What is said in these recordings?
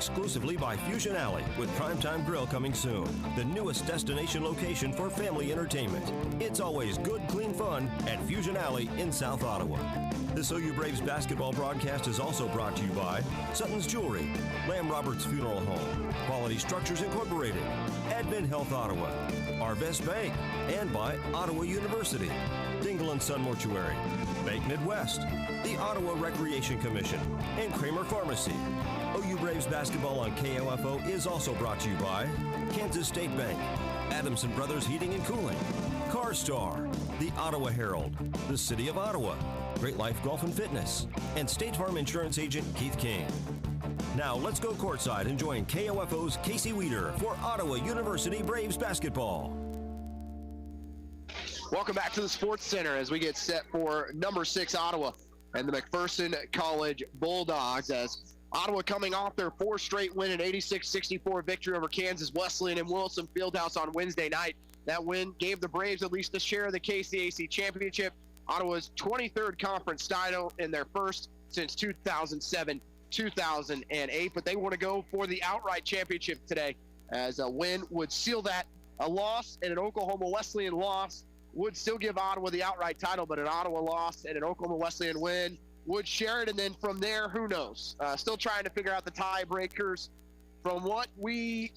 exclusively by Fusion Alley, with Primetime Grill coming soon. The newest destination location for family entertainment. It's always good, clean fun at Fusion Alley in South Ottawa. This OU Braves basketball broadcast is also brought to you by Sutton's Jewelry, Lamb Roberts Funeral Home, Quality Structures Incorporated, Advent Health Ottawa, Arvest Bank, and by Ottawa University, Dingle & Son Mortuary, Bank Midwest, the Ottawa Recreation Commission, and Kramer Pharmacy. OU Braves basketball on KOFO is also brought to you by Kansas State Bank, Adamson Brothers Heating and Cooling, CarStar, the Ottawa Herald, the City of Ottawa, Great Life Golf and Fitness, and State Farm Insurance Agent Keith King. Now let's go courtside and join KOFO's Casey Weeder for Ottawa University Braves basketball. Welcome back to the Sports Center as we get set for number 6 Ottawa and the McPherson College Bulldogs, as Ottawa coming off their 4th straight win, an 86-64 victory over Kansas Wesleyan and Wilson Fieldhouse on Wednesday night. That win gave the Braves at least a share of the KCAC championship, Ottawa's 23rd conference title, and their first since 2007-2008. But they want to go for the outright championship today, as a win would seal that. A loss and an Oklahoma Wesleyan loss would still give Ottawa the outright title, but an Ottawa loss and an Oklahoma Wesleyan win would share it. And then from there, who knows? Still trying to figure out the tiebreakers. From what we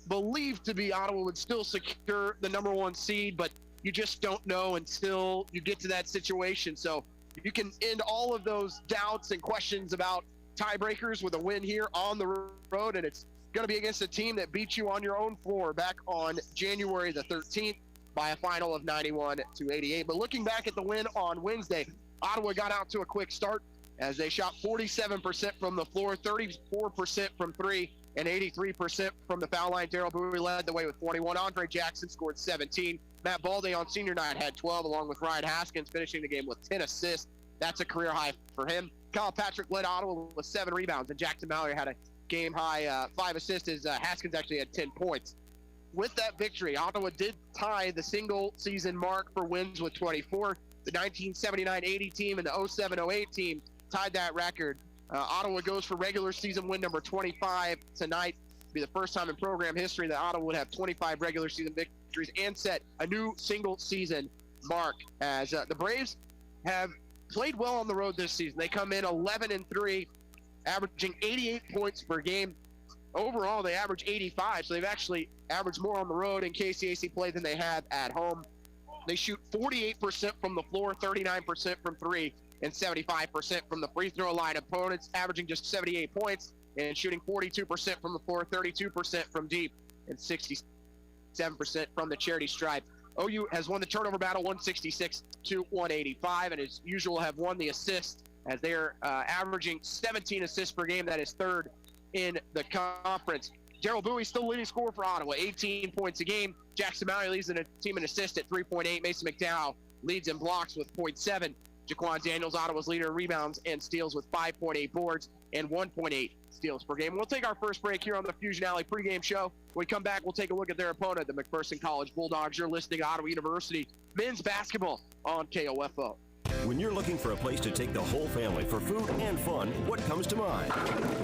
believe to be, Ottawa would still secure the number 1 seed, but you just don't know until you get to that situation. So you can end all of those doubts and questions about tiebreakers with a win here on the road, and it's going to be against a team that beat you on your own floor back on January the 13th by a final of 91-88. But looking back at the win on Wednesday, Ottawa got out to a quick start as they shot 47% from the floor, 34% from 3, and 83% from the foul line. Daryl Bowie led the way with 21. Andre Jackson scored 17. Matt Balde on senior night had 12, along with Ryan Haskins finishing the game with 10 assists. That's a career high for him. Kyle Patrick led Ottawa with 7 rebounds, and Jackson Mallory had a game high 5 assists, as Haskins actually had 10 points. With that victory, Ottawa did tie the single season mark for wins with 24. The 1979-80 team and the 07-08 team tied that record. Ottawa goes for regular season win number 25 tonight. It'll be the first time in program history that Ottawa would have 25 regular season victories and set a new single season mark, as the Braves have played well on the road this season. They come in 11-3, averaging 88 points per game. Overall, they average 85, so they've actually averaged more on the road in KCAC play than they have at home. They shoot 48% from the floor, 39% from 3, and 75% from the free throw line. Opponents averaging just 78 points and shooting 42% from the floor, 32% from deep, and 67% from the charity stripe. OU has won the turnover battle 166-185, and as usual have won the assist, as they are averaging 17 assists per game. That is 3rd in the conference. Daryl Bowie still leading scorer for Ottawa, 18 points a game. Jackson Mallory leads the team in assists at 3.8. Mason McDowell leads in blocks with 0.7. Jaquan Daniels, Ottawa's leader in rebounds and steals with 5.8 boards and 1.8 steals per game. We'll take our first break here on the Fusion Alley pregame show. When we come back, we'll take a look at their opponent, the McPherson College Bulldogs. You're listening to Ottawa University men's basketball on KOFO. When you're looking for a place to take the whole family for food and fun, what comes to mind?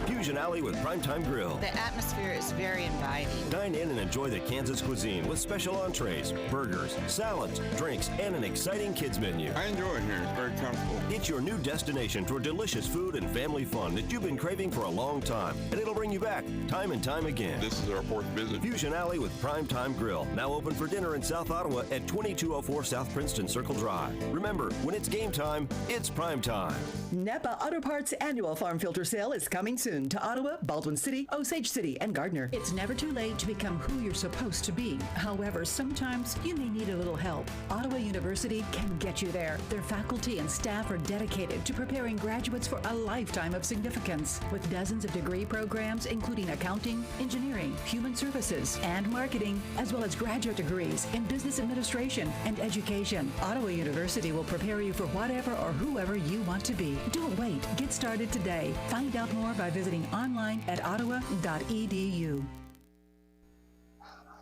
Fusion Alley with Primetime Grill. The atmosphere is very inviting. Dine in and enjoy the Kansas cuisine with special entrees, burgers, salads, drinks, and an exciting kids menu. I enjoy it here. It's very comfortable. It's your new destination for delicious food and family fun that you've been craving for a long time, and it'll bring you back time and time again. This is our 4th visit. Fusion Alley with Primetime Grill, now open for dinner in South Ottawa at 2204 South Princeton Circle Drive. Remember, when it's game time, it's prime time. Napa Auto Parts annual farm filter sale is coming soon to Ottawa, Baldwin City, Osage City, and Gardner. It's never too late to become who you're supposed to be. However, sometimes you may need a little help. Ottawa University can get you there. Their faculty and staff are dedicated to preparing graduates for a lifetime of significance. With dozens of degree programs, including accounting, engineering, human services, and marketing, as well as graduate degrees in business administration and education, Ottawa University will prepare you for whatever or whoever you want to be. Don't wait. Get started today. Find out more by visiting online at ottawa.edu.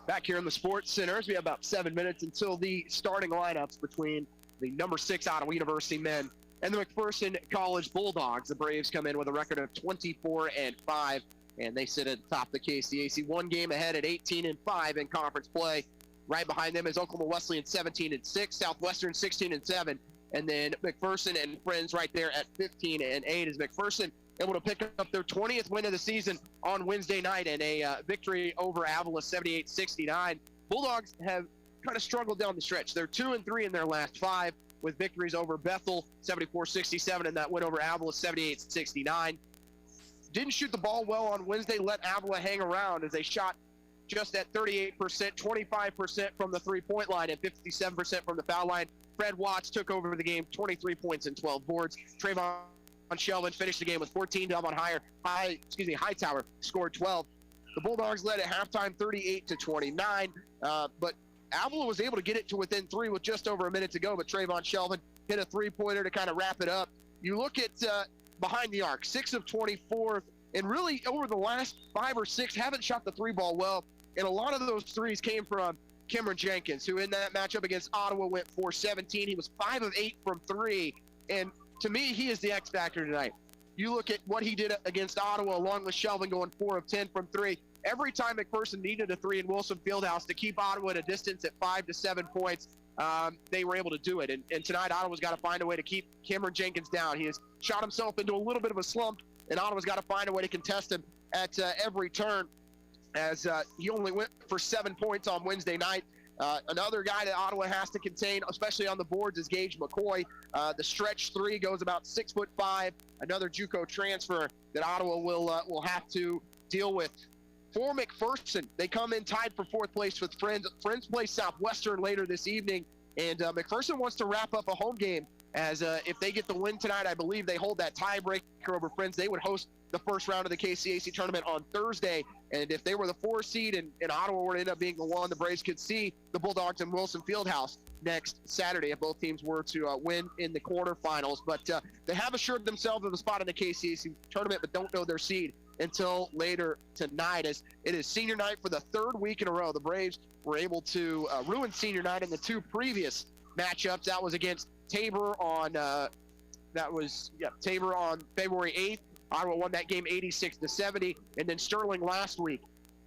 Back here in the Sports Center, we have about 7 minutes until the starting lineups between the number 6 Ottawa University men and the McPherson College Bulldogs. The Braves come in with a record of 24-5 and they sit at the top of the KCAC. One game ahead at 18-5 in conference play. Right behind them is Oklahoma Wesleyan 17-6, Southwestern 16-7, and then McPherson and friends right there at 15-8 as McPherson able to pick up their 20th win of the season on Wednesday night in a victory over Avila 78-69. Bulldogs have kind of struggled down the stretch. They're 2-3 in their last 5 with victories over Bethel 74-67 and that win over Avila 78-69. Didn't shoot the ball well on Wednesday, let Avila hang around as they shot just at 38%, 25% from the three-point line and 57% from the foul line. Fred Watts took over the game, 23 points and 12 boards. Trayvon Shelvin finished the game with 14. Delmont Hightower scored 12. The Bulldogs led at halftime 38-29, but Avila was able to get it to within 3 with just over a minute to go, but Trayvon Shelvin hit a three-pointer to kind of wrap it up. You look at behind the arc, 6 of 24, and really over the last 5 or 6 haven't shot the three ball well, and a lot of those threes came from Cameron Jenkins, who in that matchup against Ottawa went 4-17. He was 5 of 8 from 3, and to me, he is the X factor tonight. You look at what he did against Ottawa, along with Shelvin going 4 of 10 from 3. Every time McPherson needed a 3 in Wilson Fieldhouse to keep Ottawa at a distance at 5 to 7 points, they were able to do it. And tonight, Ottawa's got to find a way to keep Cameron Jenkins down. He has shot himself into a little bit of a slump, and Ottawa's got to find a way to contest him at every turn, as he only went for 7 points on Wednesday night. Another guy that Ottawa has to contain, especially on the boards, is Gage McCoy. The stretch 3 goes about 6'5", another JUCO transfer that Ottawa will have to deal with. For McPherson, they come in tied for 4th place with Friends. Friends play Southwestern later this evening, and McPherson wants to wrap up a home game, as if they get the win tonight, I believe they hold that tiebreaker over Friends. They would host the first round of the KCAC tournament on Thursday, and if they were the 4 seed and Ottawa were to end up being the 1, the Braves could see the Bulldogs in Wilson Fieldhouse next Saturday if both teams were to win in the quarterfinals. But they have assured themselves of a spot in the KCAC tournament, but don't know their seed until later tonight, as it is senior night for the 3rd week in a row. The Braves were able to ruin senior night in the 2 previous matchups. That was against Tabor on Tabor on February 8th. Ottawa won that game 86-70, and then Sterling last week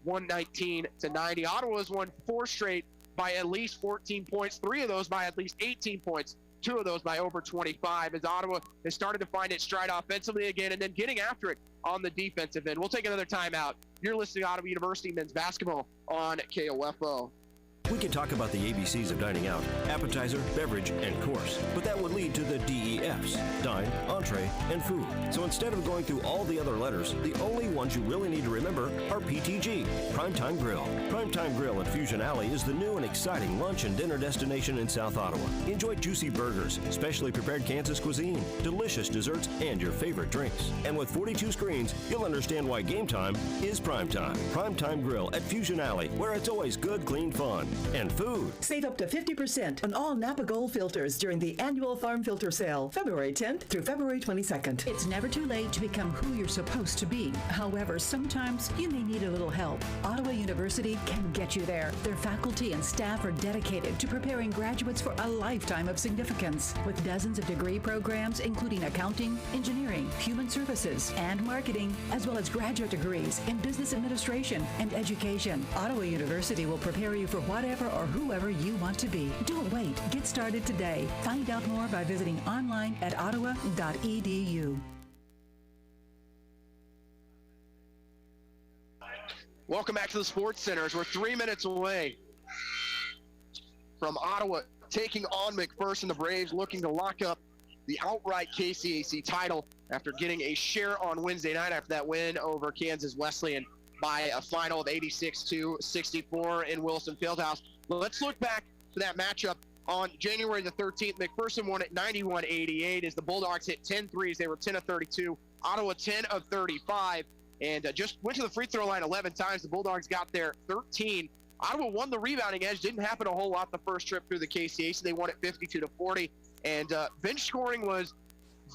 119-90. Ottawa's won 4 straight by at least 14 points, 3 of those by at least 18 points, 2 of those by over 25, as Ottawa has started to find its stride offensively again and then getting after it on the defensive end. We'll take another timeout. You're listening to Ottawa University men's basketball on KOFO. We could talk about the ABCs of dining out, appetizer, beverage, and course, but that would lead to the DEFs, dine, entree, and food. So instead of going through all the other letters, the only ones you really need to remember are PTG, Primetime Grill. Primetime Grill at Fusion Alley is the new and exciting lunch and dinner destination in South Ottawa. Enjoy juicy burgers, specially prepared Kansas cuisine, delicious desserts, and your favorite drinks. And with 42 screens, you'll understand why game time is primetime. Primetime Grill at Fusion Alley, where it's always good, clean fun. And food. Save up to 50% on all Napa Gold filters during the annual Farm Filter Sale, February 10th through February 22nd. It's never too late to become who you're supposed to be. However, sometimes you may need a little help. Ottawa University can get you there. Their faculty and staff are dedicated to preparing graduates for a lifetime of significance. With dozens of degree programs, including accounting, engineering, human services, and marketing, as well as graduate degrees in business administration and education, Ottawa University will prepare you for whatever or whoever you want to be. Don't wait. Get started today. Find out more by visiting online at ottawa.edu. Welcome back to the Sports Centers. We're 3 minutes away from Ottawa taking on McPherson. The Braves looking to lock up the outright KCAC title after getting a share on Wednesday night after that win over Kansas Wesleyan by a final of 86-64 in Wilson Fieldhouse. Let's look back to that matchup on January the 13th. McPherson won at 91-88 as the Bulldogs hit 10 threes. They were 10 of 32. Ottawa 10 of 35, and just went to the free throw line 11 times. The Bulldogs got there 13. Ottawa won the rebounding edge. Didn't happen a whole lot the first trip through the KCAC. They won at 52-40, and bench scoring was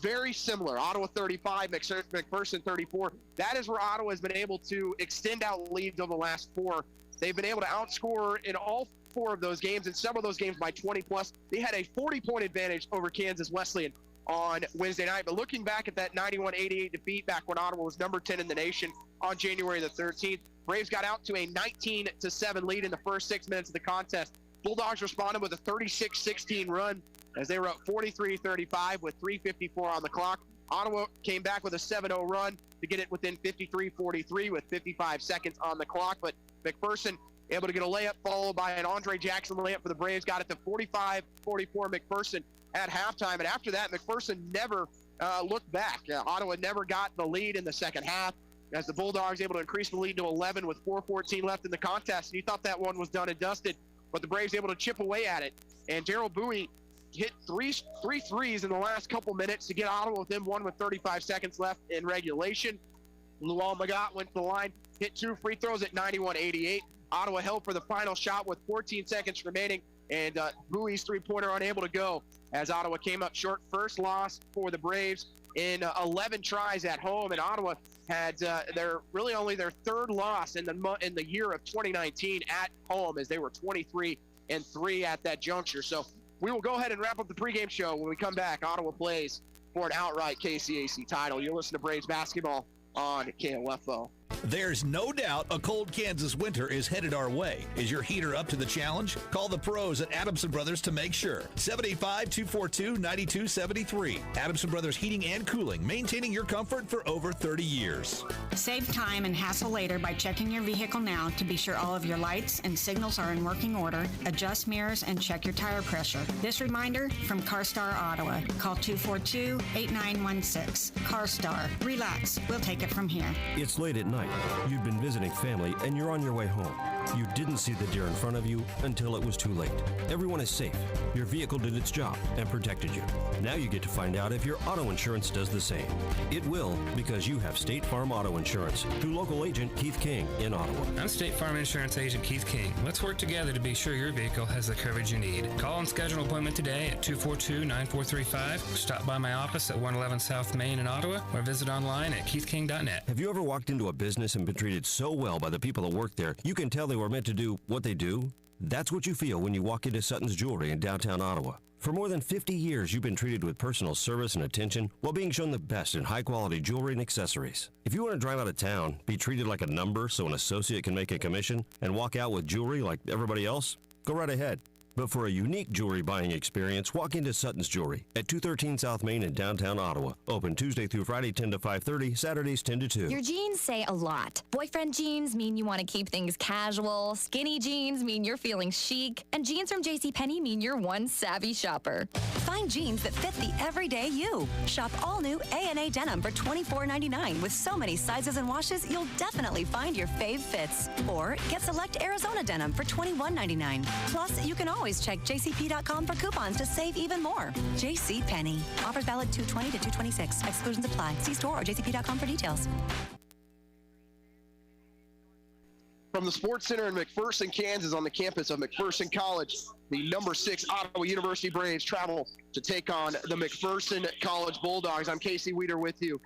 very similar. Ottawa 35, McPherson 34. That is where Ottawa has been able to extend out leads over the last 4. They've been able to outscore in all 4 of those games, and several of those games by 20 plus. They had a 40-point advantage over Kansas Wesleyan on Wednesday night. But looking back at that 91-88 defeat back when Ottawa was number 10 in the nation on January the 13th, Braves got out to a 19-7 lead in the first 6 minutes of the contest. Bulldogs responded with a 36-16 run as they were up 43-35 with 3:54 on the clock. Ottawa came back with a 7-0 run to get it within 53-43 with 55 seconds on the clock. But McPherson able to get a layup followed by an Andre Jackson layup for the Braves. Got it to 45-44 McPherson at halftime. And after that, McPherson never looked back. Ottawa never got the lead in the second half as the Bulldogs able to increase the lead to 11 with 4:14 left in the contest. And you thought that one was done and dusted, but the Braves able to chip away at it. And Daryl Bowie hit three threes in the last couple minutes to get Ottawa within one with 35 seconds left in regulation. Luol Magat went to the line, hit 2 free throws at 91-88. Ottawa held for the final shot with 14 seconds remaining, and Bowie's three-pointer unable to go as Ottawa came up short. First loss for the Braves in 11 tries at home, and Ottawa had really only their third loss in the year of 2019 at home, as they were 23-3 at that juncture. So we will go ahead and wrap up the pregame show. When we come back, Ottawa plays for an outright KCAC title. You'll listen to Braves basketball on KOFO. There's no doubt a cold Kansas winter is headed our way. Is your heater up to the challenge? Call the pros at Adamson Brothers to make sure. 785-242-9273. Adamson Brothers Heating and Cooling, maintaining your comfort for over 30 years. Save time and hassle later by checking your vehicle now to be sure all of your lights and signals are in working order. Adjust mirrors and check your tire pressure. This reminder from CarStar Ottawa. Call 242-8916. CarStar. Relax. We'll take it from here. It's late at night. You've been visiting family and you're on your way home. You didn't see the deer in front of you until it was too late. Everyone is safe. Your vehicle did its job and protected you. Now you get to find out if your auto insurance does the same. It will, because you have State Farm Auto Insurance through local agent Keith King in Ottawa. I'm State Farm Insurance Agent Keith King. Let's work together to be sure your vehicle has the coverage you need. Call and schedule an appointment today at 242-9435. Stop by my office at 111 South Main in Ottawa or visit online at keithking.net. Have you ever walked into a business and been treated so well by the people that work there, you can tell they were meant to do what they do? That's what you feel when you walk into Sutton's Jewelry in downtown Ottawa. For more than 50 years, you've been treated with personal service and attention while being shown the best in high-quality jewelry and accessories. If you want to drive out of town, be treated like a number so an associate can make a commission, and walk out with jewelry like everybody else, go right ahead. But for a unique jewelry buying experience, walk into Sutton's Jewelry at 213 South Main in downtown Ottawa. Open Tuesday through Friday 10 to 5:30, Saturdays 10 to 2. Your jeans say a lot. Boyfriend jeans mean you want to keep things casual. Skinny jeans mean you're feeling chic. And jeans from JCPenney mean you're one savvy shopper. Find jeans that fit the everyday you. Shop all new A&A denim for $24.99. With so many sizes and washes, you'll definitely find your fave fits. Or get select Arizona denim for $21.99. Plus, you can always check jcp.com for coupons to save even more. JCPenney. Offers valid 2/20 to 2/26. Exclusions apply. See store or jcp.com for details. From the Sports Center in McPherson, Kansas, on the campus of McPherson College, the number 6 Ottawa University Braves travel to take on the McPherson College Bulldogs. I'm Casey Weeder with you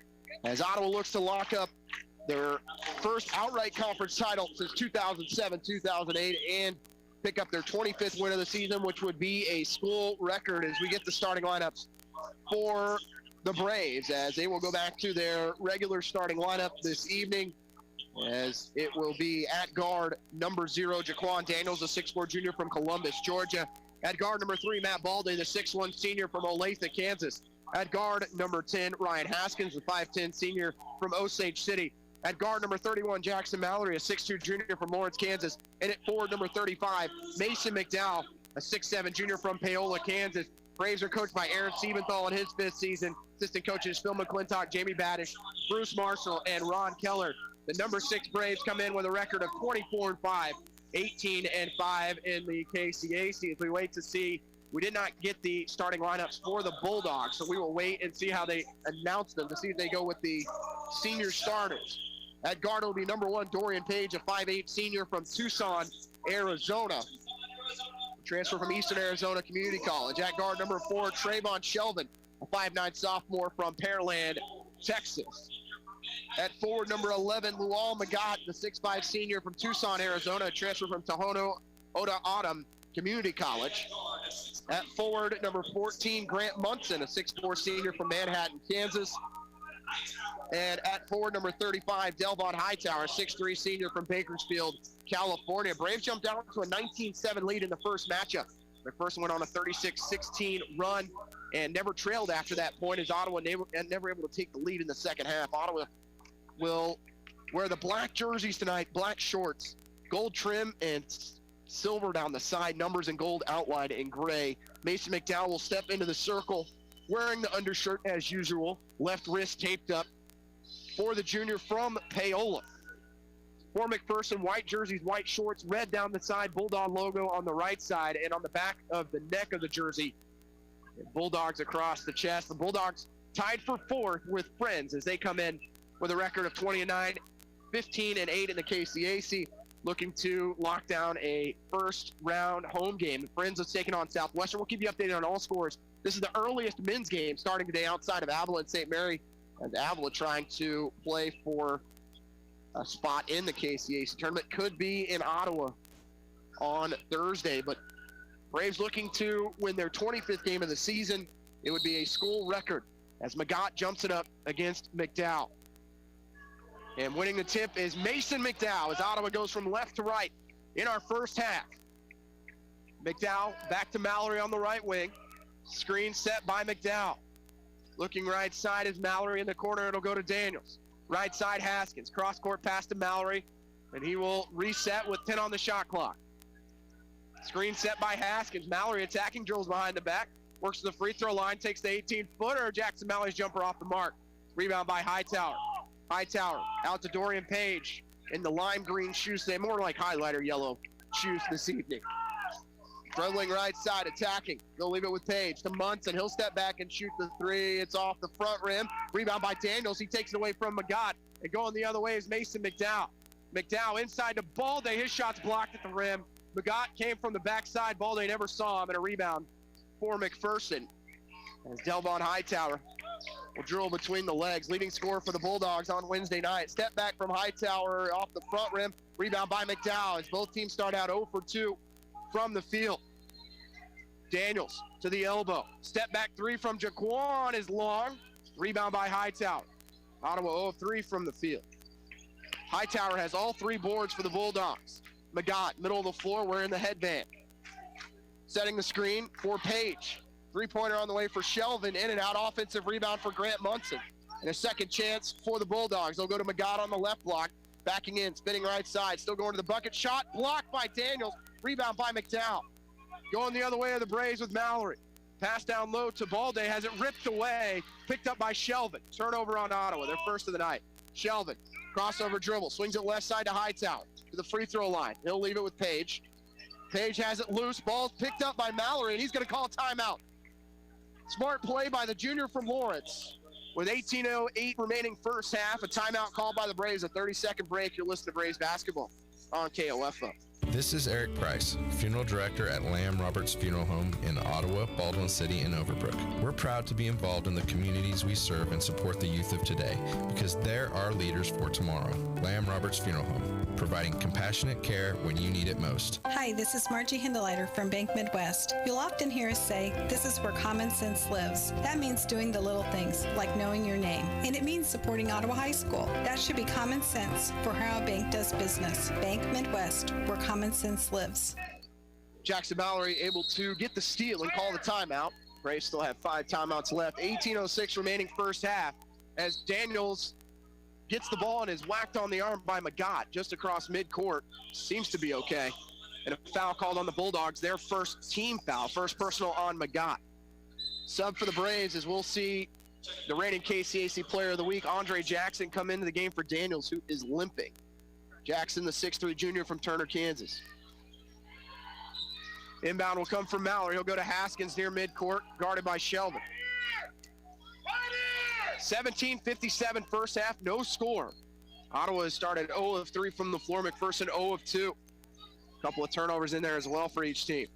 as Ottawa looks to lock up their first outright conference title since 2007-2008 and pick up their 25th win of the season, which would be a school record as we get the starting lineups for the Braves, as they will go back to their regular starting lineup this evening, as it will be at guard number 0, Jaquan Daniels, a 6'4 junior from Columbus, Georgia. At guard number 3, Matt Baldy, the 6'1 senior from Olathe, Kansas. At guard number 10, Ryan Haskins, the 5'10 senior from Osage City. At guard number 31, Jackson Mallory, a 6'2 junior from Lawrence, Kansas. And at forward number 35, Mason McDowell, a 6'7 junior from Paola, Kansas. Braves are coached by Aaron Siebenthal in his 5th season. Assistant coaches Phil McClintock, Jamie Baddish, Bruce Marshall, and Ron Keller. The number 6 Braves come in with a record of 24-5, 18-5 in the KCAC. As we wait to see, we did not get the starting lineups for the Bulldogs, so we will wait and see how they announce them to see if they go with the senior starters. At guard will be number 1, Dorian Page, a 5'8 senior from Tucson, Arizona. Transfer from Eastern Arizona Community College. At guard number 4, Trayvon Shelvin, a 5'9 sophomore from Pearland, Texas. At forward number 11, Luol Magat, the 6'5 senior from Tucson, Arizona, a transfer from Tohono O'odham Community College. At forward, number 14, Grant Munson, a 6'4 senior from Manhattan, Kansas. And at forward, number 35, Delvon Hightower, a 6'3 senior from Bakersfield, California. Braves jumped down to a 19-7 lead in the first matchup. McPherson went on a 36-16 run and never trailed after that point, as Ottawa never able to take the lead in the second half. Ottawa will wear the black jerseys tonight, black shorts, gold trim and silver down the side, numbers in gold, outlined in gray. Mason McDowell will step into the circle wearing the undershirt as usual, left wrist taped up for the junior from Paola. For McPherson, white jerseys, white shorts, red down the side, Bulldog logo on the right side, and on the back of the neck of the jersey, Bulldogs across the chest. The Bulldogs tied for fourth with Friends as they come in with a record of 20-9, 15-8 in the KCAC, looking to lock down a first-round home game. Friends is taking on Southwestern. We'll keep you updated on all scores. This is the earliest men's game starting today outside of Avila and St. Mary, and Avila trying to play for a spot in the KCAC tournament. Could be in Ottawa on Thursday, but Braves looking to win their 25th game of the season. It would be a school record as Magat jumps it up against McDowell. And winning the tip is Mason McDowell as Ottawa goes from left to right in our first half. McDowell back to Mallory on the right wing. Screen set by McDowell. Looking right side is Mallory in the corner. It'll go to Daniels. Right side, Haskins. Cross court pass to Mallory, and he will reset with 10 on the shot clock. Screen set by Haskins. Mallory attacking, drills behind the back. Works to the free throw line, takes the 18-footer. Jackson Mallory's jumper off the mark. Rebound by Hightower. Hightower out to Dorian Page in the lime green shoes. They're more like highlighter yellow shoes this evening. Dribbling right side, attacking. They'll leave it with Page to Munson. He'll step back and shoot the three. It's off the front rim. Rebound by Daniels. He takes it away from Magat. And going the other way is Mason McDowell. McDowell inside to Balde. His shot's blocked at the rim. Magat came from the backside. Balde never saw him, and a rebound for McPherson. As Delvon Hightower will drill between the legs. Leading scorer for the Bulldogs on Wednesday night. Step back from Hightower off the front rim. Rebound by McDowell as both teams start out 0 for 2 from the field. Daniels to the elbow. Step back three from Jaquan is long. Rebound by Hightower. Ottawa 0 of 3 from the field. Hightower has all 3 boards for the Bulldogs. Magat, middle of the floor, wearing the headband. Setting the screen for Page. Three-pointer on the way for Shelvin. In and out, offensive rebound for Grant Munson. And a second chance for the Bulldogs. They'll go to Magat on the left block. Backing in, spinning right side. Still going to the bucket. Shot blocked by Daniels. Rebound by McDowell. Going the other way of the Braves with Mallory. Pass down low to Balde. Has it ripped away. Picked up by Shelvin. Turnover on Ottawa. Their first of the night. Shelvin. Crossover dribble. Swings it left side to Hightower. To the free throw line. He'll leave it with Page. Page has it loose. Ball's picked up by Mallory, and he's going to call a timeout. Smart play by the junior from Lawrence. With 18:08 remaining first half, a timeout called by the Braves. A 30-second break. You're listening to Braves basketball on KOFO. This is Eric Price, Funeral Director at Lamb Roberts Funeral Home in Ottawa, Baldwin City, and Overbrook. We're proud to be involved in the communities we serve and support the youth of today because they're our leaders for tomorrow. Lamb Roberts Funeral Home, providing compassionate care when you need it most. Hi, this is Margie Hindeleiter from Bank Midwest. You'll often hear us say, this is where common sense lives. That means doing the little things, like knowing your name. And it means supporting Ottawa High School. That should be common sense for how a bank does business. Bank Midwest, where common sense lives. Jackson Mallory able to get the steal and call the timeout. Braves still have 5 timeouts left. 18:06 remaining first half as Daniels gets the ball and is whacked on the arm by Magat just across midcourt. Seems to be okay. And a foul called on the Bulldogs, their first team foul, first personal on Magat. Sub for the Braves as we'll see the reigning KCAC Player of the Week, Andre Jackson, come into the game for Daniels, who is limping. Jackson, the 6'3 junior from Turner, Kansas. Inbound will come from Mallory. He'll go to Haskins near midcourt, guarded by Shelvin. 17:57 first half, no score. Ottawa has started 0 of 3 from the floor. McPherson 0 of 2. A couple of turnovers in there as well for each team.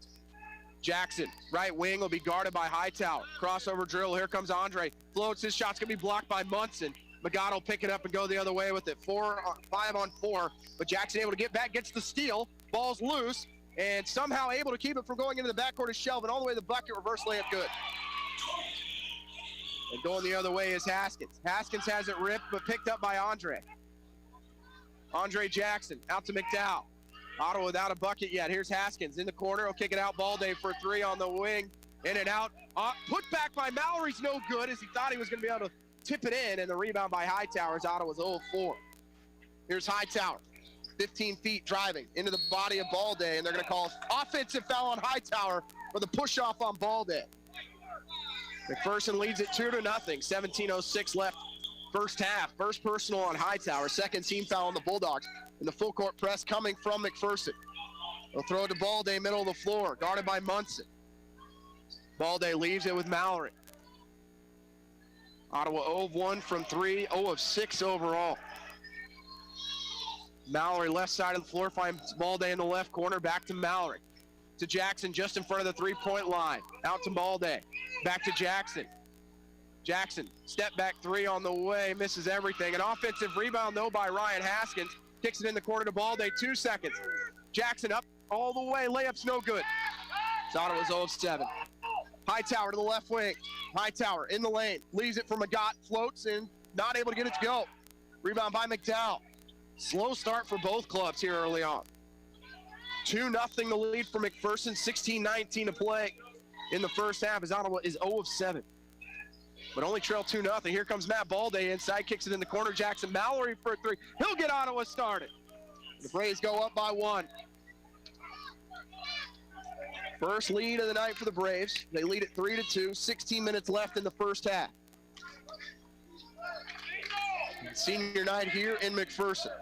Jackson, right wing, will be guarded by Hightower. Crossover drill. Here comes Andre. Floats. His shot's going to be blocked by Munson. Magat will pick it up and go the other way with it. 5 on 4. But Jackson able to get back, gets the steal. Ball's loose. and somehow able to keep it from going into the backcourt of Shelvin. All the way to the bucket, reverse layup good. And going the other way is Haskins. Haskins has it ripped, but picked up by Andre. Andre Jackson out to McDowell. Ottawa without a bucket yet. Here's Haskins in the corner. He'll kick it out. Balday for three on the wing. In and out. Put back by Mallory's no good, as he thought he was going to be able to tip it in, and the rebound by Hightower as Ottawa's 0-4. Here's Hightower. 15 feet driving into the body of Balday, and they're going to call offensive foul on Hightower for the push-off on Balday. McPherson leads it 2-0. 17:06 left first half. First personal on Hightower. Second team foul on the Bulldogs. And the full court press coming from McPherson. They'll throw it to Balday, middle of the floor, guarded by Munson. Balday leaves it with Mallory. Ottawa 0 of 1 from 3, 0 of 6 overall. Mallory left side of the floor finds Balday in the left corner. Back to Mallory. To Jackson just in front of the three-point line. Out to Balday. Back to Jackson. Jackson, step back three on the way, misses everything. An offensive rebound, though, by Ryan Haskins. Kicks it in the corner to Balday, 2 seconds. Jackson up all the way, layup's no good. Ottawa's 0 of 7. Hightower to the left wing. Hightower in the lane, leaves it for Magat, floats and not able to get it to go. Rebound by McDowell. Slow start for both clubs here early on. 2-0 the lead for McPherson, 16:19 to play in the first half as Ottawa is 0 of 7. But only trail 2-0. Here comes Matt Balday inside, kicks it in the corner. Jackson Mallory for a three. He'll get Ottawa started. The Braves go up by 1. First lead of the night for the Braves. They lead at 3-2, 16 minutes left in the first half. Senior night here in McPherson.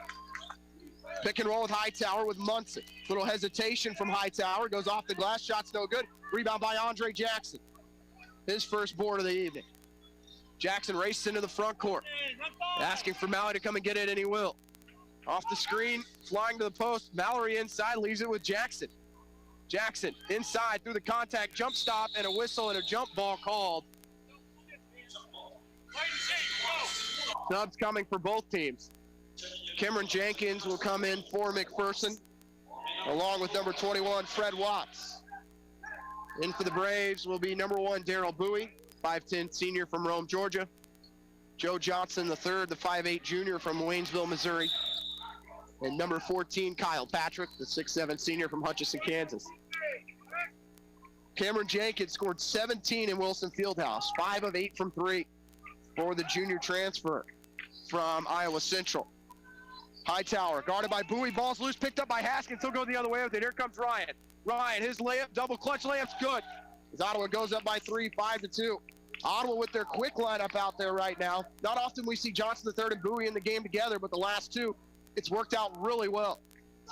Pick and roll with Hightower with Munson. Little hesitation from Hightower. Goes off the glass, shot's no good. Rebound by Andre Jackson. His first board of the evening. Jackson races into the front court. Asking for Mallory to come and get it, and he will. Off the screen, flying to the post. Mallory inside, leaves it with Jackson. Jackson inside through the contact, jump stop, and a whistle and a jump ball called. Snubs coming for both teams. Cameron Jenkins will come in for McPherson, along with number 21, Fred Watts. In for the Braves will be number 1, Darrell Bowie, 5'10" senior from Rome, Georgia. Joe Johnson III, the 5'8" junior from Waynesville, Missouri. And number 14, Kyle Patrick, the 6'7" senior from Hutchinson, Kansas. Cameron Jenkins scored 17 in Wilson Fieldhouse, 5 of 8 from 3 for the junior transfer from Iowa Central. Hightower, guarded by Bowie, ball's loose, picked up by Haskins. He'll go the other way with it. Here comes Ryan. Ryan, his layup, double clutch layup's good. As Ottawa goes up by 3, 5-2. Ottawa with their quick lineup out there right now. Not often we see Johnson III and Bowie in the game together, but the last two, it's worked out really well.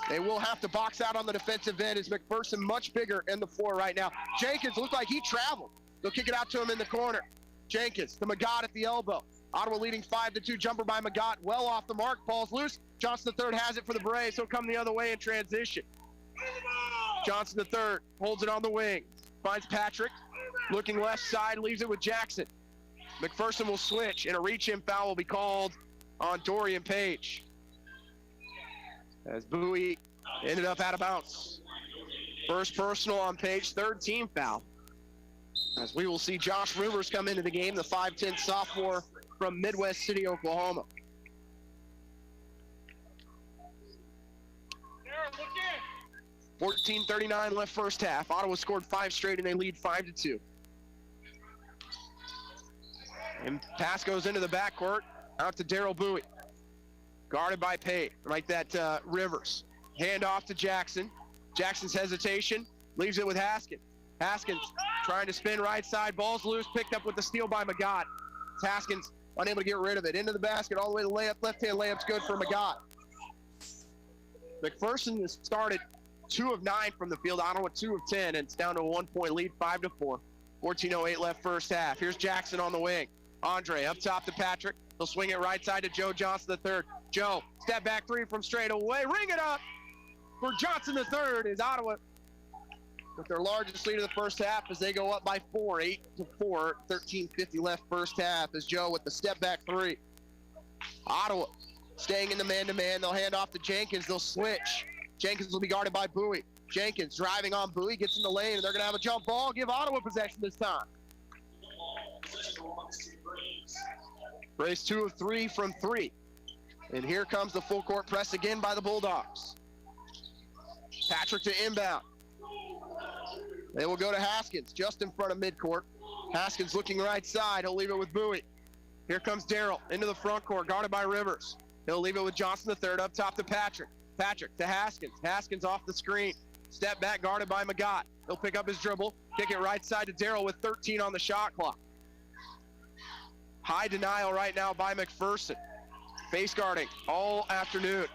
They will have to box out on the defensive end as McPherson much bigger in the floor right now. Jenkins looked like he traveled. They'll kick it out to him in the corner. Jenkins to Magat at the elbow. Ottawa leading 5-2, jumper by Magat, well off the mark, ball's loose. Johnson III has it for the Braves. He'll come the other way in transition. Johnson III holds it on the wing, finds Patrick, looking left side, leaves it with Jackson. McPherson will switch, and a reach-in foul will be called on Dorian Page, as Bowie ended up out of bounds. First personal on Page, third team foul. As we will see Josh Rivers come into the game, the 5'10" sophomore from Midwest City, Oklahoma. 14:39 left first half. Ottawa scored 5 straight, and they lead 5-2. And pass goes into the backcourt, out to Darrell Bowie. Guarded by Pate, like that Rivers. Hand off to Jackson. Jackson's hesitation, leaves it with Haskins. Haskins trying to spin right side, ball's loose, picked up with the steal by Magat. Haskins unable to get rid of it. Into the basket, all the way to layup, left-hand layup's good for Magat. McPherson has started 2 of 9 from the field, Ottawa 2 of 10, and it's down to a 1-point lead, 5-4. 14:08 left first half. Here's Jackson on the wing. Andre up top to Patrick. He'll swing it right side to Joe Johnson III. Joe, step back 3 from straight away. Ring it up for Johnson III is Ottawa with their largest lead of the first half as they go up by 4, 8-4, 13:50 left first half as Joe with the step back 3. Ottawa staying in the man-to-man. They'll hand off to Jenkins. They'll switch. Jenkins will be guarded by Bowie. Jenkins driving on Bowie, gets in the lane, and they're going to have a jump ball. Give Ottawa possession this time. Braves 2 of 3 from 3. And here comes the full court press again by the Bulldogs. Patrick to inbound. They will go to Haskins just in front of midcourt. Haskins looking right side. He'll leave it with Bowie. Here comes Darrell into the front court, guarded by Rivers. He'll leave it with Johnson III up top to Patrick. Patrick to Haskins. Haskins off the screen. Step back, guarded by Magat. He'll pick up his dribble, kick it right side to Darrell with 13 on the shot clock. High denial right now by McPherson. Face guarding all afternoon.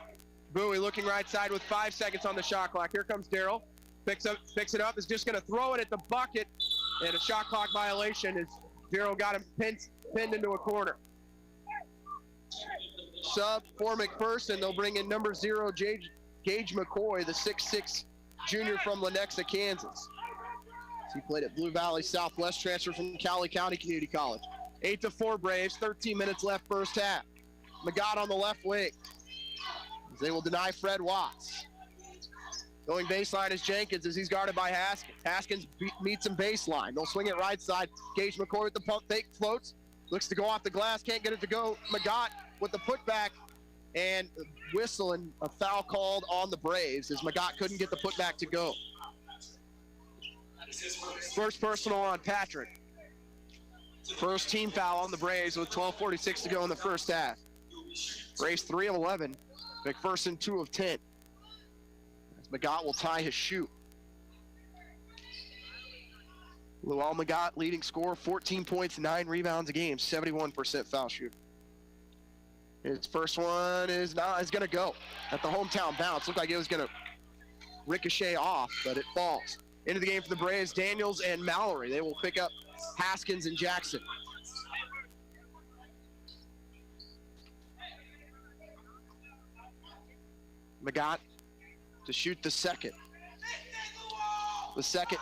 Bowie looking right side with 5 seconds on the shot clock. Here comes Darrell. Picks it up, is just going to throw it at the bucket. And a shot clock violation as Darrell got him pinned into a corner. Sub for McPherson. They'll bring in number 0, Gage McCoy, the 6'6" junior from Lenexa, Kansas. He played at Blue Valley Southwest, transfer from Cowley County Community College. 8-4 Braves, 13 minutes left first half. Magat on the left wing. They will deny Fred Watts. Going baseline is Jenkins as he's guarded by Haskins. Haskins meets him baseline. They'll swing it right side. Gage McCoy with the pump fake, floats. Looks to go off the glass, can't get it to go. Magat with the putback and whistle, and a foul called on the Braves as Magat couldn't get the putback to go. First personal on Patrick. First team foul on the Braves with 12:46 to go in the first half. Braves 3 of 11. McPherson 2 of 10. Magat will tie his shoe. Luol Magat, leading scorer, 14 points, 9 rebounds a game, 71% foul shooter. His first one is going to go at the hometown bounce. Looked like it was going to ricochet off, but it falls. Into the game for the Braves, Daniels and Mallory. They will pick up Haskins and Jackson. Magat to shoot the second. The second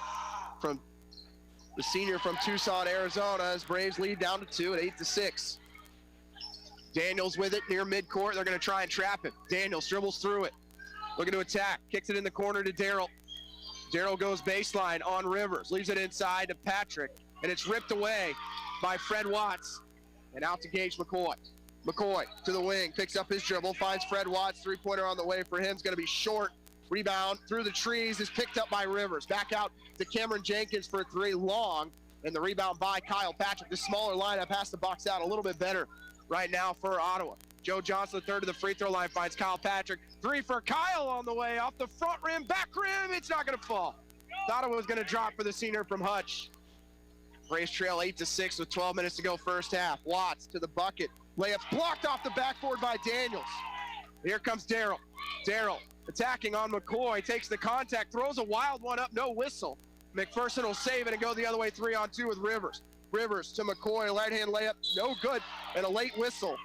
from the senior from Tucson, Arizona, as Braves lead down to 2 at 8-6. Daniels with it near midcourt. They're going to try and trap him. Daniels dribbles through it. Looking to attack. Kicks it in the corner to Darrell. Darrell goes baseline on Rivers. Leaves it inside to Patrick. And it's ripped away by Fred Watts. And out to Gage McCoy. McCoy to the wing. Picks up his dribble. Finds Fred Watts. Three-pointer on the way for him. It's going to be short. Rebound through the trees is picked up by Rivers. Back out to Cameron Jenkins for 3 long. And the rebound by Kyle Patrick. The smaller lineup has to box out a little bit better right now for Ottawa. Joe Johnson, third to the free throw line, finds Kyle Patrick. 3 for Kyle on the way, off the front rim, back rim, it's not going to fall. Thought it was going to drop for the senior from Hutch. Braves trail 8-6 with 12 minutes to go first half. Watts to the bucket. Layup blocked off the backboard by Daniels. Here comes Darrell. Darrell attacking on McCoy, takes the contact, throws a wild one up, no whistle. McPherson will save it and go the other way, 3-on-2 with Rivers. Rivers to McCoy, right-hand layup, no good, and a late whistle.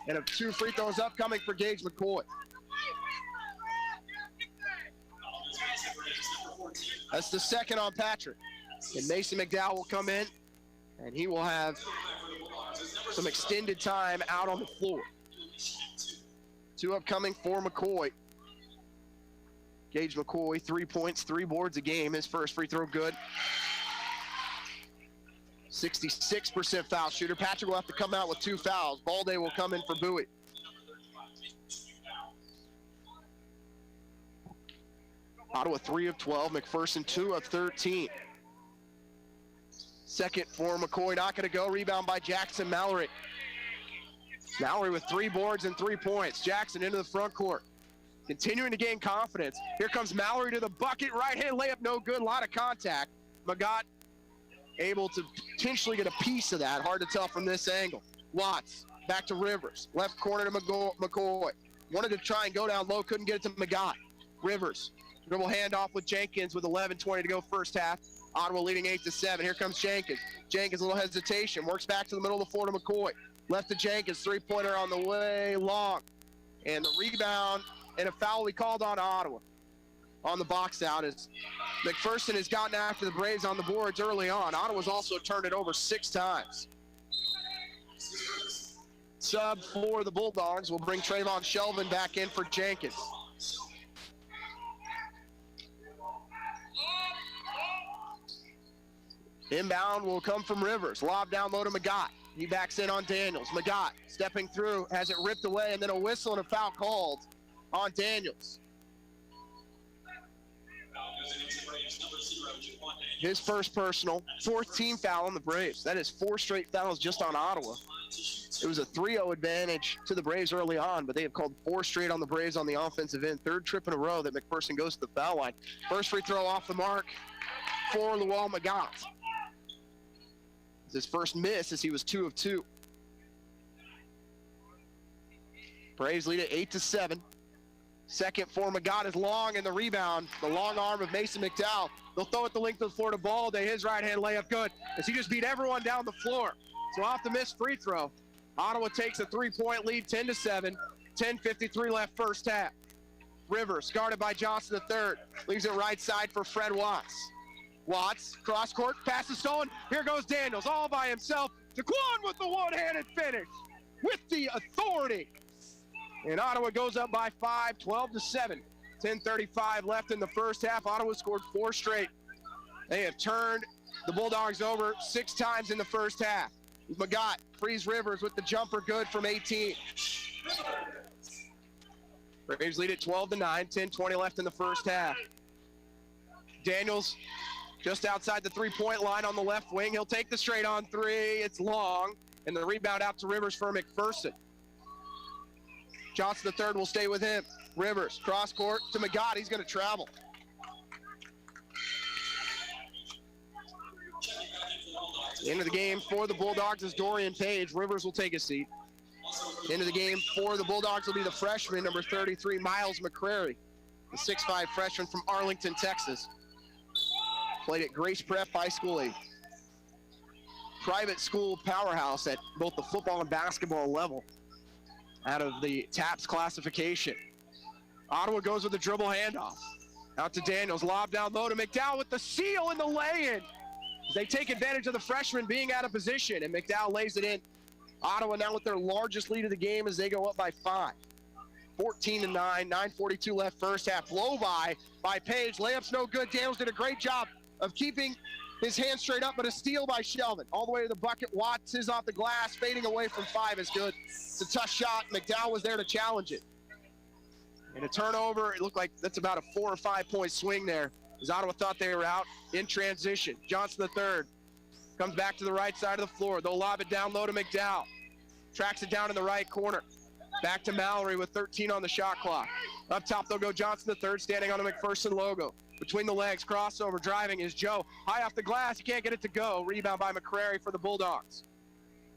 And 2 free throws upcoming for Gage McCoy. That's the second on Patrick. And Mason McDowell will come in, and he will have some extended time out on the floor. 2 upcoming for McCoy. Gage McCoy, 3 points, 3 boards a game. His first free throw good. 66% foul shooter. Patrick will have to come out with 2 fouls. Balde will come in for Bowie. Ottawa 3 of 12, McPherson 2 of 13. Second for McCoy, not going to go. Rebound by Jackson Mallory. Mallory with 3 boards and 3 points. Jackson into the front court. Continuing to gain confidence. Here comes Mallory to the bucket. Right-hand layup, no good. A lot of contact. Magat able to potentially get a piece of that. Hard to tell from this angle. Watts back to Rivers. Left corner to McCoy. Wanted to try and go down low. Couldn't get it to Magat. Rivers. Dribble handoff with Jenkins with 11:20 to go first half. Ottawa leading 8-7. Here comes Jenkins. Jenkins, a little hesitation. Works back to the middle of the floor to McCoy. Left to Jenkins. Three-pointer on the way. Long. And the rebound and a foul we called on Ottawa. On the box out as McPherson has gotten after the Braves on the boards early on. Ottawa's also turned it over 6 times. Sub for the Bulldogs will bring Trayvon Shelvin back in for Jenkins. Inbound will come from Rivers. Lob down low to Magott. He backs in on Daniels. Magott stepping through, has it ripped away, and then a whistle and a foul called on Daniels. His first personal, 4th team foul on the Braves. That is 4 straight fouls just on Ottawa. It was a 3-0 advantage to the Braves early on, but they have called 4 straight on the Braves on the offensive end. 3rd trip in a row that McPherson goes to the foul line. First free throw off the mark for Luol Magott. His first miss as he was 2 of 2. Braves lead it 8-7. Second for Magott is long, and the rebound, the long arm of Mason McDowell. They'll throw it the length of the floor to Balde. His right-hand layup good, as he just beat everyone down the floor. So off the missed free throw, Ottawa takes a 3-point lead, 10-7. 10:53 left first half. Rivers, guarded by Johnson III, leaves it right side for Fred Watts. Watts, cross court, pass is stolen. Here goes Daniels, all by himself. Jaquan with the one-handed finish, with the authority. And Ottawa goes up by 5, 12-7. 10:35 left in the first half. Ottawa scored 4 straight. They have turned the Bulldogs over 6 times in the first half. Magott frees Rivers with the jumper good from 18. Braves lead it 12-9, 10:20 left in the first half. Daniels just outside the 3-point line on the left wing. He'll take the straight on 3. It's long, and the rebound out to Rivers for McPherson. Johnson III will stay with him. Rivers, cross court to Magott. He's going to travel. Into the game for the Bulldogs is Dorian Page. Rivers will take a seat. Into the game for the Bulldogs will be the freshman, number 33, Miles McCrary, the 6'5" freshman from Arlington, Texas. Played at Grace Prep High School, a private school powerhouse at both the football and basketball level out of the TAPS classification. Ottawa goes with a dribble handoff. Out to Daniels, lob down low to McDowell with the seal and the lay-in. They take advantage of the freshman being out of position, and McDowell lays it in. Ottawa now with their largest lead of the game as they go up by 5. 14-9, 9:42 left first half. Blow by Page. Layup's no good. Daniels did a great job of keeping his hand straight up, but a steal by Shelvin. All the way to the bucket. Watts is off the glass. Fading away from 5 is good. It's a tough shot. McDowell was there to challenge it. And a turnover. It looked like that's about a 4 or 5 point swing there, as Ottawa thought they were out in transition. Johnson III comes back to the right side of the floor. They'll lob it down low to McDowell. Tracks it down in the right corner. Back to Mallory with 13 on the shot clock. Up top, they'll go Johnson III, standing on the McPherson logo. Between the legs, crossover, driving is Joe. High off the glass, he can't get it to go. Rebound by McCrary for the Bulldogs.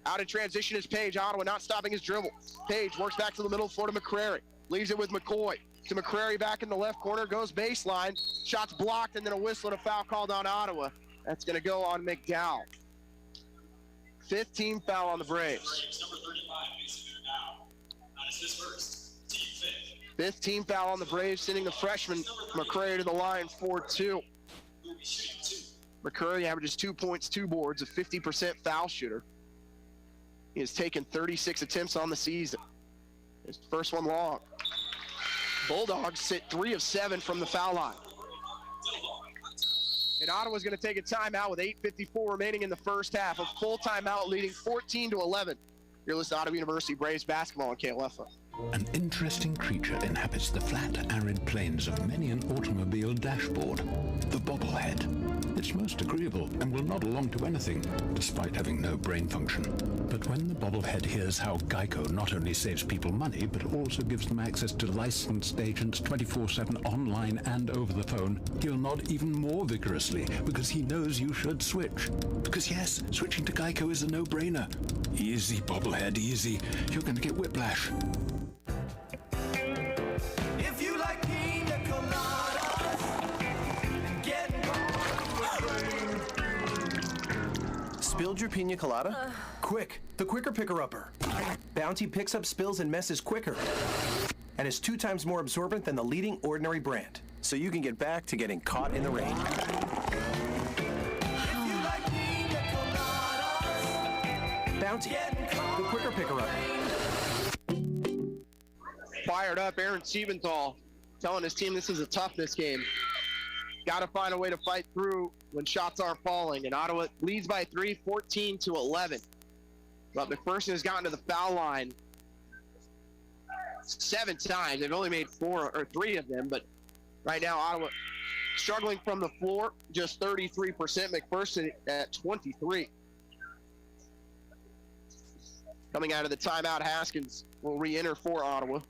Out in transition is Page. Ottawa not stopping his dribble. Page works back to the middle floor to McCrary. Leaves it with McCoy. To McCrary back in the left corner, goes baseline. Shots blocked, and then a whistle and a foul called on Ottawa. That's going to go on McDowell. 15 foul on the Braves. 15 foul on the Braves, sending the freshman McCrary to the line 4-2. McCrary averages 2 points, 2 boards, a 50% foul shooter. He has taken 36 attempts on the season. His first one long. Bulldogs sit 3 of 7 from the foul line. And Ottawa's going to take a timeout with 8:54 remaining in the first half. A full timeout leading 14-11. You're listening to Ottawa University Braves basketball on KLFO. An interesting creature inhabits the flat, arid plains of many an automobile dashboard, the bobblehead. It's most agreeable and will nod along to anything, despite having no brain function. But when the bobblehead hears how Geico not only saves people money, but also gives them access to licensed agents 24/7 online and over the phone, he'll nod even more vigorously because he knows you should switch. Because yes, switching to Geico is a no-brainer. Easy, bobblehead, easy. You're going to get whiplash. If you like pina coladas and getting Spilled your pina colada? Quick, the quicker picker-upper. Bounty picks up spills and messes quicker and is 2 times more absorbent than the leading Ordinary brand, so you can get back to getting caught in the rain. Bounty, the quicker picker-upper. Fired up, Aaron Siebenthal telling his team this is a toughness game. got to find a way to fight through when shots are falling. And Ottawa leads by 3, 14-11. But McPherson has gotten to the foul line 7 times. They've only made 4 or 3 of them, but right now Ottawa struggling from the floor, just 33%. McPherson at 23. Coming out of the timeout, Haskins will re-enter for Ottawa.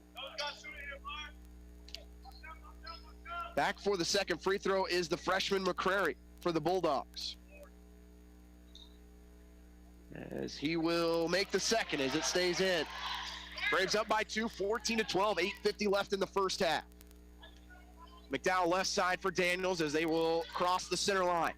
Back for the second free throw is the freshman McCrary for the Bulldogs, as he will make the second as it stays in. Braves up by 2, 14-12, 8:50 left in the first half. McDowell left side for Daniels as they will cross the center line.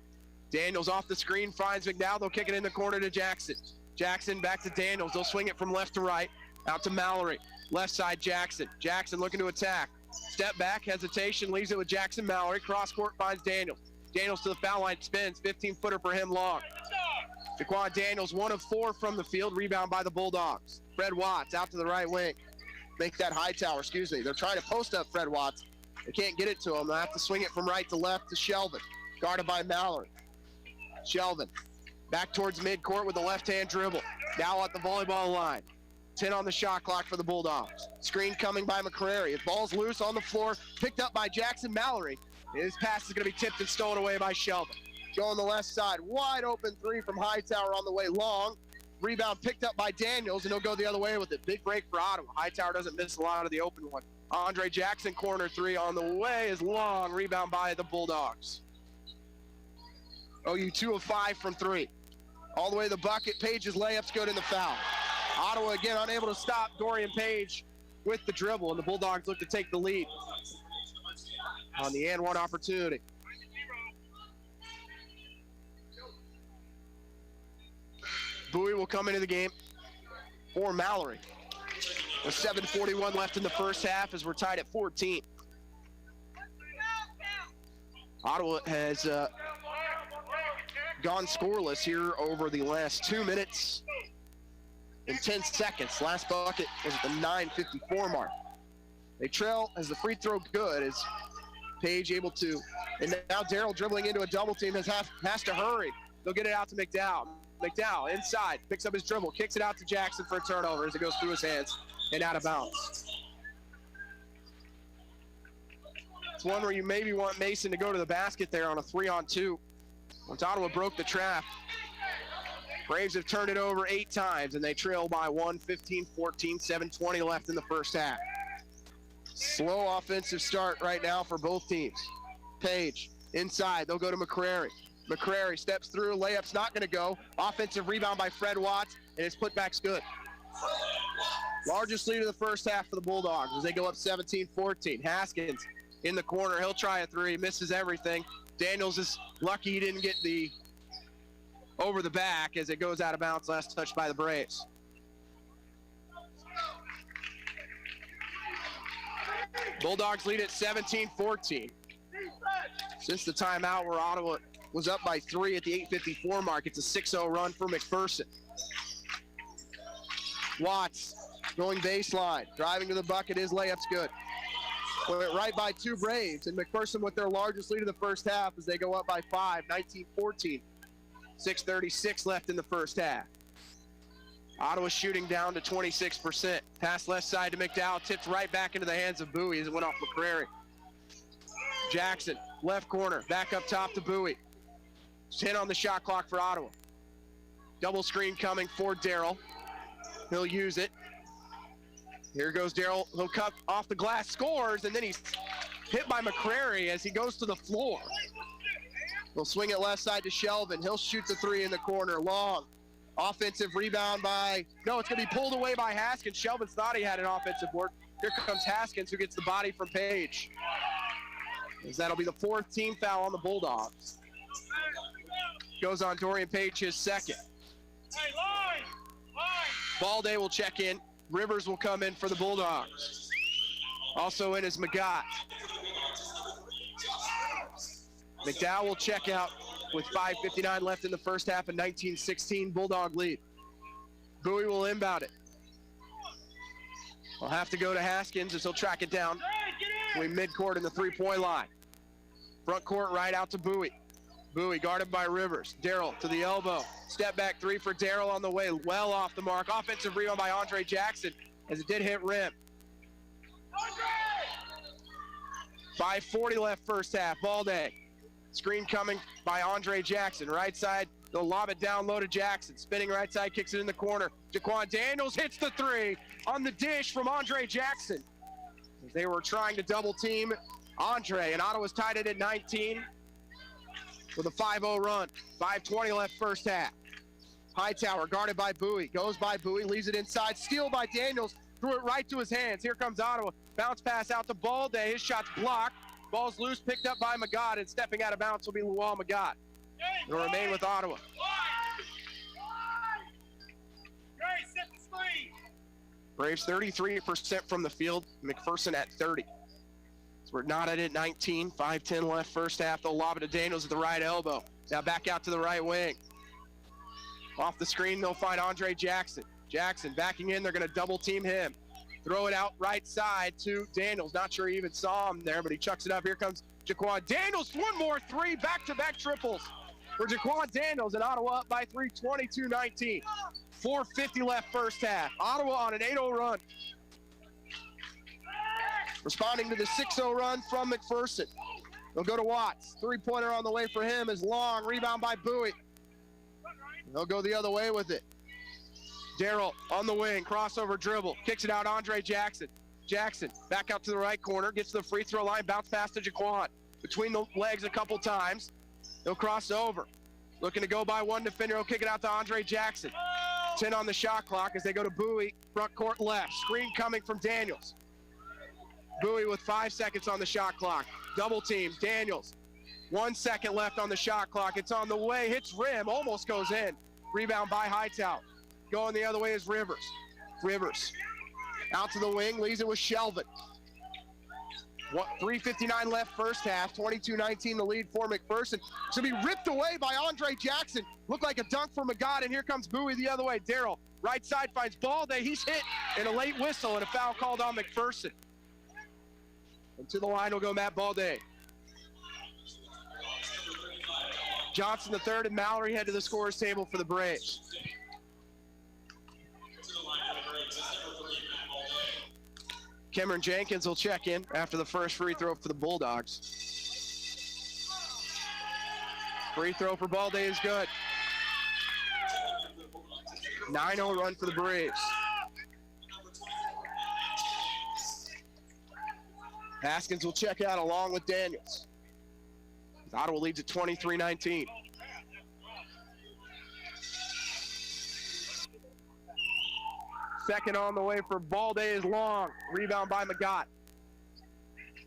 Daniels off the screen, finds McDowell. They'll kick it in the corner to Jackson. Jackson back to Daniels. They'll swing it from left to right. Out to Mallory. Left side, Jackson. Jackson looking to attack. Step back, hesitation, leaves it with Jackson Mallory. Cross court finds Daniels. Daniels to the foul line, spins. 15-footer for him long. Jaquan Daniels, 1 of 4 from the field. Rebound by the Bulldogs. Fred Watts out to the right wing. Make that Hightower, excuse me. They're trying to post up Fred Watts. They can't get it to him. They'll have to swing it from right to left to Shelvin. Guarded by Mallory. Shelvin back towards midcourt with a left-hand dribble. Now at the volleyball line. 10 on the shot clock for the Bulldogs. Screen coming by McCrary. If ball's loose on the floor, picked up by Jackson Mallory. His pass is going to be tipped and stolen away by Shelvin. Go on the left side. Wide open 3 from Hightower on the way long. Rebound picked up by Daniels, and he'll go the other way with it. Big break for Ottawa. Hightower doesn't miss a lot of the open one. Andre Jackson, corner 3 on the way is long. Rebound by the Bulldogs. OU 2 of 5 from 3. All the way to the bucket. Page's layup's good in the foul. Ottawa again unable to stop Dorian Page with the dribble, and the Bulldogs look to take the lead on the and one opportunity. Bowie will come into the game for Mallory. With 7:41 left in the first half as we're tied at 14. Ottawa has gone scoreless here over the last 2 minutes and 10 seconds. Last bucket was at the 9:54 mark. They trail as the free throw good as Page able to, and now Darrell dribbling into a double team has to hurry. They'll get it out to McDowell. McDowell inside, picks up his dribble, kicks it out to Jackson for a turnover as it goes through his hands and out of bounds. It's one where you maybe want Mason to go to the basket there on a 3-on-2. Once Ottawa broke the trap, Braves have turned it over 8 times, and they trail by 1, 15-14, 7:20 left in the first half. Slow offensive start right now for both teams. Page inside, they'll go to McCrary. McCrary steps through, layup's not going to go. Offensive rebound by Fred Watts, and his putback's good. Largest lead of the first half for the Bulldogs as they go up 17-14. Haskins in the corner, he'll try a 3, misses everything. Daniels is lucky he didn't get the over the back as it goes out of bounds, last touched by the Braves. Bulldogs lead at 17-14. Since the timeout where Ottawa was up by 3 at the 8:54 mark, it's a 6-0 run for McPherson. Watts going baseline, driving to the bucket, his layup's good. Went right by 2 Braves, and McPherson with their largest lead of the first half as they go up by 5, 19-14. 6:36 left in the first half. Ottawa shooting down to 26%. Pass left side to McDowell, tipped right back into the hands of Bowie as it went off McCrary. Jackson, left corner, back up top to Bowie. 10 on the shot clock for Ottawa. Double screen coming for Darrell. He'll use it. Here goes Darrell. He'll cut off the glass, scores, and then he's hit by McCrary as he goes to the floor. He'll swing it left side to Shelvin. He'll shoot the 3 in the corner. Long. Offensive rebound by, no, it's going to be pulled away by Haskins. Shelvin thought he had an offensive board. Here comes Haskins, who gets the body from Page. As that'll be the 4th team foul on the Bulldogs. Goes on Dorian Page, his second. Balday will check in. Rivers will come in for the Bulldogs. Also in is Magat. McDowell will check out with 5:59 left in the first half, a 19-16 Bulldog lead. Bowie will inbound it. We'll have to go to Haskins as he'll track it down. We midcourt in the 3-point line. Front court right out to Bowie. Bowie guarded by Rivers. Darrell to the elbow. Step back three for Darrell on the way. Well off the mark. Offensive rebound by Andre Jackson as it did hit rim. 5:40 left first half. Ball day. Screen coming by Andre Jackson. Right side. They'll lob it down low to Jackson. Spinning right side. Kicks it in the corner. Jaquan Daniels hits the three on the dish from Andre Jackson. They were trying to double team Andre, and Ottawa's tied it at 19 with a 5-0 run. 5:20 left first half. Hightower guarded by Bowie. Goes by Bowie, leaves it inside. Steal by Daniels. Threw it right to his hands. Here comes Ottawa. Bounce pass out to Balde. His shot's blocked. Ball's loose, picked up by Magad, and stepping out of bounds will be Luol Magad. It'll remain with Ottawa. Braves 33% from the field. McPherson at 30. So we're knotted at 19. 5:10 left first half. They'll lob it to Daniels at the right elbow. Now back out to the right wing. Off the screen, they'll find Andre Jackson. Jackson backing in. They're going to double team him. Throw it out right side to Daniels. Not sure he even saw him there, but he chucks it up. Here comes Jaquan Daniels. One more three. Back-to-back triples for Jaquan Daniels, and Ottawa up by 3, 22-19. 4:50 left first half. Ottawa on an 8-0 run. Responding to the 6-0 run from McPherson. They'll go to Watts. Three-pointer on the way for him is long. Rebound by Bowie. They'll go the other way with it. Darrell on the wing, crossover dribble, kicks it out Andre Jackson. Jackson back out to the right corner, gets to the free throw line, bounce pass to Jaquan. Between the legs a couple times. He'll cross over. Looking to go by one defender, he'll kick it out to Andre Jackson. 10 on the shot clock as they go to Bowie, front court left. Screen coming from Daniels. Bowie with 5 seconds on the shot clock. Double team, Daniels. 1 second left on the shot clock. It's on the way, hits rim, almost goes in. Rebound by Hightower. Going the other way is Rivers. Rivers out to the wing, leaves it with Shelvin. 3:59 left first half, 22-19 the lead for McPherson. To be ripped away by Andre Jackson. Looked like a dunk for Magad, and here comes Bowie the other way. Darrell, right side finds Balde. He's hit, and a late whistle and a foul called on McPherson. And to the line will go Matt Balde. Johnson the third and Mallory head to the scorer's table for the Braves. Cameron Jenkins will check in after the first free throw for the Bulldogs. Free throw for Balde is good. 9-0 run for the Braves. Haskins will check out along with Daniels. Ottawa leads at 23-19. Second on the way for Balde is long. Rebound by Magad.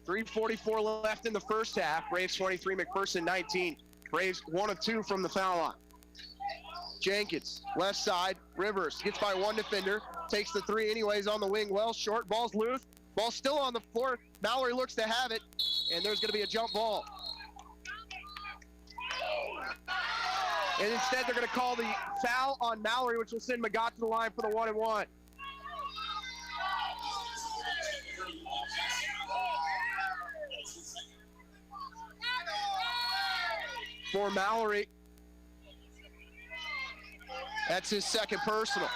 3:44 left in the first half. Braves 23, McPherson 19. Braves 1 of 2 from the foul line. Jenkins, left side. Rivers gets by one defender. Takes the three anyways on the wing. Well short. Ball's loose. Ball's still on the floor. Mallory looks to have it. And there's going to be a jump ball. And instead they're going to call the foul on Mallory, which will send Magad to the line for the 1-and-1. For Mallory. That's his second personal.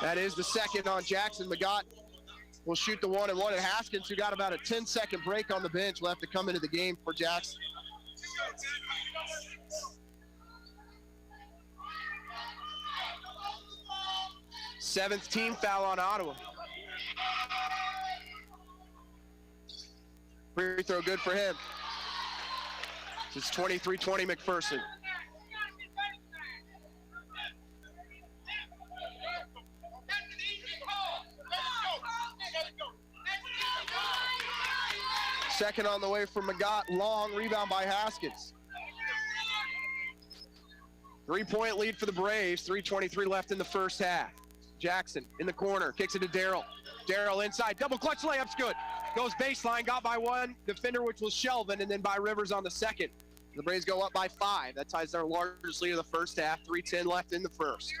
That is the second on Jackson. Magad will shoot the 1-and-1 at Haskins, who got about a 10-second break on the bench, will have to come into the game for Jackson. Seventh team foul on Ottawa. Free throw good for him. It's 23-20 McPherson. Second on the way for Magad. Long rebound by Haskins. 3-point lead for the Braves. 3:23 left in the first half. Jackson in the corner. Kicks it to Darrell. Darrell inside. Double clutch layup's good. Goes baseline. Got by one defender, which was Shelvin, and then by Rivers on the second. The Braves go up by 5. That ties their largest lead of the first half. 3:10 left in the first.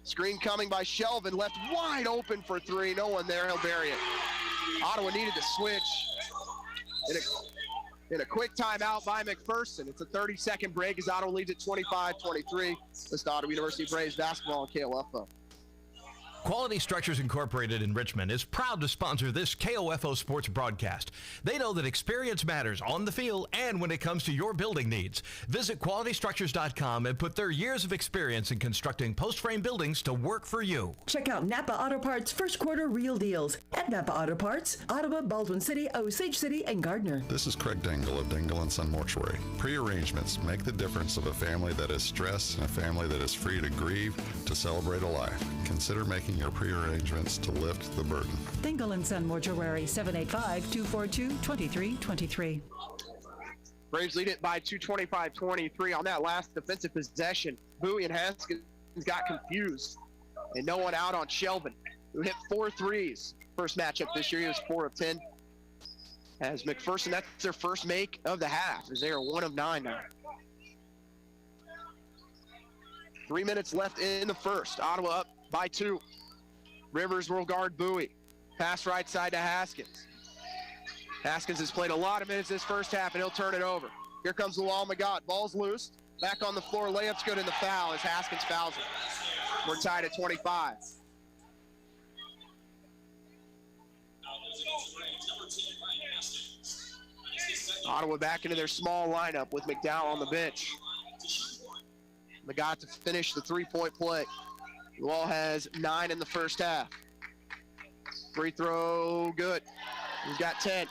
Screen coming by Shelvin. Left wide open for 3. No one there. He'll bury it. Ottawa needed to switch in a quick timeout by McPherson. It's a 30-second break as Ottawa leads at 25-23. This is Ottawa University Braves basketball on KOFO. Quality Structures Incorporated in Richmond is proud to sponsor this KOFO sports broadcast. They know that experience matters on the field and when it comes to your building needs. Visit qualitystructures.com and put their years of experience in constructing post-frame buildings to work for you. Check out Napa Auto Parts first quarter real deals at Napa Auto Parts, Ottawa, Baldwin City, Osage City, and Gardner. This is Craig Dingle of Dingle & Son Mortuary. Pre-arrangements make the difference of a family that is stressed and a family that is free to grieve, to celebrate a life. Consider making your pre-arrangements to lift the burden. Dingle & Son Mortuary, 785-242-2323. Braves lead it by 225-23 on that last defensive possession. Bowie and Haskins got confused, and no one out on Shelvin, who hit 4 threes. First matchup this year, he was 4 of 10. As McPherson, that's their first make of the half, as they are 1 of 9 now. 3 minutes left in the first. Ottawa up by 2. Rivers will guard Bowie. Pass right side to Haskins. Haskins has played a lot of minutes this first half, and he'll turn it over. Here comes Lawal Magat. Ball's loose. Back on the floor. Layup's good in the foul as Haskins fouls him. We're tied at 25. Ottawa back into their small lineup with McDowell on the bench. Magat to finish the three-point play. Lawal has 9 in the first half. Free throw, good. He's got 10.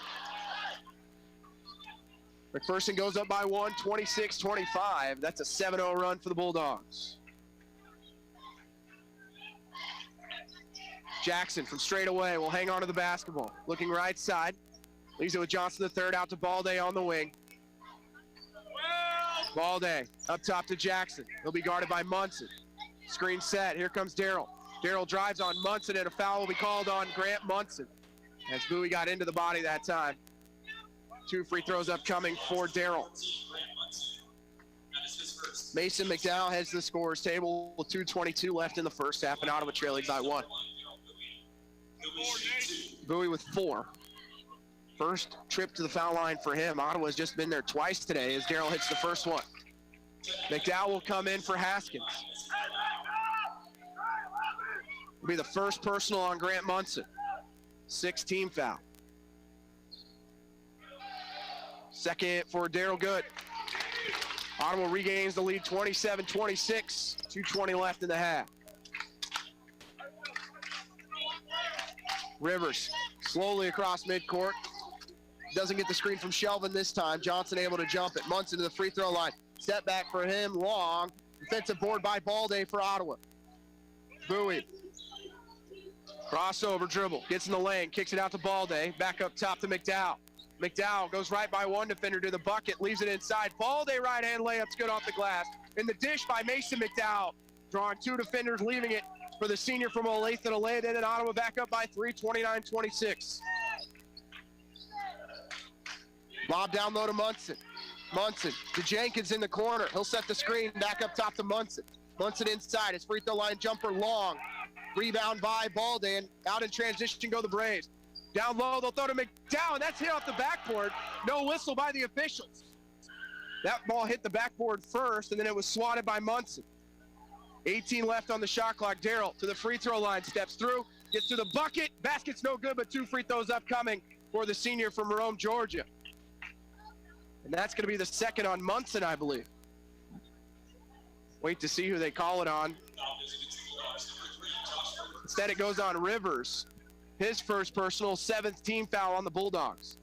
McPherson goes up by 1, 26-25. That's a 7-0 run for the Bulldogs. Jackson from straight away will hang on to the basketball. Looking right side. Leaves it with Johnson III out to Balde on the wing. Balde up top to Jackson. He'll be guarded by Munson. Screen set. Here comes Darrell. Darrell drives on Munson, and a foul will be called on Grant Munson as Bowie got into the body that time. 2 free throws upcoming for Darrell. Mason McDowell heads to the scorer's table with 2:22 left in the first half, and Ottawa trailing by 1. Bowie with 4. First trip to the foul line for him. Ottawa's just been there twice today as Darrell hits the first one. McDowell will come in for Haskins. Will be the first personal on Grant Munson. 6th team foul. Second for Darrell Good. Ottawa regains the lead 27-26. 2:20 left in the half. Rivers slowly across midcourt. Doesn't get the screen from Shelvin this time. Johnson able to jump it. Munson to the free throw line. Step back for him, long. Defensive board by Balde for Ottawa. Bowie. Crossover dribble. Gets in the lane. Kicks it out to Balde. Back up top to McDowell. McDowell goes right by one defender to the bucket. Leaves it inside. Balde right hand layup's good off the glass. In the dish by Mason McDowell. Drawing 2 defenders, leaving it for the senior from Olathe to lay it in, and Ottawa back up by 3, 29-26. Lob down low to Munson. Munson to Jenkins in the corner. He'll set the screen back up top to Munson. Munson inside. His free throw line jumper long. Rebound by Balde, and out in transition go the Braves. Down low, they'll throw to McDowell, and that's hit off the backboard. No whistle by the officials. That ball hit the backboard first, and then it was swatted by Munson. 18 left on the shot clock. Darrell to the free throw line, steps through, gets to the bucket. Basket's no good, but 2 free throws upcoming for the senior from Rome, Georgia. And that's going to be the second on Munson, I believe. Wait to see who they call it on. Instead, it goes on Rivers. His first personal, 7th team foul on the Bulldogs.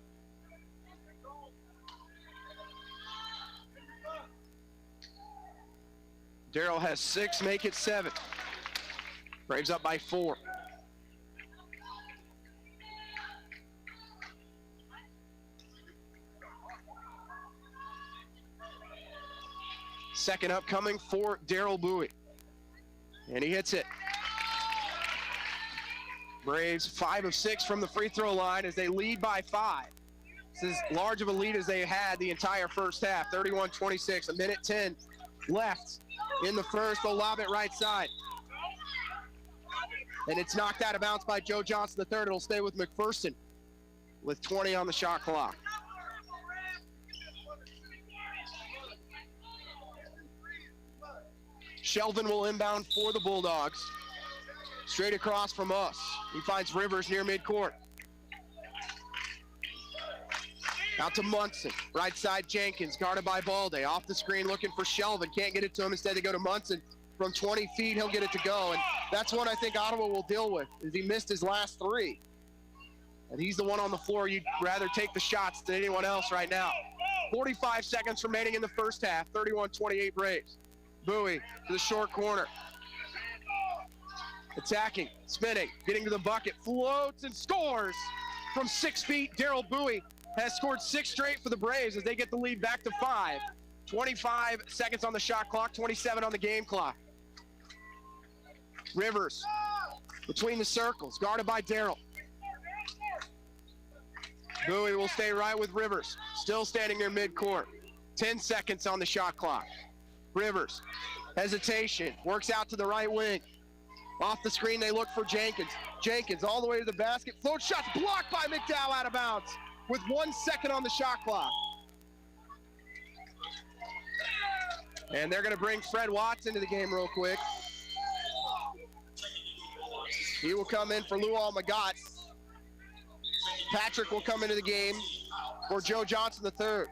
Darrell has 6, make it 7. Braves up by 4. Second upcoming for Darrell Bowie. And he hits it. Braves 5 of 6 from the free throw line as they lead by 5. This is as large of a lead as they had the entire first half, 31-26, 1:10 left in the first. They'll lob it right side. And it's knocked out of bounds by Joe Johnson III. It'll stay with McPherson. with 20 on the shot clock. Shelvin will inbound for the Bulldogs. Straight across from us. He finds Rivers near midcourt. Out to Munson. Right side Jenkins, guarded by Balde. Off the screen looking for Shelvin. Can't get it to him. Instead they go to Munson. From 20 feet, he'll get it to go. And that's one I think Ottawa will deal with, is he missed his last three. And he's the one on the floor you'd rather take the shots than anyone else right now. 45 seconds remaining in the first half. 31-28 Braves. Bowie to the short corner. Attacking, spinning, getting to the bucket, floats and scores from 6 feet. Daryl Bowie has scored 6 straight for the Braves as they get the lead back to 5. 25 seconds on the shot clock, 27 on the game clock. Rivers between the circles, guarded by Daryl. Bowie will stay right with Rivers, still standing near midcourt. 10 seconds on the shot clock. Rivers, hesitation, works out to the right wing. Off the screen, they look for Jenkins. Jenkins all the way to the basket. Float shots blocked by McDowell out of bounds with 1 second on the shot clock. And they're going to bring Fred Watts into the game real quick. He will come in for Luol Magat. Patrick will come into the game for Joe Johnson III.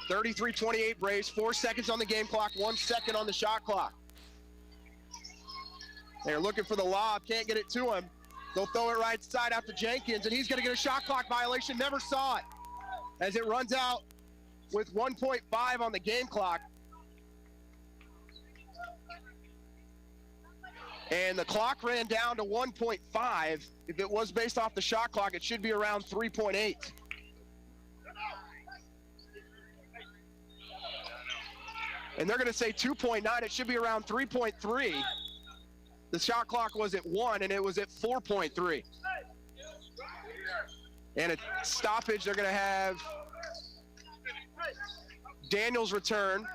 33-28 Braves, 4 seconds on the game clock, 1 second on the shot clock. They're looking for the lob, can't get it to him. They'll throw it right side out to Jenkins, and he's going to get a shot clock violation. Never saw it as it runs out with 1.5 on the game clock. And the clock ran down to 1.5. If it was based off the shot clock, it should be around 3.8. And they're going to say 2.9. It should be around 3.3. The shot clock was at 1, and it was at 4.3. And a stoppage, they're going to have Daniels return.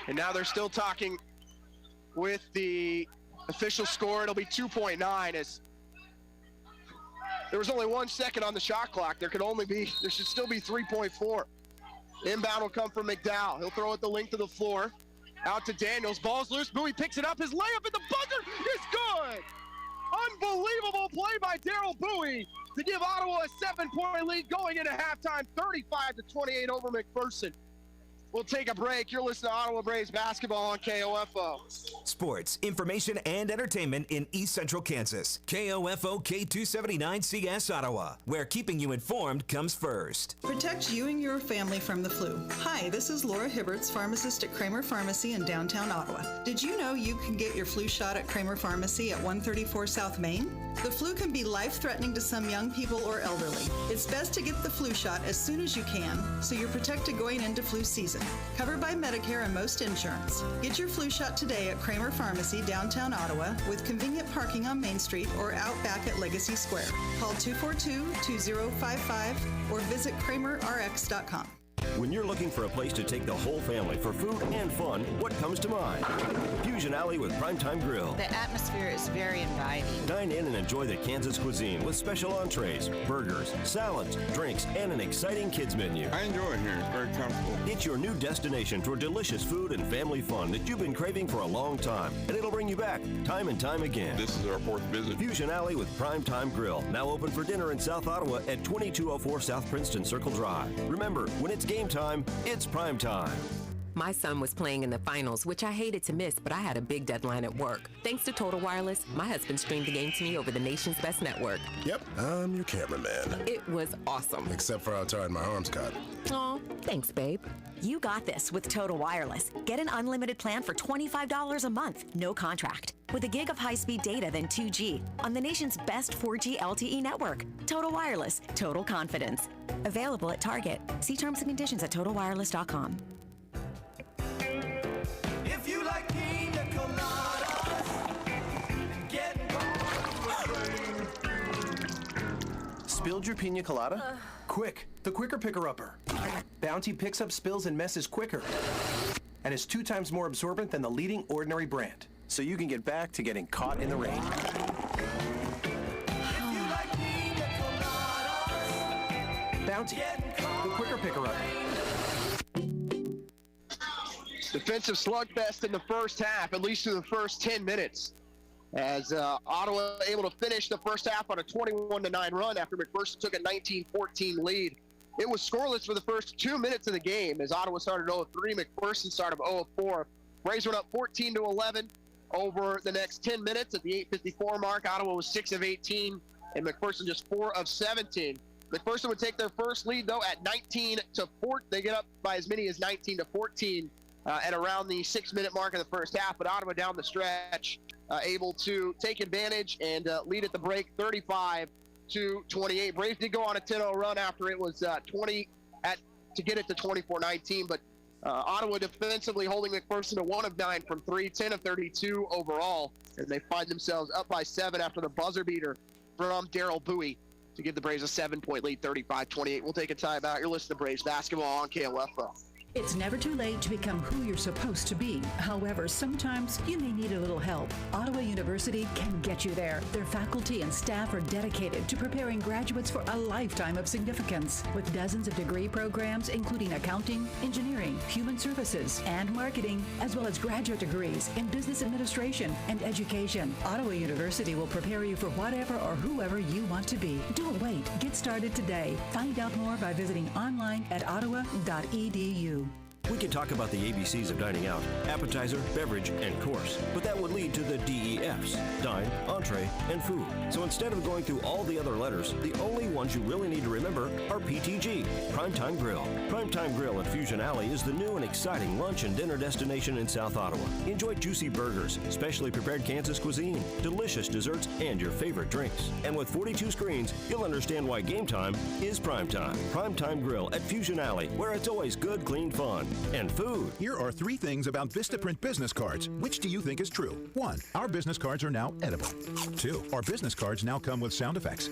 And now they're still talking with the official score. It'll be 2.9 as there was only 1 second on the shot clock. There should still be 3.4. Inbound will come from McDowell. He'll throw it the length of the floor. Out to Daniels. Ball's loose. Bowie picks it up. His layup at the buzzer is good. Unbelievable play by Daryl Bowie to give Ottawa a 7-point lead going into halftime, 35-28 over McPherson. We'll take a break. You're listening to Ottawa Braves basketball on KOFO. Sports, information, and entertainment in East Central Kansas. KOFO K279CS Ottawa, where keeping you informed comes first. Protect you and your family from the flu. Hi, this is Laura Hibberts, pharmacist at Kramer Pharmacy in downtown Ottawa. Did you know you can get your flu shot at Kramer Pharmacy at 134 South Main? The flu can be life-threatening to some young people or elderly. It's best to get the flu shot as soon as you can so you're protected going into flu season. Covered by Medicare and most insurance. Get your flu shot today at Kramer Pharmacy, downtown Ottawa, with convenient parking on Main Street or out back at Legacy Square. Call 242-2055 or visit kramerrx.com. When you're looking for a place to take the whole family for food and fun, what comes to mind? Fusion Alley with Primetime Grill. The atmosphere is very inviting. Dine in and enjoy the Kansas cuisine with special entrees, burgers, salads, drinks, and an exciting kids menu. I enjoy it here. It's very comfortable. It's your new destination for delicious food and family fun that you've been craving for a long time, and it'll bring you back time and time again. This is our 4th visit. Fusion Alley with Primetime Grill, now open for dinner in South Ottawa at 2204 South Princeton Circle Drive. Remember, when it's game time, it's prime time. My son was playing in the finals, which I hated to miss, but I had a big deadline at work. Thanks to Total Wireless, my husband streamed the game to me over the nation's best network. Yep, I'm your cameraman. It was awesome. Except for how tired my arms got. Aw, thanks, babe. You got this with Total Wireless. Get an unlimited plan for $25 a month, no contract. With a gig of high-speed data than 2G on the nation's best 4G LTE network. Total Wireless, total confidence. Available at Target. See terms and conditions at totalwireless.com. If you like pina coladas and getting Spilled your pina colada? Quick, the quicker picker-upper. Bounty picks up spills and messes quicker and is 2 times more absorbent than the leading ordinary brand. So you can get back to getting caught in the rain. Bounty, the quicker picker-upper. Defensive slugfest in the first half, at least through the first 10 minutes. As Ottawa able to finish the first half on a 21-9 run after McPherson took a 19-14 lead. It was scoreless for the first 2 minutes of the game as Ottawa started 0-3, McPherson started 0-4. Braves went up 14-11 over the next 10 minutes. At the 8:54 mark, Ottawa was 6 of 18 and McPherson just 4 of 17. McPherson would take their first lead though at 19-4. They get up by as many as 19-14 at around the 6-minute mark of the first half, but Ottawa down the stretch able to take advantage and lead at the break 35-28. Braves did go on a 10-0 run after it was 20 to get it to 24-19, but Ottawa defensively holding McPherson to 1 of 9 from 3, 10 of 32 overall, and they find themselves up by 7 after the buzzer beater from Daryl Bowie to give the Braves a 7-point lead, 35-28. We'll take a timeout. You're listening to Braves basketball on KOFO. It's never too late to become who you're supposed to be. However, sometimes you may need a little help. Ottawa University can get you there. Their faculty and staff are dedicated to preparing graduates for a lifetime of significance. With dozens of degree programs, including accounting, engineering, human services, and marketing, as well as graduate degrees in business administration and education, Ottawa University will prepare you for whatever or whoever you want to be. Don't wait. Get started today. Find out more by visiting online at ottawa.edu. We can talk about the ABCs of dining out, appetizer, beverage, and course, but that would lead to the DEFs, dine, entree, and food. So instead of going through all the other letters, the only ones you really need to remember are PTG, Primetime Grill. Primetime Grill at Fusion Alley is the new and exciting lunch and dinner destination in South Ottawa. Enjoy juicy burgers, specially prepared Kansas cuisine, delicious desserts, and your favorite drinks. And with 42 screens, you'll understand why game time is primetime. Primetime Grill at Fusion Alley, where it's always good, clean fun. And food. Here are 3 things about Vistaprint business cards. Which do you think is true? 1, our business cards are now edible. 2, our business cards now come with sound effects.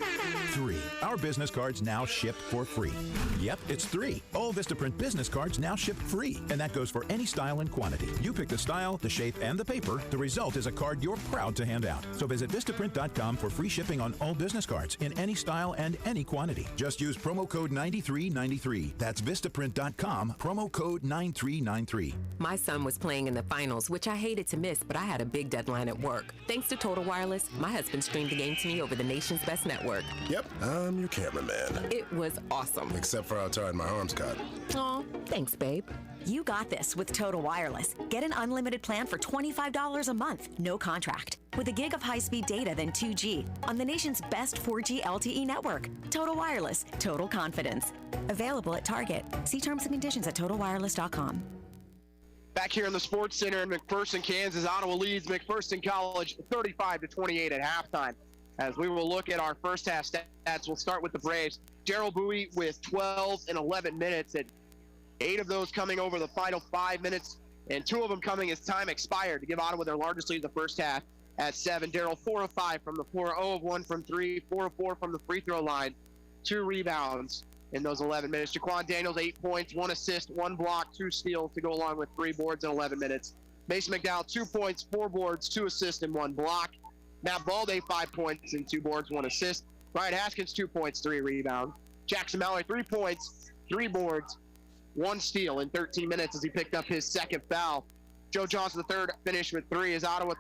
3, our business cards now ship for free. Yep, it's 3. All Vistaprint business cards now ship free, and that goes for any style and quantity. You pick the style, the shape, and the paper. The result is a card you're proud to hand out. So visit Vistaprint.com for free shipping on all business cards in any style and any quantity. Just use promo code 9393. That's Vistaprint.com, promo code 9393. My son was playing in the finals, which I hated to miss, but I had a big deadline at work. Thanks to Total Wireless, my husband streamed the game to me over the nation's best network. Yep, I'm your cameraman. It was awesome. Except for how tired my arms got. Aw, thanks, babe. You got this with Total Wireless. Get an unlimited plan for $25 a month, no contract. With a gig of high-speed data than 2G on the nation's best 4G LTE network. Total Wireless, total confidence. Available at Target. See terms and conditions at totalwireless.com. Back here in the Sports Center in McPherson, Kansas, Ottawa leads McPherson College 35-28 at halftime. As we will look at our first half stats, we'll start with the Braves. Daryl Bowie with 12 and 11 minutes, and 8 of those coming over the final 5 minutes, and 2 of them coming as time expired to give Ottawa their largest lead in the first half at 7. Daryl 4 of 5 from the floor, 0 of 1 from 3, 4 of 4 from the free throw line, 2 rebounds in those 11 minutes. Jaquan Daniels, 8 points, 1 assist, 1 block, 2 steals to go along with 3 boards in 11 minutes. Mason McDowell, 2 points, 4 boards, 2 assists, and 1 block. Matt Balde, 5 points and 2 boards, 1 assist. Ryan Haskins, 2 points, 3 rebounds. Jackson Mallory, 3 points, 3 boards, 1 steal in 13 minutes as he picked up his second foul. Joe Johnson III finished with 3 as Ottawa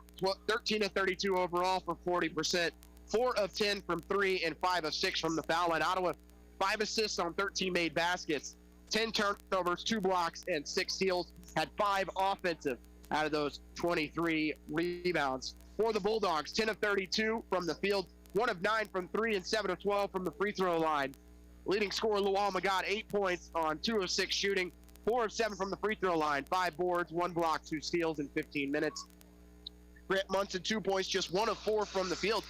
13 of 32 overall for 40%. 4 of 10 from 3 and 5 of 6 from the foul line. Ottawa 5 assists on 13 made baskets, 10 turnovers, 2 blocks, and 6 steals. Had 5 offensive out of those 23 rebounds. For the Bulldogs, 10 of 32 from the field, 1 of 9 from 3, and 7 of 12 from the free throw line. Leading scorer Lual Magad, 8 points on 2 of 6 shooting, 4 of 7 from the free throw line, 5 boards, 1 block, 2 steals in 15 minutes. Grant Munson, 2 points, just 1 of 4 from the field.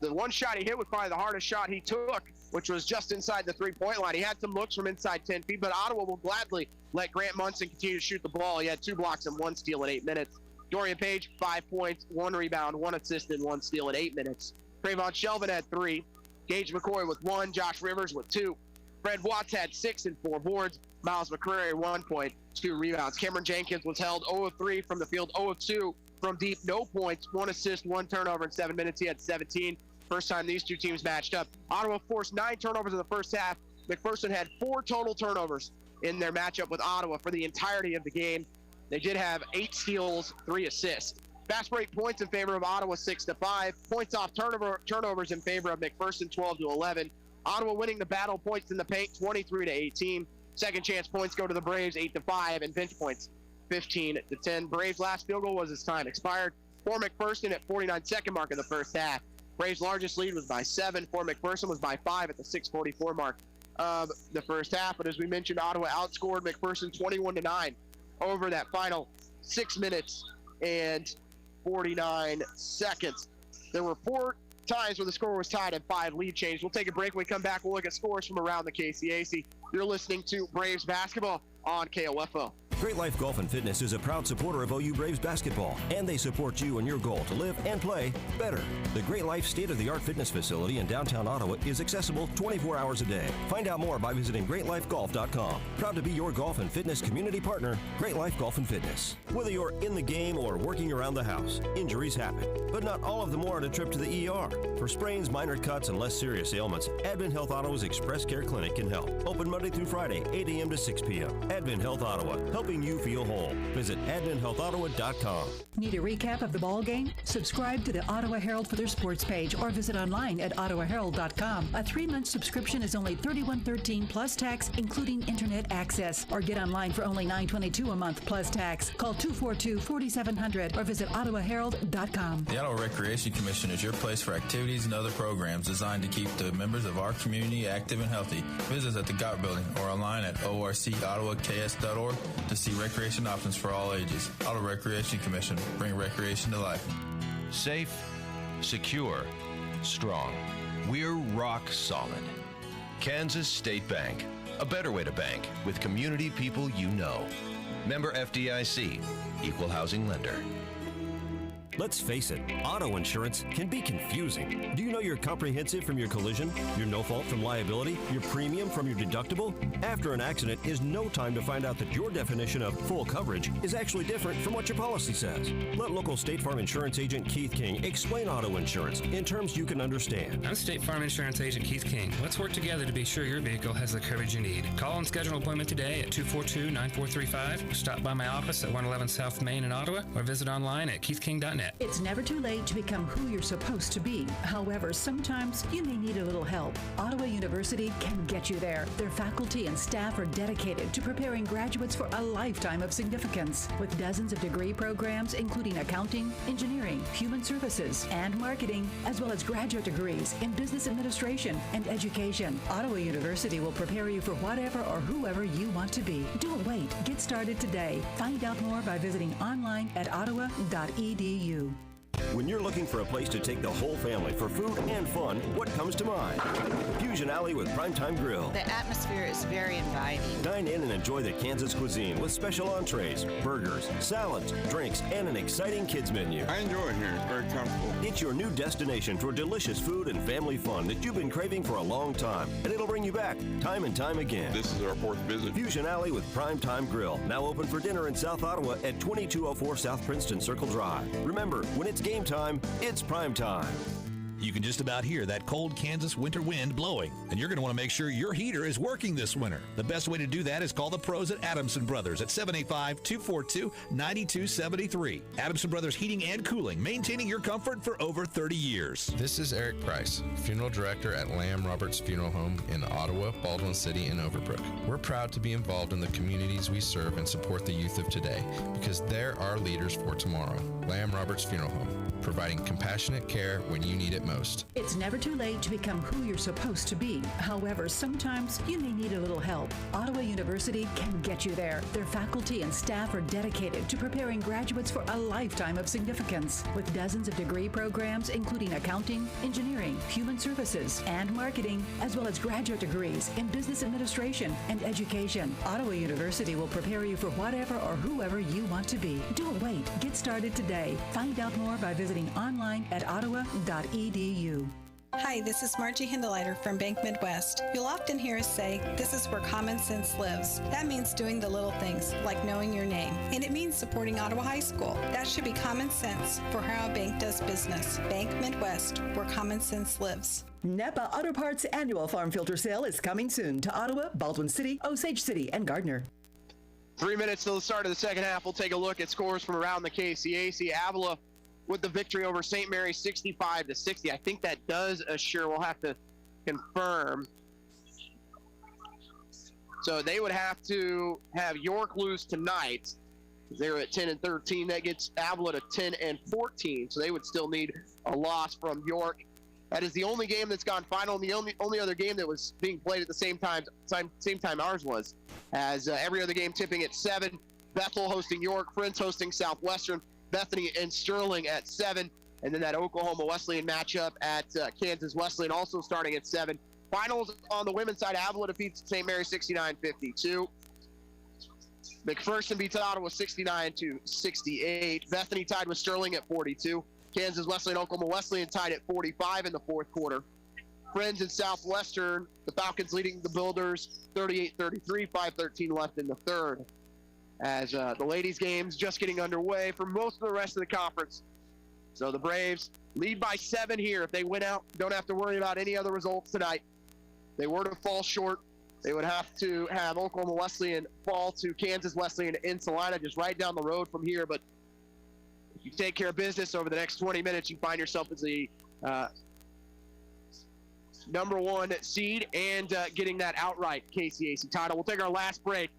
The one shot he hit was probably the hardest shot he took, which was just inside the 3-point line. He had some looks from inside 10 feet, but Ottawa will gladly let Grant Munson continue to shoot the ball. He had 2 blocks and 1 steal in 8 minutes. Dorian Page, 5 points, 1 rebound, 1 assist, and 1 steal in 8 minutes. Trayvon Shelvin had 3. Gage McCoy with 1. Josh Rivers with 2. Fred Watts had 6 and 4 boards. Miles McCreary, 1 point, 2 rebounds. Cameron Jenkins was held 0 of 3 from the field, 0 of 2 from deep, no points, 1 assist, 1 turnover in 7 minutes. He had 17. First time these two teams matched up. Ottawa forced 9 turnovers in the first half, McPherson had 4 total turnovers in their matchup with Ottawa for the entirety of the game. They did have 8 steals, 3 assists. Fast break points in favor of Ottawa 6-5. Points off turnovers in favor of McPherson 12-11. Ottawa winning the battle points in the paint 23-18. Second chance points go to the Braves 8-5, and bench points 15-10. Braves' last field goal was as time expired for McPherson at 49-second mark in the first half. Braves' largest lead was by 7. For McPherson was by 5 at the 6:44 mark of the first half. But as we mentioned, Ottawa outscored McPherson 21-9 over that final 6 minutes and 49 seconds. There were 4 times where the score was tied and 5 lead changes. We'll take a break. When we come back, we'll look at scores from around the KCAC. You're listening to Braves basketball on KOFO. Great Life Golf and Fitness is a proud supporter of OU Braves basketball, and they support you in your goal to live and play better. The Great Life state-of-the-art fitness facility in downtown Ottawa is accessible 24 hours a day. Find out more by visiting greatlifegolf.com. Proud to be your golf and fitness community partner, Great Life Golf and Fitness. Whether you're in the game or working around the house, injuries happen, but not all of them warrant a trip to the ER. For sprains, minor cuts, and less serious ailments, Advent Health Ottawa's Express Care Clinic can help. Open Monday through Friday, 8 a.m. to 6 p.m. Advent Health Ottawa, helping you feel whole. Visit adventhealthottawa.com. Need a recap of the ball game? Subscribe to the Ottawa Herald for their sports page or visit online at ottawaherald.com. A 3-month subscription is only $31.13 plus tax, including internet access. Or get online for only $9.22 a month plus tax. Call 242-4700 or visit ottawaherald.com. The Ottawa Recreation Commission is your place for activities and other programs designed to keep the members of our community active and healthy. Visit us at the GOT building or online at orcottawas.org to see recreation options for all ages. Ottawa Recreation Commission. Bring recreation to life. Safe, secure, strong. We're rock solid. Kansas State Bank. A better way to bank with community people you know. Member FDIC. Equal housing lender. Let's face it, auto insurance can be confusing. Do you know your comprehensive from your collision, your no-fault from liability, your premium from your deductible? After an accident is no time to find out that your definition of full coverage is actually different from what your policy says. Let local State Farm Insurance Agent Keith King explain auto insurance in terms you can understand. I'm State Farm Insurance Agent Keith King. Let's work together to be sure your vehicle has the coverage you need. Call and schedule an appointment today at 242-9435. Stop by my office at 111 South Main in Ottawa or visit online at keithking.net. It's never too late to become who you're supposed to be. However, sometimes you may need a little help. Ottawa University can get you there. Their faculty and staff are dedicated to preparing graduates for a lifetime of significance. With dozens of degree programs, including accounting, engineering, human services, and marketing, as well as graduate degrees in business administration and education, Ottawa University will prepare you for whatever or whoever you want to be. Don't wait. Get started today. Find out more by visiting online at ottawa.edu. When you're looking for a place to take the whole family for food and fun, what comes to mind? Fusion Alley with Primetime Grill. The atmosphere is very inviting. Dine in and enjoy the Kansas cuisine with special entrees, burgers, salads, drinks, and an exciting kids menu. I enjoy it here. It's very comfortable. It's your new destination for delicious food and family fun that you've been craving for a long time, and it'll bring you back time and time again. This is our 4th visit. Fusion Alley with Primetime Grill, now open for dinner in South Ottawa at 2204 South Princeton Circle Drive. Remember, when it's game time, it's prime time. You can just about hear that cold Kansas winter wind blowing, and you're going to want to make sure your heater is working this winter. The best way to do that is call the pros at Adamson Brothers at 785-242-9273. Adamson Brothers Heating and Cooling, maintaining your comfort for over 30 years. This is Eric Price, Funeral Director at Lamb Roberts Funeral Home in Ottawa, Baldwin City, and Overbrook. We're proud to be involved in the communities we serve and support the youth of today because they're our leaders for tomorrow. Lamb Roberts Funeral Home, providing compassionate care when you need it most. It's never too late to become who you're supposed to be. However, sometimes you may need a little help. Ottawa University can get you there. Their faculty and staff are dedicated to preparing graduates for a lifetime of significance. With dozens of degree programs, including accounting, engineering, human services, and marketing, as well as graduate degrees in business administration and education, Ottawa University will prepare you for whatever or whoever you want to be. Don't wait. Get started today. Find out more by visiting online at ottawa.edu. Hi, this is Margie Hindeleiter from Bank Midwest. You'll often hear us say, this is where common sense lives. That means doing the little things, like knowing your name. And it means supporting Ottawa High School. That should be common sense for how a bank does business. Bank Midwest, where common sense lives. Napa Auto Parts annual farm filter sale is coming soon to Ottawa, Baldwin City, Osage City, and Gardner. 3 minutes till the start of the second half. We'll take a look at scores from around the KCAC. Avila with the victory over St. Mary's 65-60. I think that does assure. We'll have to confirm. So they would have to have York lose tonight. They're at 10-13. That gets Avila to 10-14. So they would still need a loss from York. That is the only game that's gone final, and the only other game that was being played at the same time ours was. As every other game tipping at 7. Bethel hosting York, Friends hosting Southwestern, Bethany and Sterling at 7, and then that Oklahoma Wesleyan matchup at Kansas Wesleyan also starting at 7. Finals on the women's side, Avila defeats St. Mary's 69-52. McPherson beats Ottawa 69-68. Bethany tied with Sterling at 42. Kansas Wesleyan, Oklahoma Wesleyan tied at 45 in the fourth quarter. Friends and Southwestern, the Falcons leading the Builders 38-33, 5:13 left in the third. As the ladies' games just getting underway for most of the rest of the conference. So the Braves lead by 7 here. If they win out, don't have to worry about any other results tonight. If they were to fall short, they would have to have Oklahoma Wesleyan fall to Kansas Wesleyan in Salina, just right down the road from here. But if you take care of business over the next 20 minutes, you find yourself as the number 1 seed and getting that outright KCAC title. We'll take our last break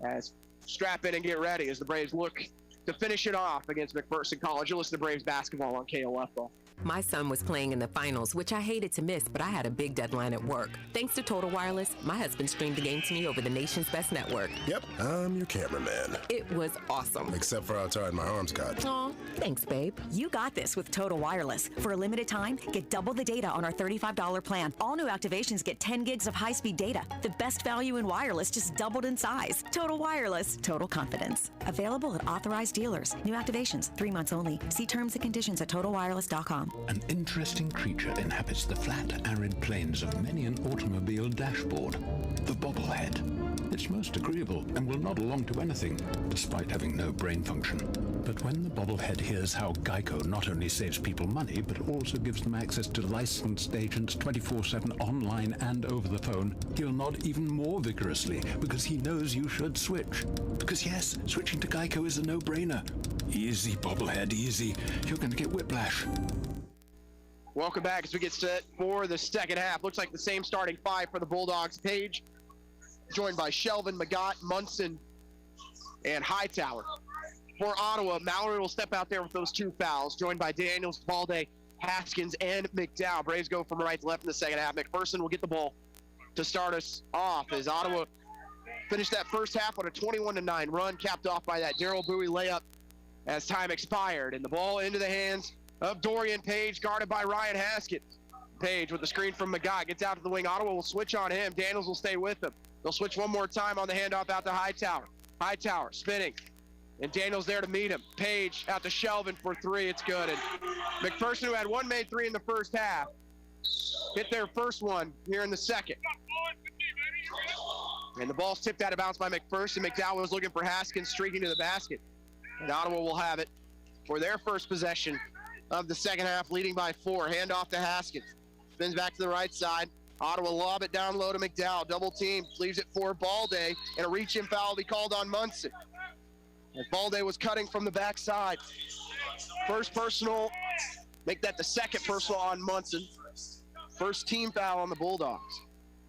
as strap in and get ready as the Braves look to finish it off against McPherson College. You'll listen to Braves basketball on KOFO. My son was playing in the finals, which I hated to miss, but I had a big deadline at work. Thanks to Total Wireless, my husband streamed the game to me over the nation's best network. Yep, I'm your cameraman. It was awesome. Except for how tired my arms got. Aw, thanks, babe. You got this with Total Wireless. For a limited time, get double the data on our $35 plan. All new activations get 10 gigs of high-speed data. The best value in wireless just doubled in size. Total Wireless. Total confidence. Available at authorized dealers. New activations, 3 months only. See terms and conditions at totalwireless.com. An interesting creature inhabits the flat, arid plains of many an automobile dashboard. The bobblehead. It's most agreeable and will nod along to anything, despite having no brain function. But when the bobblehead hears how Geico not only saves people money, but also gives them access to licensed agents 24/7 online and over the phone, he'll nod even more vigorously because he knows you should switch. Because yes, switching to Geico is a no-brainer. Easy, bobblehead, easy. You're going to get whiplash. Welcome back as we get set for the second half. Looks like the same starting 5 for the Bulldogs. Page, joined by Shelvin, Magat, Munson, and Hightower. For Ottawa, Mallory will step out there with those 2 fouls, joined by Daniels, Balde, Haskins, and McDowell. Braves go from right to left in the second half. McPherson will get the ball to start us off as Ottawa finished that first half on a 21-9 run, capped off by that Darrell Bowie layup as time expired. And the ball into the hands of Dorian Page, guarded by Ryan Haskins. Page with the screen from Magat gets out to the wing. Ottawa will switch on him. Daniels will stay with him. They'll switch one more time on the handoff out to Hightower. Hightower spinning. And Daniels there to meet him. Page out to Shelvin for 3. It's good. And McPherson, who had 1 made 3 in the first half, hit their first one here in the second. And the ball's tipped out of bounds by McPherson. McDowell was looking for Haskins, streaking to the basket. And Ottawa will have it for their first possession of the second half, leading by 4. Handoff to Haskins. Spins back to the right side. Ottawa lob it down low to McDowell. Double team. Leaves it for Balde. And a reach-in foul will be called on Munson. As Balde was cutting from the backside. First personal. Make that the second personal on Munson. First team foul on the Bulldogs.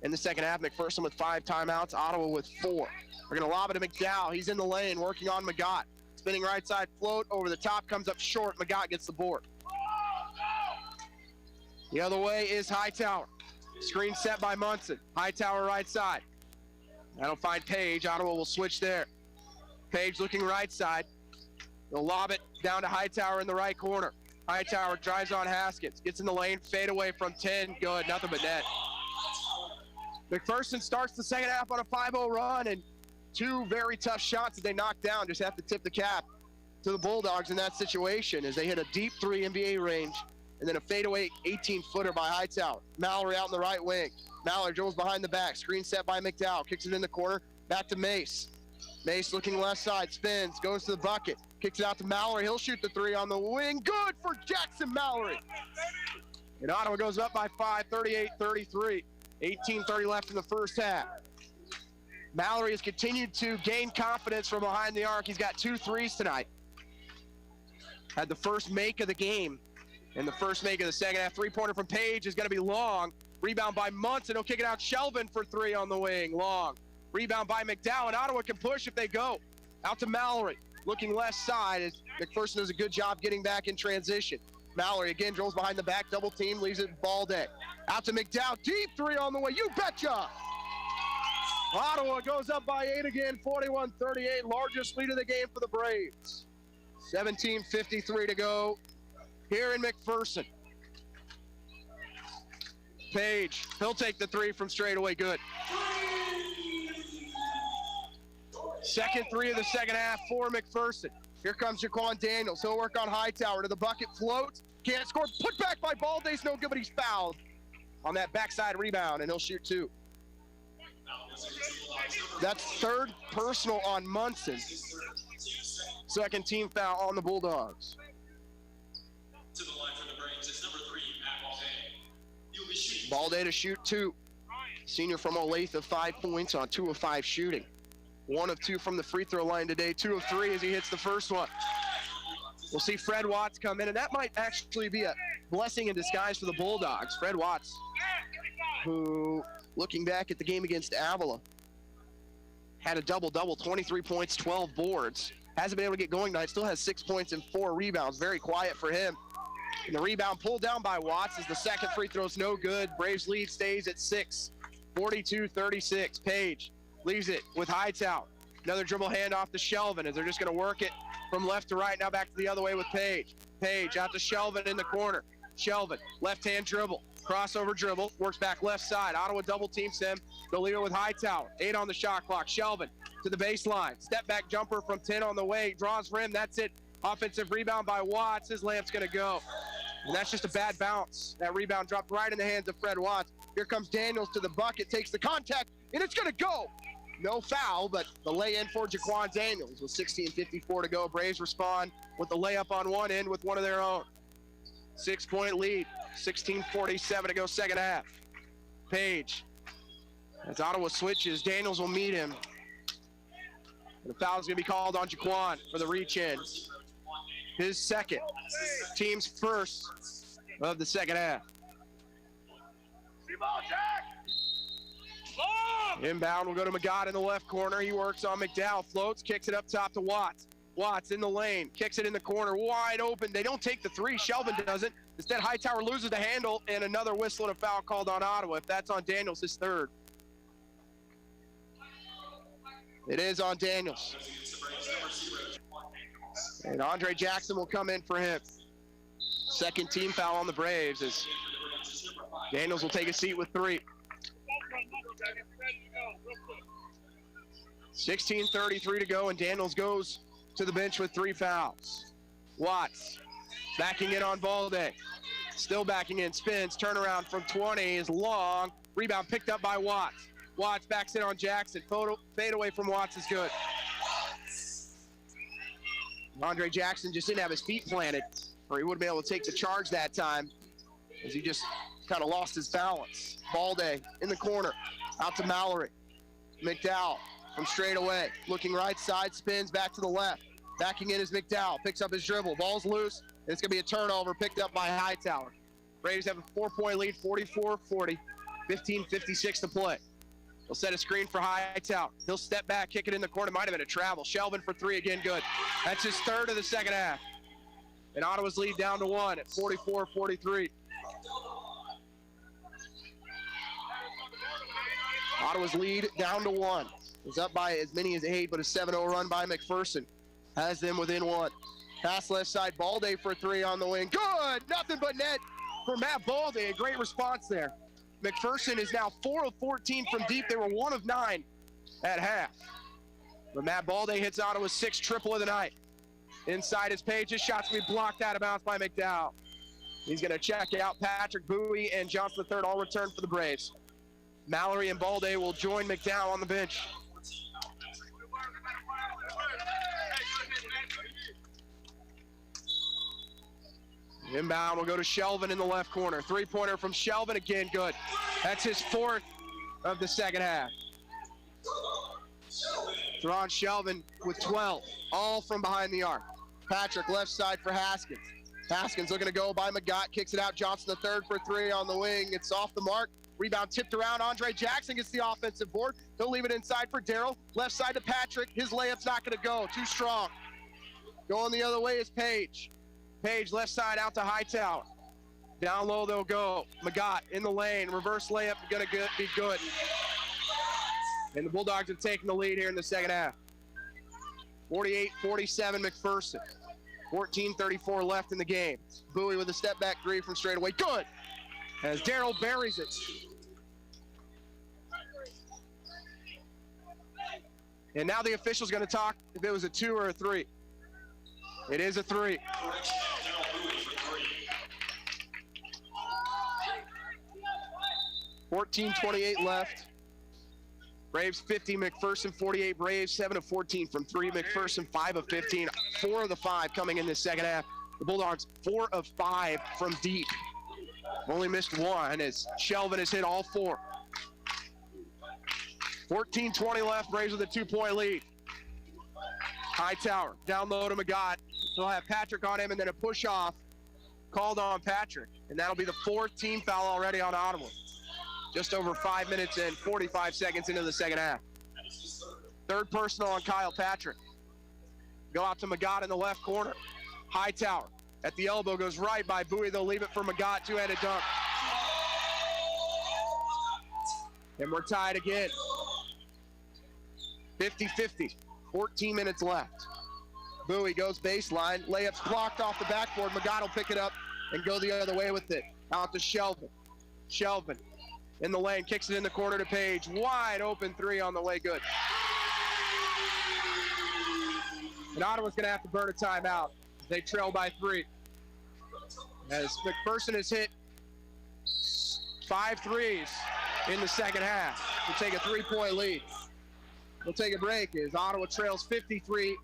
In the second half, McPherson with 5 timeouts. Ottawa with 4. We're going to lob it to McDowell. He's in the lane working on Magat. Spinning right side float over the top, comes up short. Magat gets the board. The other way is Hightower. Screen set by Munson. Hightower right side. That'll find Page. Ottawa will switch there. Page looking right side. They'll lob it down to Hightower in the right corner. Hightower drives on Haskins. Gets in the lane. Fade away from 10. Good. Nothing but net. McPherson starts the second half on a 5-0 run, and 2 very tough shots that they knocked down. Just have to tip the cap to the Bulldogs in that situation as they hit a deep 3 NBA range and then a fadeaway 18-footer by Hightower. Mallory out in the right wing. Mallory dribbles behind the back. Screen set by McDowell. Kicks it in the corner. Back to Mace. Mace looking left side. Spins. Goes to the bucket. Kicks it out to Mallory. He'll shoot the three on the wing. Good for Jackson Mallory. And Ottawa goes up by 5, 38-33. 18:30 left in the first half. Mallory has continued to gain confidence from behind the arc. He's got 2 threes tonight. Had the first make of the game. And the first make of the second half. Three-pointer from Page is going to be long. Rebound by Munson. He'll kick it out. Shelvin for 3 on the wing. Long. Rebound by McDowell. And Ottawa can push if they go. Out to Mallory. Looking left side as McPherson does a good job getting back in transition. Mallory again drills behind the back. Double team. Leaves it ball day. Out to McDowell. Deep 3 on the way. You betcha. Ottawa goes up by 8 again. 41-38. Largest lead of the game for the Braves. 17:53 to go here in McPherson. Page, he'll take the 3 from straight away. Good. Second 3 of the second half for McPherson. Here comes Jaquan Daniels. He'll work on Hightower to the bucket, floats, can't score. Put back by Balday's no good, but he's fouled on that backside rebound, and he'll shoot 2. That's 3rd personal on Munson. Second team foul on the Bulldogs. To the line for the Braves, it's number 3, Matt Balday. He'll be shooting. Balday to shoot 2. Senior from Olathe of 5 points on 2 of 5 shooting. 1 of 2 from the free throw line today. 2 of 3 as he hits the first one. We'll see Fred Watts come in, and that might actually be a blessing in disguise for the Bulldogs. Fred Watts, who, looking back at the game against Avila, had a double-double, 23 points, 12 boards. Hasn't been able to get going tonight. Still has 6 points and 4 rebounds. Very quiet for him. And the rebound pulled down by Watts as the second free throw's no good. Braves lead stays at 6. 42-36. Page leaves it with Hightower. Another dribble handoff to Shelvin as they're just going to work it from left to right. Now back to the other way with Page. Page out to Shelvin in the corner. Shelvin, left-hand dribble. Crossover dribble. Works back left side. Ottawa double teams him. They'll leave it with Hightower. 8 on the shot clock. Shelvin to the baseline. Step back jumper from 10 on the way. Draws rim. That's it. Offensive rebound by Watts. His layup's going to go. And that's just a bad bounce. That rebound dropped right in the hands of Fred Watts. Here comes Daniels to the bucket. Takes the contact. And it's going to go. No foul, but the lay-in for Jaquan Daniels with 16:54 to go. Braves respond with the layup on one end with one of their own. 6-point lead. 16:47 to go second half. Page. As Ottawa switches, Daniels will meet him. And the foul's going to be called on Jaquan for the reach in. His second. Team's first of the second half. Inbound will go to Magad in the left corner. He works on McDowell. Floats, kicks it up top to Watts. Watts in the lane, kicks it in the corner, wide open. They don't take the 3. Shelvin doesn't. Instead, Hightower loses the handle, and another whistle and a foul called on Ottawa. If that's on Daniels, his 3rd. It is on Daniels. And Andre Jackson will come in for him. Second team foul on the Braves as Daniels will take a seat with 3. 16:33 to go, and Daniels goes to the bench with 3 fouls. Watts backing in on Balday. Still backing in, spins, turnaround from 20 is long. Rebound picked up by Watts. Watts backs in on Jackson. Fade away from Watts is good. Andre Jackson just didn't have his feet planted, or he would have been able to take the charge that time as he just kind of lost his balance. Balday in the corner, out to Mallory. McDowell from straight away, looking right side, spins back to the left. Backing in is McDowell, picks up his dribble. Ball's loose, and it's going to be a turnover picked up by Hightower. Braves have a 4-point lead, 44-40, 15:56 to play. They'll set a screen for Hightower. He'll step back, kick it in the corner. Might have been a travel. Shelvin for 3 again, good. That's his 3rd of the second half. And Ottawa's lead down to 1 at 44-43. Ottawa's lead down to 1. It's up by as many as 8, but a 7-0 run by McPherson has them within 1. Pass left side, Balday for 3 on the wing. Good! Nothing but net for Matt Balday. A great response there. McPherson is now 4 of 14 from deep. They were 1 of 9 at half. But Matt Balday hits Ottawa's 6th triple of the night. Inside his Page. His shot's going to be blocked out of bounds by McDowell. He's going to check out Patrick, Bowie, and Johnson III all return for the Braves. Mallory and Balde will join McDowell on the bench. Inbound will go to Shelvin in the left corner. Three-pointer from Shelvin, again good. That's his fourth of the second half. Thron Shelvin with 12, all from behind the arc. Patrick left side for Haskins. Haskins looking to go by Magat, kicks it out. Johnson III for three on the wing. It's off the mark. Rebound tipped around. Andre Jackson gets the offensive board. He'll leave it inside for Darrell. Left side to Patrick. His layup's not going to go. Too strong. Going the other way is Page. Page left side out to Hightower. Down low they'll go. Magat in the lane. Reverse layup going to be good. And the Bulldogs have taken the lead here in the second half. 48-47 McPherson. 14:34 left in the game. Bowie with a step back three from straight away. Good. As Darrell buries it. And now the official's going to talk if it was a 2 or a 3. It is a 3. 14:28 left. Braves 50, McPherson 48. Braves 7 of 14 from 3. McPherson 5 of 15. 4 of the 5 coming in this second half. The Bulldogs 4 of 5 from deep. Only missed 1 as Shelvin has hit all 4. 14:20 left. Braves with a 2-point lead. Hightower down low to Magat. They'll have Patrick on him and then a push off called on Patrick. And that'll be the 4th team foul already on Ottawa. Just over 5 minutes and 45 seconds into the second half. 3rd personal on Kyle Patrick. Go out to Magat in the left corner. Hightower at the elbow goes right by Bowie. They'll leave it for Magat, two-handed dunk. And we're tied again. 50-50, 14 minutes left. Bowie goes baseline, layups blocked off the backboard. Magat will pick it up and go the other way with it. Out to Shelvin. Shelvin in the lane, kicks it in the corner to Page. Wide open 3 on the way, good. And Ottawa's gonna have to burn a timeout. They trail by 3. As McPherson has hit 5 threes in the second half to take a 3-point lead. We'll take a break as Ottawa trails 53-50.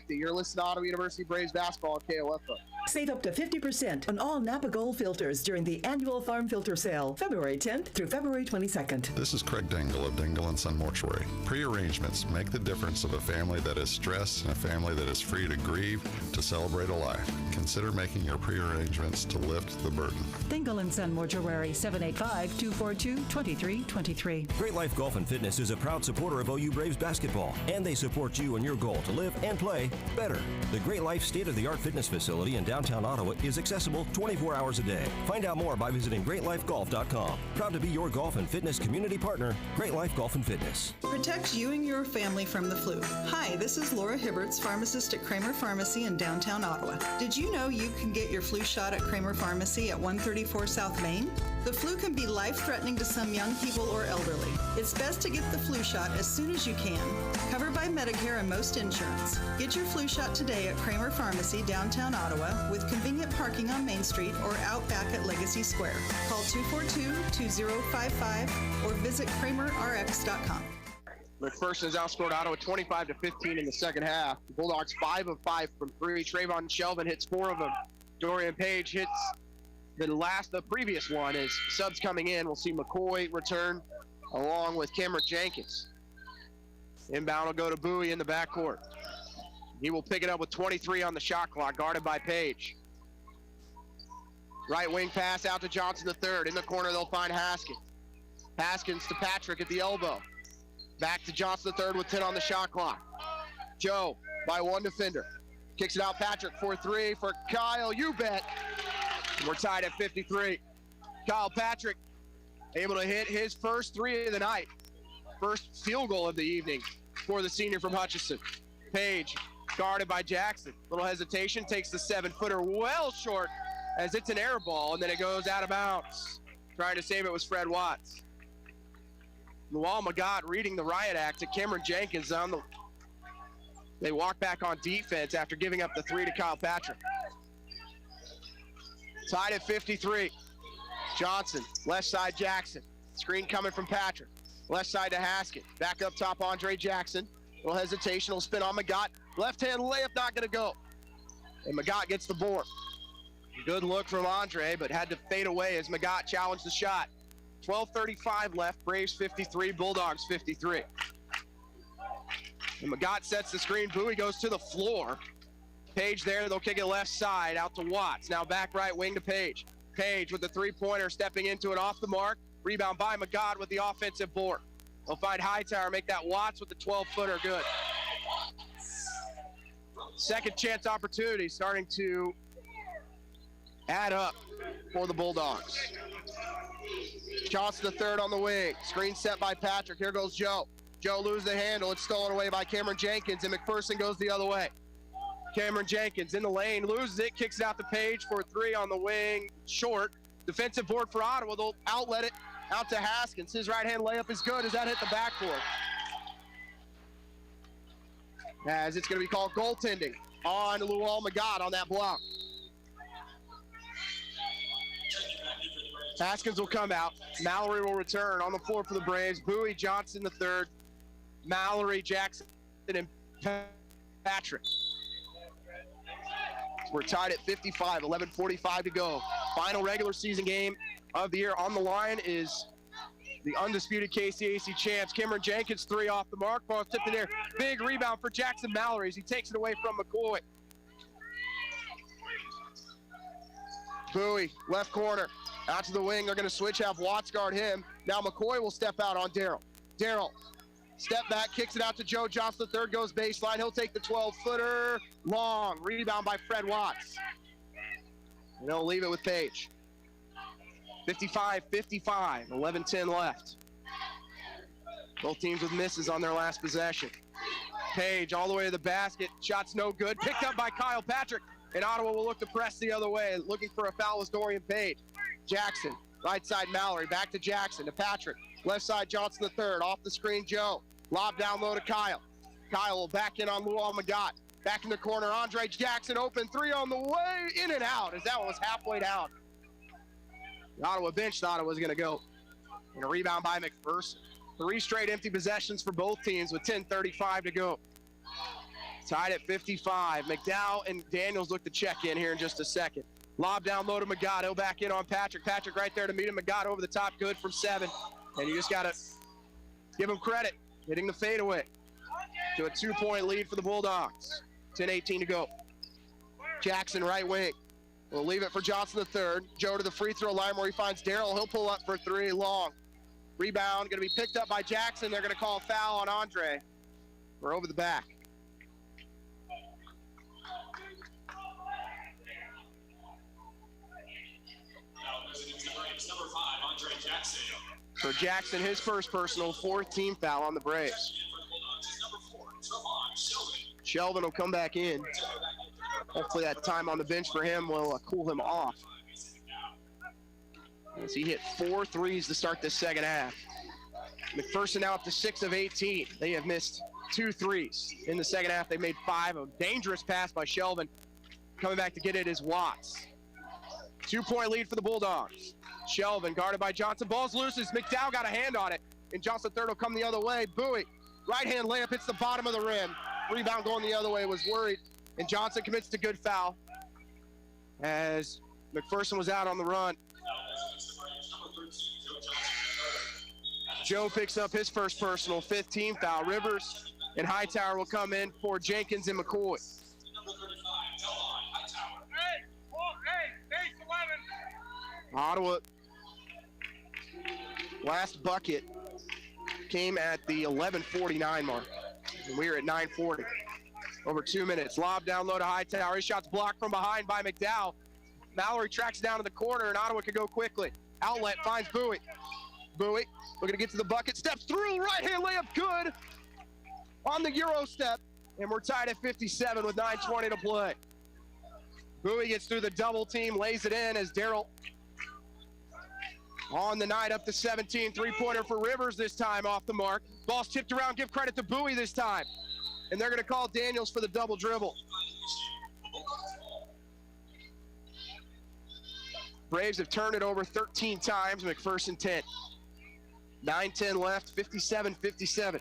You're listening to Ottawa University Braves basketball at KOFO. Save up to 50% on all Napa Gold filters during the annual Farm Filter Sale, February 10th through February 22nd. This is Craig Dingle of Dingle & Son Mortuary. Pre-arrangements make the difference of a family that is stressed and a family that is free to grieve, to celebrate a life. Consider making your pre-arrangements to lift the burden. Dingle & Son Mortuary, 785-242-2323. Great Life Golf and Fitness is a proud supporter of OU Braves basketball, and they support you in your goal to live and play better. The Great Life state-of-the-art fitness facility in downtown Ottawa is accessible 24 hours a day. Find out more by visiting greatlifegolf.com. Proud to be your golf and fitness community partner, Great Life Golf and Fitness. Protect you and your family from the flu. Hi, this is Laura Hibberts, pharmacist at Kramer Pharmacy in downtown Ottawa. Did you know you can get your flu shot at Kramer Pharmacy at 134 South Main? The flu can be life-threatening to some young people or elderly. It's best to get the flu shot as soon as you can. Covered by Medicare and most insurance. Get your flu shot today at Kramer Pharmacy, downtown Ottawa, with convenient parking on Main Street or out back at Legacy Square. Call 242-2055 or visit kramerrx.com. McPherson has outscored Ottawa 25-15 in the second half. The Bulldogs 5 of 5 from 3. Trayvon Shelvin hits 4 of them. Dorian Page hits the previous one. As subs coming in, we'll see McCoy return along with Cameron Jenkins. Inbound will go to Bowie in the backcourt. He will pick it up with 23 on the shot clock, guarded by Page. Right wing pass out to Johnson III. In the corner, they'll find Haskins. Haskins to Patrick at the elbow. Back to Johnson III with 10 on the shot clock. Joe by one defender. Kicks it out Patrick for 3 for Kyle, you bet. And we're tied at 53. Kyle Patrick able to hit his first 3 of the night. First field goal of the evening for the senior from Hutchinson. Page guarded by Jackson. Little hesitation, takes the 7-footer well short as it's an air ball, and then it goes out of bounds. Trying to save it was Fred Watts. Lual Magat reading the riot act to Cameron Jenkins on the. They walk back on defense after giving up the 3 to Kyle Patrick. Tied at 53. Johnson, left side Jackson. Screen coming from Patrick. Left side to Haskins. Back up top, Andre Jackson. Little hesitational spin on Magott. Left-hand layup, not going to go. And Magott gets the board. Good look from Andre, but had to fade away as Magott challenged the shot. 12:35 left. Braves 53, Bulldogs 53. And Magott sets the screen. Bowie goes to the floor. Page there. They'll kick it left side out to Watts. Now back right wing to Page. Page with the three-pointer, stepping into it off the mark. Rebound by Magott with the offensive board. They'll find Hightower, make that Watts with the 12-footer good. Second chance opportunity starting to add up for the Bulldogs. Johnson the third on the wing. Screen set by Patrick. Here goes Joe. Joe loses the handle. It's stolen away by Cameron Jenkins, and McPherson goes the other way. Cameron Jenkins in the lane, loses it, kicks it out to Page for a three on the wing, short. Defensive board for Ottawa. They'll outlet it out to Haskins. His right-hand layup is good as that hit the backboard. As it's going to be called goaltending on Luol Magott on that block. Haskins will come out. Mallory will return on the floor for the Braves. Bowie, Johnson the third. Mallory, Jackson, and Patrick. We're tied at 55, 11:45 to go. Final regular season game of the year. On the line is the undisputed KCAC champs. Cameron Jenkins, three off the mark. Ball tipped in there. Big rebound for Jackson Mallory as he takes it away from McCoy. Bowie, left corner. Out to the wing. They're going to switch, have Watts guard him. Now McCoy will step out on Darrell. Darrell, step back, kicks it out to Joe Johnson. The third goes baseline. He'll take the 12-footer. Long. Rebound by Fred Watts. And they'll leave it with Page. 55-55. 11-10 left. Both teams with misses on their last possession. Page all the way to the basket. Shot's no good. Picked up by Kyle Patrick. And Ottawa will look to press the other way. Looking for a foul is Dorian Page. Jackson, right side Mallory. Back to Jackson, to Patrick. Left side Johnson the third. Off the screen Joe. Lob down low to Kyle. Kyle will back in on Luol Magott. Back in the corner, Andre Jackson open three on the way. In and out as that one was halfway down. The Ottawa bench thought it was going to go. And a rebound by McPherson. Three straight empty possessions for both teams with 10:35 to go. Tied at 55. McDowell and Daniels look to check in here in just a second. Lob down low to Magott. He'll back in on Patrick. Patrick right there to meet him. Magott over the top, good from 7. And you just got to give him credit, hitting the fadeaway to a 2-point lead for the Bulldogs. 10:18 to go. Jackson right wing. We'll leave it for Johnson the third. Joe to the free throw line where he finds Darrell. He'll pull up for three, long. Rebound going to be picked up by Jackson. They're going to call a foul on Andre. We're over the back. Number 5, Andre Jackson. For Jackson, his first personal, 4th team foul on the Braves. Shelvin will come back in. Hopefully that time on the bench for him will cool him off. As he hit 4 threes to start this second half. McPherson now up to 6 of 18. They have missed 2 threes. In the second half, they made 5. A dangerous pass by Shelvin. Coming back to get it is Watts. 2-point lead for the Bulldogs. Shelvin guarded by Johnson. Ball's loose as McDowell got a hand on it. And Johnson third will come the other way. Bowie, right-hand layup hits the bottom of the rim. Rebound going the other way, was worried. And Johnson commits to good foul as McPherson was out on the run. Joe picks up his first personal, 5th team foul. Rivers and Hightower will come in for Jenkins and McCoy. Ottawa, last bucket came at the 11:49 mark, and we are at 9:40. Over 2 minutes. Lob down low to Hightower. His shot's blocked from behind by McDowell. Mallory tracks down to the corner, and Ottawa can go quickly. Outlet finds Bowie. Bowie looking to get to the bucket. Steps through. Right-hand layup good on the Euro step. And we're tied at 57 with 9:20 to play. Bowie gets through the double team, lays it in as Darrell on the night up to 17. 3-pointer for Rivers this time off the mark. Ball's tipped around. Give credit to Bowie this time. And they're going to call Daniels for the double dribble. Braves have turned it over 13 times, McPherson 10. 9-10 left, 57-57.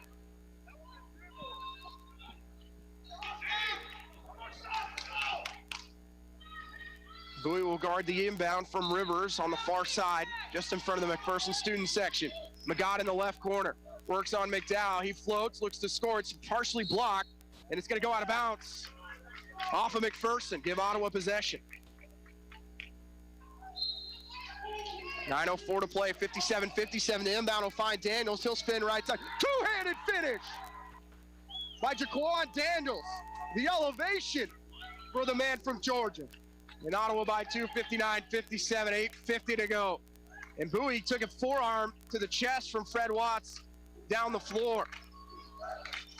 Bowie will guard the inbound from Rivers on the far side, just in front of the McPherson student section. Magott in the left corner, works on McDowell. He floats, looks to score. It's partially blocked, and it's going to go out of bounds off of McPherson. Give Ottawa possession. 9:04 to play, 57-57. The inbound will find Daniels. He'll spin right side. Two-handed finish by Jaquan Daniels. The elevation for the man from Georgia. And Ottawa by 2, 59-57, 8:50 to go. And Bowie took a forearm to the chest from Fred Watts down the floor.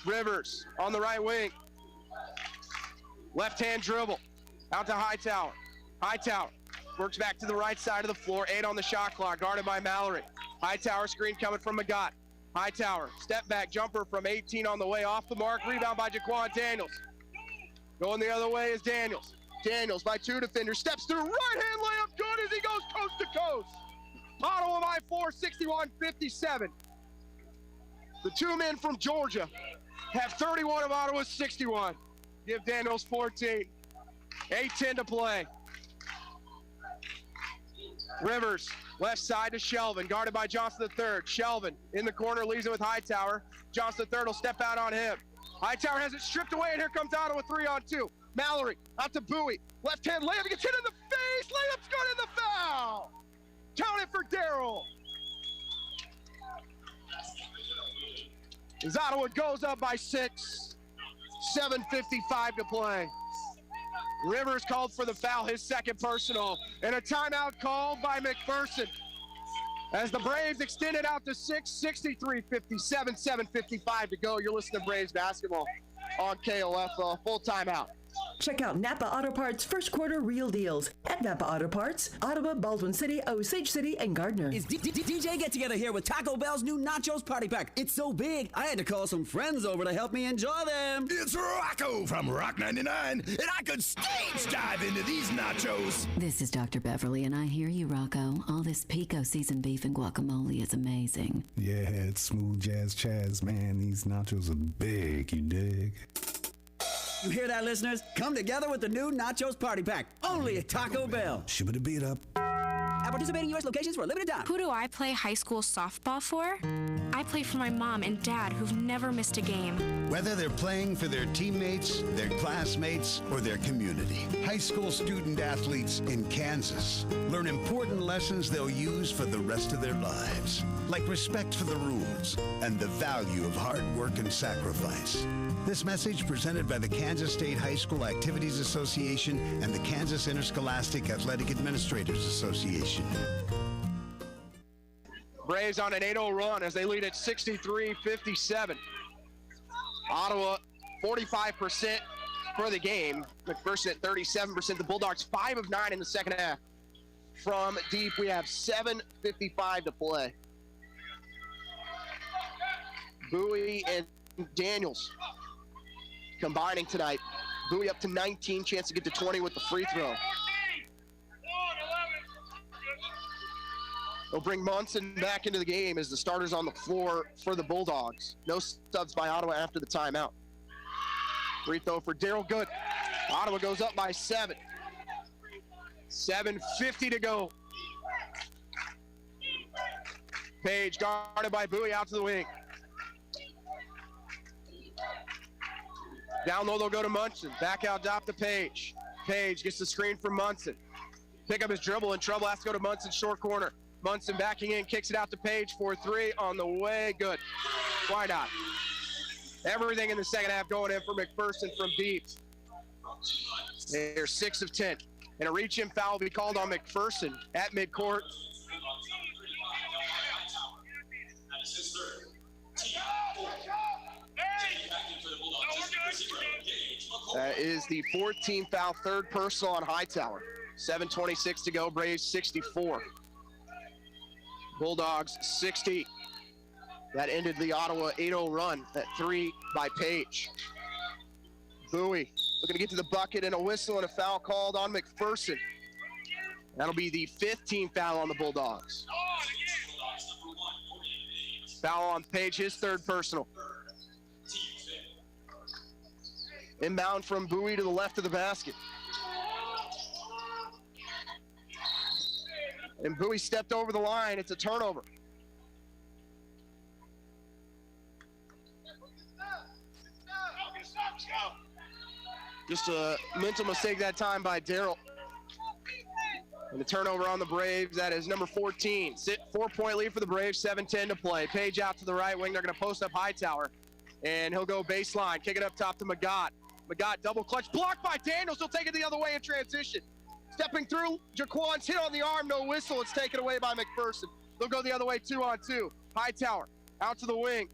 Rivers on the right wing. Left-hand dribble out to Hightower. Hightower works back to the right side of the floor. 8 on the shot clock, guarded by Mallory. Hightower screen coming from Magott. Hightower, step back jumper from 18 on the way, off the mark. Rebound by Jaquan Daniels. Going the other way is Daniels. Daniels by 2 defenders, steps through, right-hand layup, good as he goes coast to coast. Ottawa by 4, 61-57. The two men from Georgia have 31 of Ottawa's 61. Give Daniels 14. 8:10 to play. Rivers, left side to Shelvin, guarded by Johnson III. Shelvin in the corner, leaves it with Hightower. Johnson III will step out on him. Hightower has it stripped away, and here comes Ottawa 3-on-2. Mallory out to Bowie. Left-hand layup, he gets hit in the face. Layup's good in the foul. Count it for Darrell. As Ottawa goes up by 6. 7:55 to play. Rivers called for the foul, his second personal. And a timeout called by McPherson. As the Braves extend it out to 6, 63-57, 7:55 to go. You're listening to Braves basketball on KOF. Full timeout. Check out Napa Auto Parts first quarter real deals at Napa Auto Parts, Ottawa, Baldwin City, Osage City, and Gardner. It's DJ Get Together here with Taco Bell's new Nachos Party Pack. It's so big, I had to call some friends over to help me enjoy them. It's Rocco from Rock 99, and I could stage dive into these nachos. This is Dr. Beverly, and I hear you, Rocco. All this pico seasoned beef and guacamole is amazing. Yeah, it's smooth jazz chaz, man. These nachos are big, you dig? You hear that, listeners? Come together with the new Nachos Party Pack, only at Taco Bell. Shibba beat up. At participating U.S. locations for a limited time. Who do I play high school softball for? I play for my mom and dad who've never missed a game. Whether they're playing for their teammates, their classmates, or their community, high school student athletes in Kansas learn important lessons they'll use for the rest of their lives, like respect for the rules and the value of hard work and sacrifice. This message presented by the Kansas State High School Activities Association and the Kansas Interscholastic Athletic Administrators Association. Braves on an 8-0 run as they lead at 63-57. Ottawa 45% for the game. McPherson at 37%. The Bulldogs 5 of 9 in the second half. From deep, we have 7:55 to play. Bowie and Daniels combining tonight. Bowie up to 19, chance to get to 20 with the free throw. They'll bring Munson back into the game as the starters on the floor for the Bulldogs. No subs by Ottawa after the timeout. Free throw for Darrell, good. Ottawa goes up by 7. 7:50 to go. Page guarded by Bowie out to the wing. Down low, they'll go to Munson. Back out top to Page. Page gets the screen from Munson. Pick up his dribble, in trouble, has to go to Munson, short corner. Munson backing in, kicks it out to Page for 3 on the way. Good. Why not? Everything in the second half going in for McPherson from deep. They're 6 of 10. And a reach-in foul will be called on McPherson at midcourt. That is the 14th foul, third personal on Hightower. 7:26 to go, Braves 64. Bulldogs 60. That ended the Ottawa 8-0 run. That 3 by Page. Bowie looking to get to the bucket, and a whistle and a foul called on McPherson. That'll be the 5th team foul on the Bulldogs. Foul on Page, his 3rd personal. Inbound from Bowie to the left of the basket. And Bowie stepped over the line. It's a turnover. Just a mental mistake that time by Darrell. And the turnover on the Braves, that is number 14. 4-point lead for the Braves, 7:10 to play. Page out to the right wing. They're going to post up Hightower. And he'll go baseline, kick it up top to Magat. Magat double clutch, blocked by Daniels. He'll take it the other way in transition. Stepping through, Jaquan's hit on the arm, no whistle. It's taken away by McPherson. They'll go the other way, 2-on-2. Hightower out to the wing.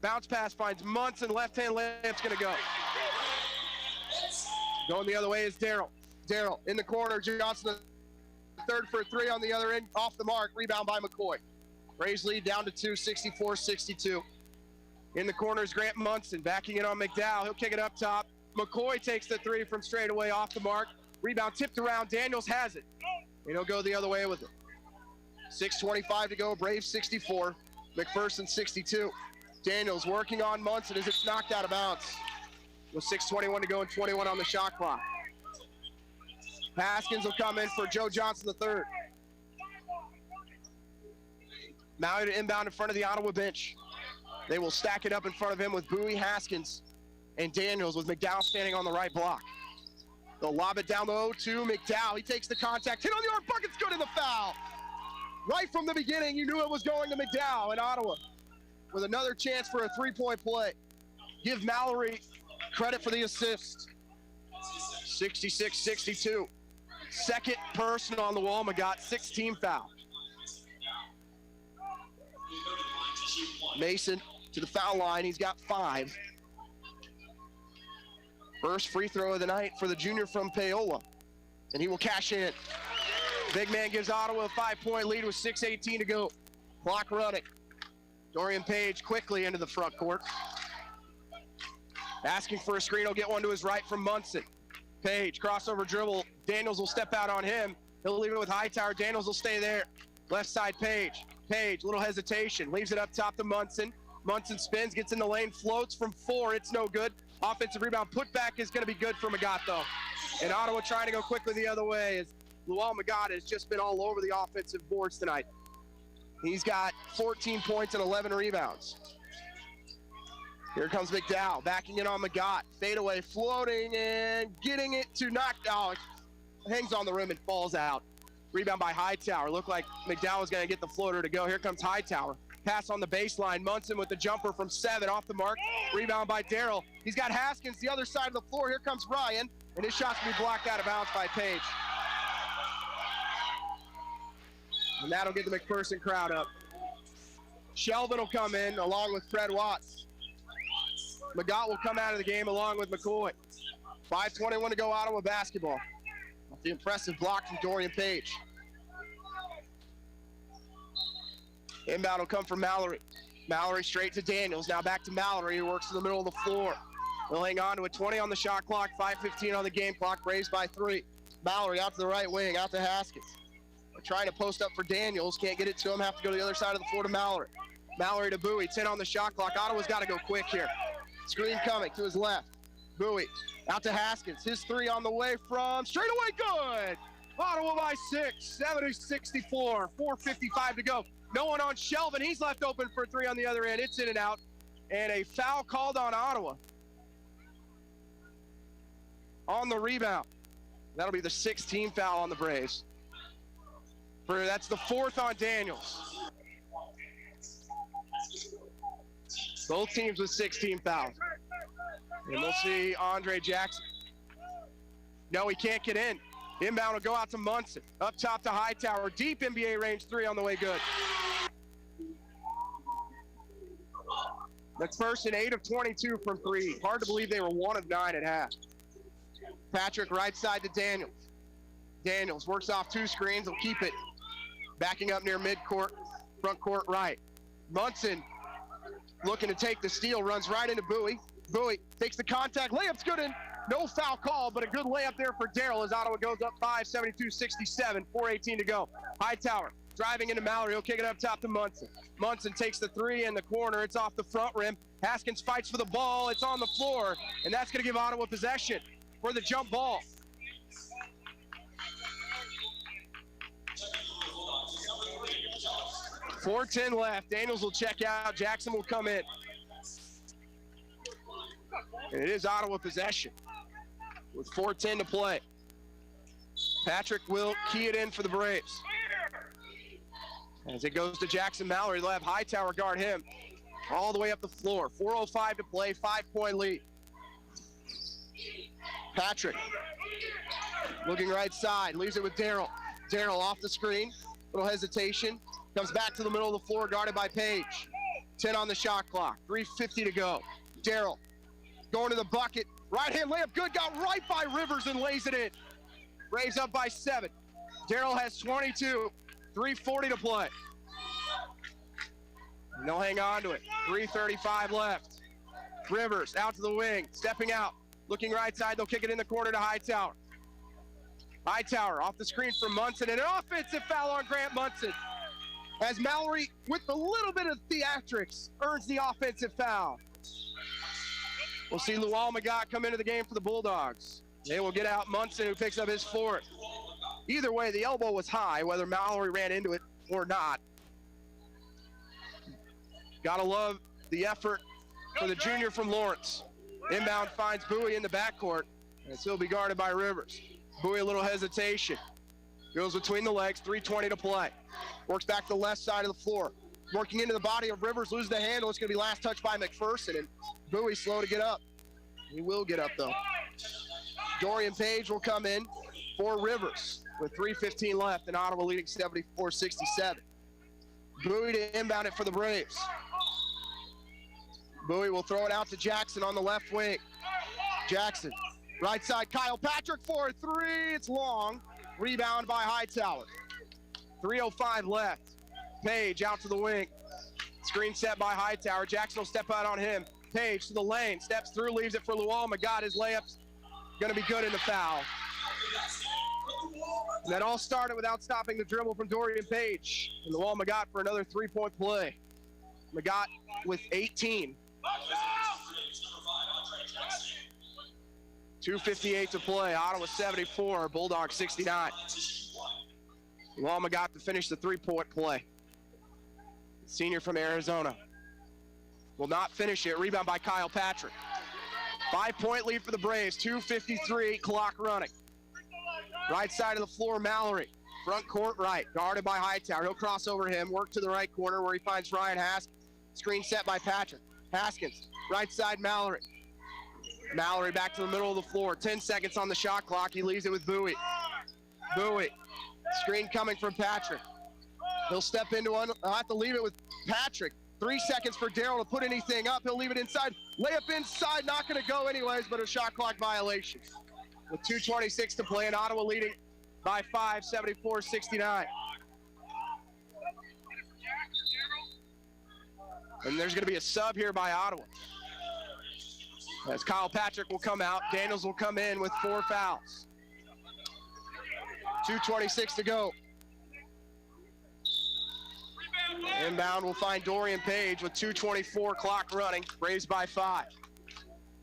Bounce pass finds Munson, left-hand layup's going to go. Going the other way is Darrell. Darrell in the corner, Johnson the 3rd for 3 on the other end, off the mark, rebound by McCoy. Braves lead down to 2, 64-62. In the corner is Grant Munson, backing it on McDowell. He'll kick it up top. McCoy takes the 3 from straight away, off the mark. Rebound tipped around, Daniels has it. And he'll go the other way with it. 6:25 to go, Braves 64, McPherson 62. Daniels working on Munson as it's knocked out of bounds. With 6:21 to go and 21 on the shot clock. Haskins will come in for Joe Johnson III. Maui to inbound in front of the Ottawa bench. They will stack it up in front of him with Bowie, Haskins, and Daniels with McDowell standing on the right block. They'll lob it down low to McDowell. He takes the contact, hit on the arm, bucket's good in the foul. Right from the beginning, you knew it was going to McDowell in Ottawa with another chance for a 3-point play. Give Mallory credit for the assist. 66-62. 2nd personal on the wall. Magat, 6-team foul. Mason to the foul line. He's got 5. First free throw of the night for the junior from Paola. And he will cash in. Big man gives Ottawa a 5-point lead with 6:18 to go. Clock running. Dorian Page quickly into the front court. Asking for a screen, he'll get one to his right from Munson. Page, crossover dribble. Daniels will step out on him. He'll leave it with Hightower. Daniels will stay there. Left side, Page. Page, little hesitation. Leaves it up top to Munson. Munson spins, gets in the lane, floats from 4. It's no good. Offensive rebound. Putback is going to be good for Magat, though. And Ottawa trying to go quickly the other way as Luol Magat has just been all over the offensive boards tonight. He's got 14 points and 11 rebounds. Here comes McDowell, backing in on Magat. Fadeaway, floating, and getting it to knock out. Hangs on the rim and falls out. Rebound by Hightower. Looked like McDowell was going to get the floater to go. Here comes Hightower. Pass on the baseline. Munson with the jumper from 7, off the mark. Rebound by Darrell. He's got Haskins the other side of the floor. Here comes Ryan, and his shot's going to be blocked out of bounds by Page. And that'll get the McPherson crowd up. Shelvin will come in along with Fred Watts. Magat will come out of the game along with McCoy. 5:21 to go, Ottawa basketball. The impressive block from Dorian Page. Inbound will come from Mallory. Mallory straight to Daniels. Now back to Mallory, who works in the middle of the floor. They'll hang on to it. 20 on the shot clock, 5:15 on the game clock, Braves by 3. Mallory out to the right wing, out to Haskins. They're trying to post up for Daniels. Can't get it to him. Have to go to the other side of the floor to Mallory. Mallory to Bowie. 10 on the shot clock. Ottawa's got to go quick here. Screen coming to his left. Bowie out to Haskins. His 3 on the way from straight away. Good. Ottawa by 6. 70-64. 4:55 to go. No one on Shelvin. He's left open for 3 on the other end. It's in and out. And a foul called on Ottawa. On the rebound. That'll be the 6th team foul on the Braves. That's the 4th on Daniels. Both teams with 16 fouls. And we'll see Andre Jackson. No, he can't get in. Inbound will go out to Munson. Up top to Hightower. Deep NBA range 3 on the way good. McPherson 8 of 22 from 3. Hard to believe they were 1 of 9 at half. Patrick right side to Daniels. Daniels works off 2 screens. He'll keep it. Backing up near midcourt, front court right. Munson looking to take the steal, runs right into Bowie. Bowie takes the contact, layup's good in. No foul call, but a good layup there for Darrell as Ottawa goes up 5, 72-67, 4:18 to go. Hightower driving into Mallory. He'll kick it up top to Munson. Munson takes the three in the corner. It's off the front rim. Haskins fights for the ball. It's on the floor, and that's going to give Ottawa possession for the jump ball. .410 left. Daniels will check out. Jackson will come in. And it is Ottawa possession with 4:10 to play. Patrick will key it in for the Braves. As it goes to Jackson Mallory, they'll have Hightower guard him all the way up the floor. 4:05 to play, 5-point lead. Patrick looking right side, leaves it with Darrell. Darrell off the screen, little hesitation, comes back to the middle of the floor, guarded by Page. 10 on the shot clock, 3:50 to go. Darrell going to the bucket, right hand layup, good, got right by Rivers and lays it in. Braves up by 7. Darrell has 22, 3:40 to play. And they'll hang on to it, 3:35 left. Rivers out to the wing, stepping out, looking right side, they'll kick it in the corner to Hightower. Hightower off the screen from Munson, and an offensive foul on Grant Munson. As Mallory, with a little bit of theatrics, earns the offensive foul. We'll see Lual Magat come into the game for the Bulldogs. They will get out Munson, who picks up his 4th. Either way, the elbow was high, whether Mallory ran into it or not. Gotta love the effort for the junior from Lawrence. Inbound finds Bowie in the backcourt, and still be guarded by Rivers. Bowie, a little hesitation. Goes between the legs, 3:20 to play. Works back to the left side of the floor. Working into the body of Rivers, loses the handle. It's going to be last touch by McPherson, and Bowie slow to get up. He will get up, though. Dorian Page will come in for Rivers with 3:15 left, and Ottawa leading 74-67. Bowie to inbound it for the Braves. Bowie will throw it out to Jackson on the left wing. Jackson, right side, Kyle Patrick for a 3. It's long. Rebound by Hightower. 3:05 left. Page out to the wing. Screen set by Hightower. Jackson will step out on him. Page to the lane, steps through, leaves it for Lual Magat. His layup's going to be good in the foul. And that all started without stopping the dribble from Dorian Page. And Lual Magat for another 3-point play. Magat with 18. 2:58 to play. Ottawa 74, Bulldogs 69. Lual Magat to finish the 3-point play. Senior from Arizona. Will not finish it. Rebound by Kyle Patrick. 5-point lead for the Braves. 2:53, clock running. Right side of the floor, Mallory. Front court right, guarded by Hightower. He'll cross over him, work to the right corner where he finds Ryan Haskins. Screen set by Patrick. Haskins, right side Mallory. Mallory back to the middle of the floor. 10 seconds on the shot clock. He leaves it with Bowie. Bowie, screen coming from Patrick. He'll step into one. I'll have to leave it with Patrick. 3 seconds for Darrell to put anything up. He'll leave it inside. Layup inside, not going to go anyways, but a shot clock violation. With 2:26 to play, and Ottawa leading by 5, 74-69. And there's going to be a sub here by Ottawa. As Kyle Patrick will come out, Daniels will come in with 4 fouls. 2:26 to go. Inbound will find Dorian Page with 2:24 clock running. Braves by 5.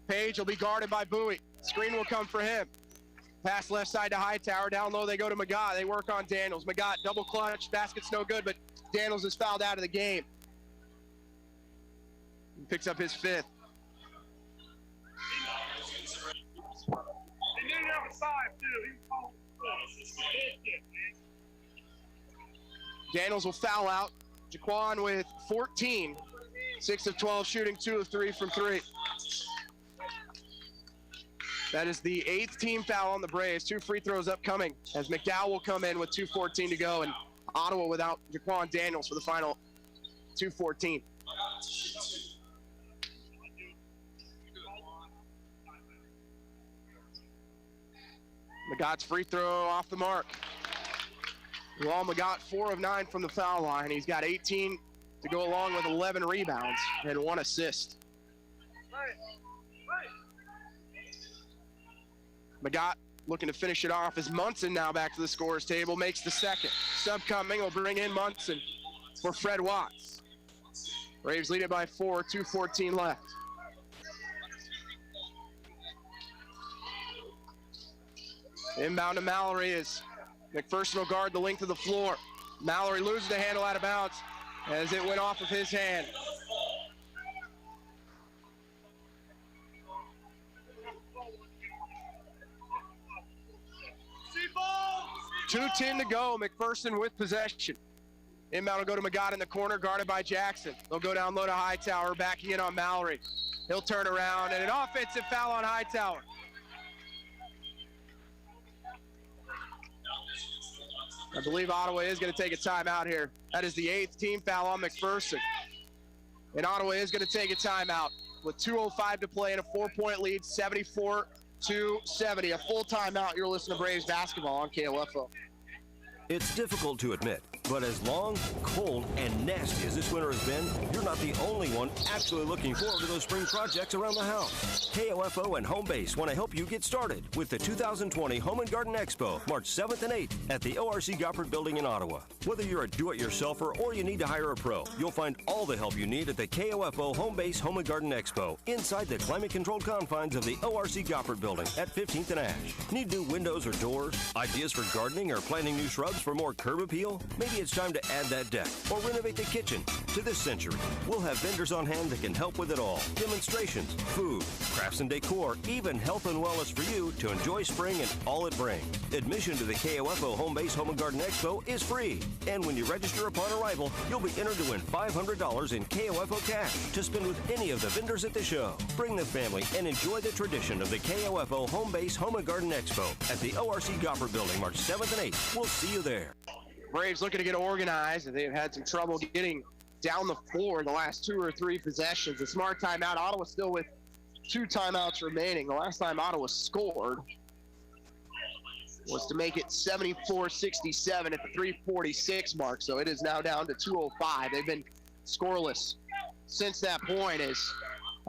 Page will be guarded by Bowie. Screen will come for him. Pass left side to Hightower. Down low they go to Magat. They work on Daniels. Magat double clutch. Basket's no good, but Daniels is fouled out of the game. He picks up his 5th. Daniels will foul out. Jaquan with 14. 6 of 12 shooting, 2 of 3 from 3. That is the 8th team foul on the Braves. 2 free throws upcoming as McDowell will come in with 2:14 to go, and Ottawa without Jaquan Daniels for the final 2:14. Magat's free throw off the mark. Lual Magat 4 of 9 from the foul line. He's got 18 to go along with 11 rebounds and 1 assist. McGott looking to finish it off as Munson now back to the scorer's table, makes the second. Sub coming will bring in Munson for Fred Watts. Braves lead it by 4, 2:14 left. Inbound to Mallory as McPherson will guard the length of the floor. Mallory loses the handle out of bounds as it went off of his hand. .2:10 to go. McPherson with possession. Inbound will go to McGott in the corner, guarded by Jackson. They'll go down low to Hightower, backing in on Mallory. He'll turn around, and an offensive foul on Hightower. I believe Ottawa is going to take a timeout here. That is the 8th team foul on McPherson. And Ottawa is going to take a timeout with 2:05 to play and a 4-point lead, 74-70. A full timeout. You're listening to Braves basketball on KOFO. It's difficult to admit, but as long, cold, and nasty as this winter has been, you're not the only one actually looking forward to those spring projects around the house. KOFO and Home Base want to help you get started with the 2020 Home and Garden Expo, March 7th and 8th at the ORC Goppert Building in Ottawa. Whether you're a do-it-yourselfer or you need to hire a pro, you'll find all the help you need at the KOFO Home Base Home and Garden Expo inside the climate-controlled confines of the ORC Goppert Building at 15th and Ash. Need new windows or doors? Ideas for gardening or planting new shrubs for more curb appeal? Maybe it's time to add that deck or renovate the kitchen. To this century, we'll have vendors on hand that can help with it all. Demonstrations, food, crafts and decor, even health and wellness for you to enjoy spring and all it brings. Admission to the KOFO Home Base Home and Garden Expo is free. And when you register upon arrival, you'll be entered to win $500 in KOFO cash to spend with any of the vendors at the show. Bring the family and enjoy the tradition of the KOFO Home Base Home and Garden Expo at the ORC Goppert Building, March 7th and 8th. We'll see you there. Braves looking to get organized, and they've had some trouble getting down the floor the last 2 or 3 possessions. A smart timeout. Ottawa still with 2 timeouts remaining. The last time Ottawa scored was to make it 74-67 at the 3:46 mark, so it is now down to 2:05. They've been scoreless since that point. As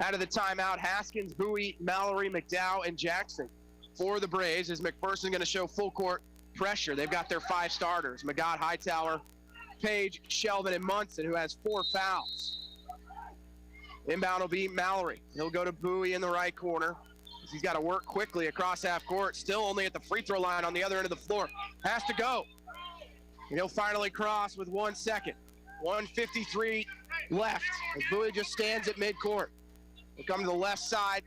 out of the timeout, Haskins, Bowie, Mallory, McDowell, and Jackson for the Braves. Is McPherson going to show full court pressure? They've got their 5 starters: McGott, Hightower, Page, Shelvin, and Munson, who has 4 fouls. Inbound will be Mallory. He'll go to Bowie in the right corner. He's got to work quickly across half court. Still only at the free throw line on the other end of the floor. Has to go. And he'll finally cross with 1 second. 1:53 left. And Bowie just stands at midcourt. He'll come to the left side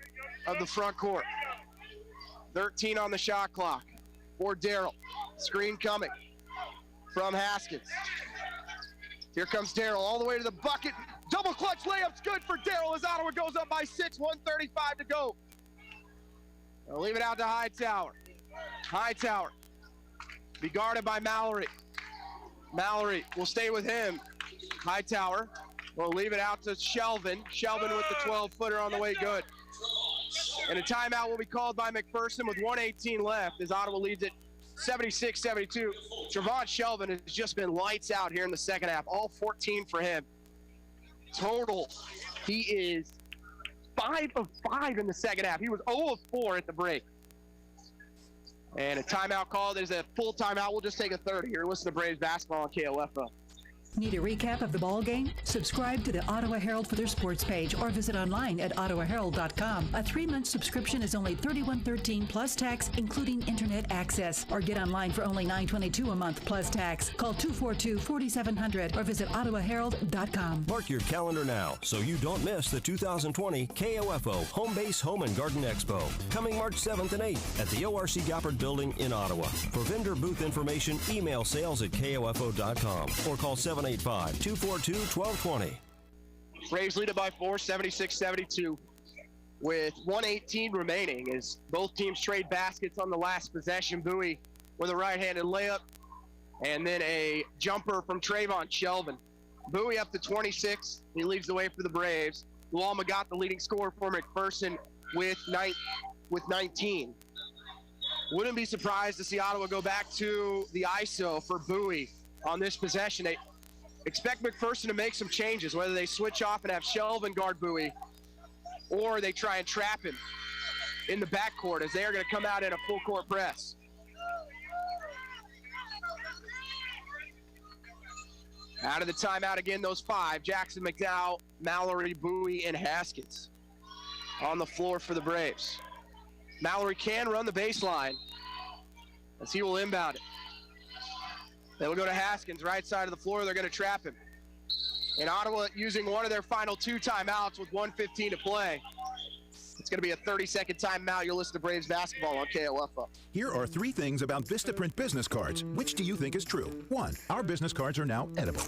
of the front court. 13 on the shot clock for Darrell. Screen coming from Haskins. Here comes Darrell all the way to the bucket. Double clutch layup's good for Darrell as Ottawa goes up by 6, 1:35 to go. They'll leave it out to Hightower. Hightower be guarded by Mallory. Mallory will stay with him. Hightower will leave it out to Shelvin. Shelvin with the 12-footer on the way, good. And a timeout will be called by McPherson with 1:18 left as Ottawa leads it 76-72. Trevon Shelvin has just been lights out here in the second half. All 14 for him. Total, he is 5 of 5 in the second half. He was 0 of 4 at the break. And a timeout call. There's a full timeout. We'll just take a 30 here. Listen to Braves basketball on KOFO. Need a recap of the ball game? Subscribe to the Ottawa Herald for their sports page or visit online at ottawaherald.com. A 3-month subscription is only $31.13 plus tax, including internet access. Or get online for only $9.22 a month plus tax. Call 242-4700 or visit ottawaherald.com. Mark your calendar now so you don't miss the 2020 KOFO Home Base Home and Garden Expo. Coming March 7th and 8th at the ORC Goppert Building in Ottawa. For vendor booth information, email sales@kofo.com or call 785-242-1220. Braves lead it by 4, 76-72. With 1:18 remaining as both teams trade baskets on the last possession. Bowie with a right-handed layup and then a jumper from Trevon Shelvin. Bowie up to 26. He leads the way for the Braves. Luol McGott, the leading scorer for McPherson with 19. Wouldn't be surprised to see Ottawa go back to the ISO for Bowie on this possession. They expect McPherson to make some changes, whether they switch off and have Shelvin guard Bowie or they try and trap him in the backcourt as they are going to come out in a full court press. Out of the timeout again, those five: Jackson, McDowell, Mallory, Bowie, and Haskins on the floor for the Braves. Mallory can run the baseline as he will inbound it. They will go to Haskins, right side of the floor. They're going to trap him. And Ottawa using one of their final 2 timeouts with 1:15 to play. It's going to be a 30-second timeout. You'll listen to Braves basketball on KOFO. Here are 3 things about Vistaprint business cards. Which do you think is true? 1, our business cards are now edible.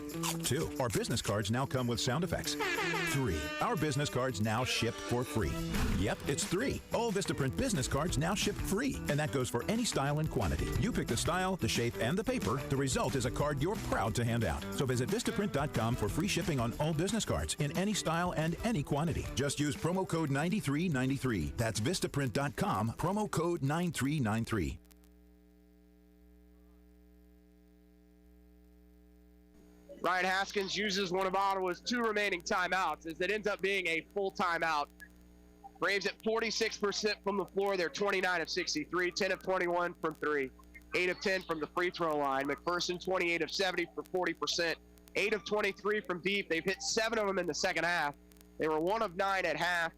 2, our business cards now come with sound effects. 3, our business cards now ship for free. Yep, it's 3. All Vistaprint business cards now ship free, and that goes for any style and quantity. You pick the style, the shape, and the paper. The result is a card you're proud to hand out. So visit Vistaprint.com for free shipping on all business cards in any style and any quantity. Just use promo code 9393. That's Vistaprint.com, promo code 9393. Ryan Haskins uses one of Ottawa's 2 remaining timeouts as it ends up being a full timeout. Braves at 46% from the floor. They're 29 of 63, 10 of 21 from 3, 8 of 10 from the free throw line. McPherson 28 of 70 for 40%, 8 of 23 from deep. They've hit 7 of them in the second half. They were 1 of 9 at half,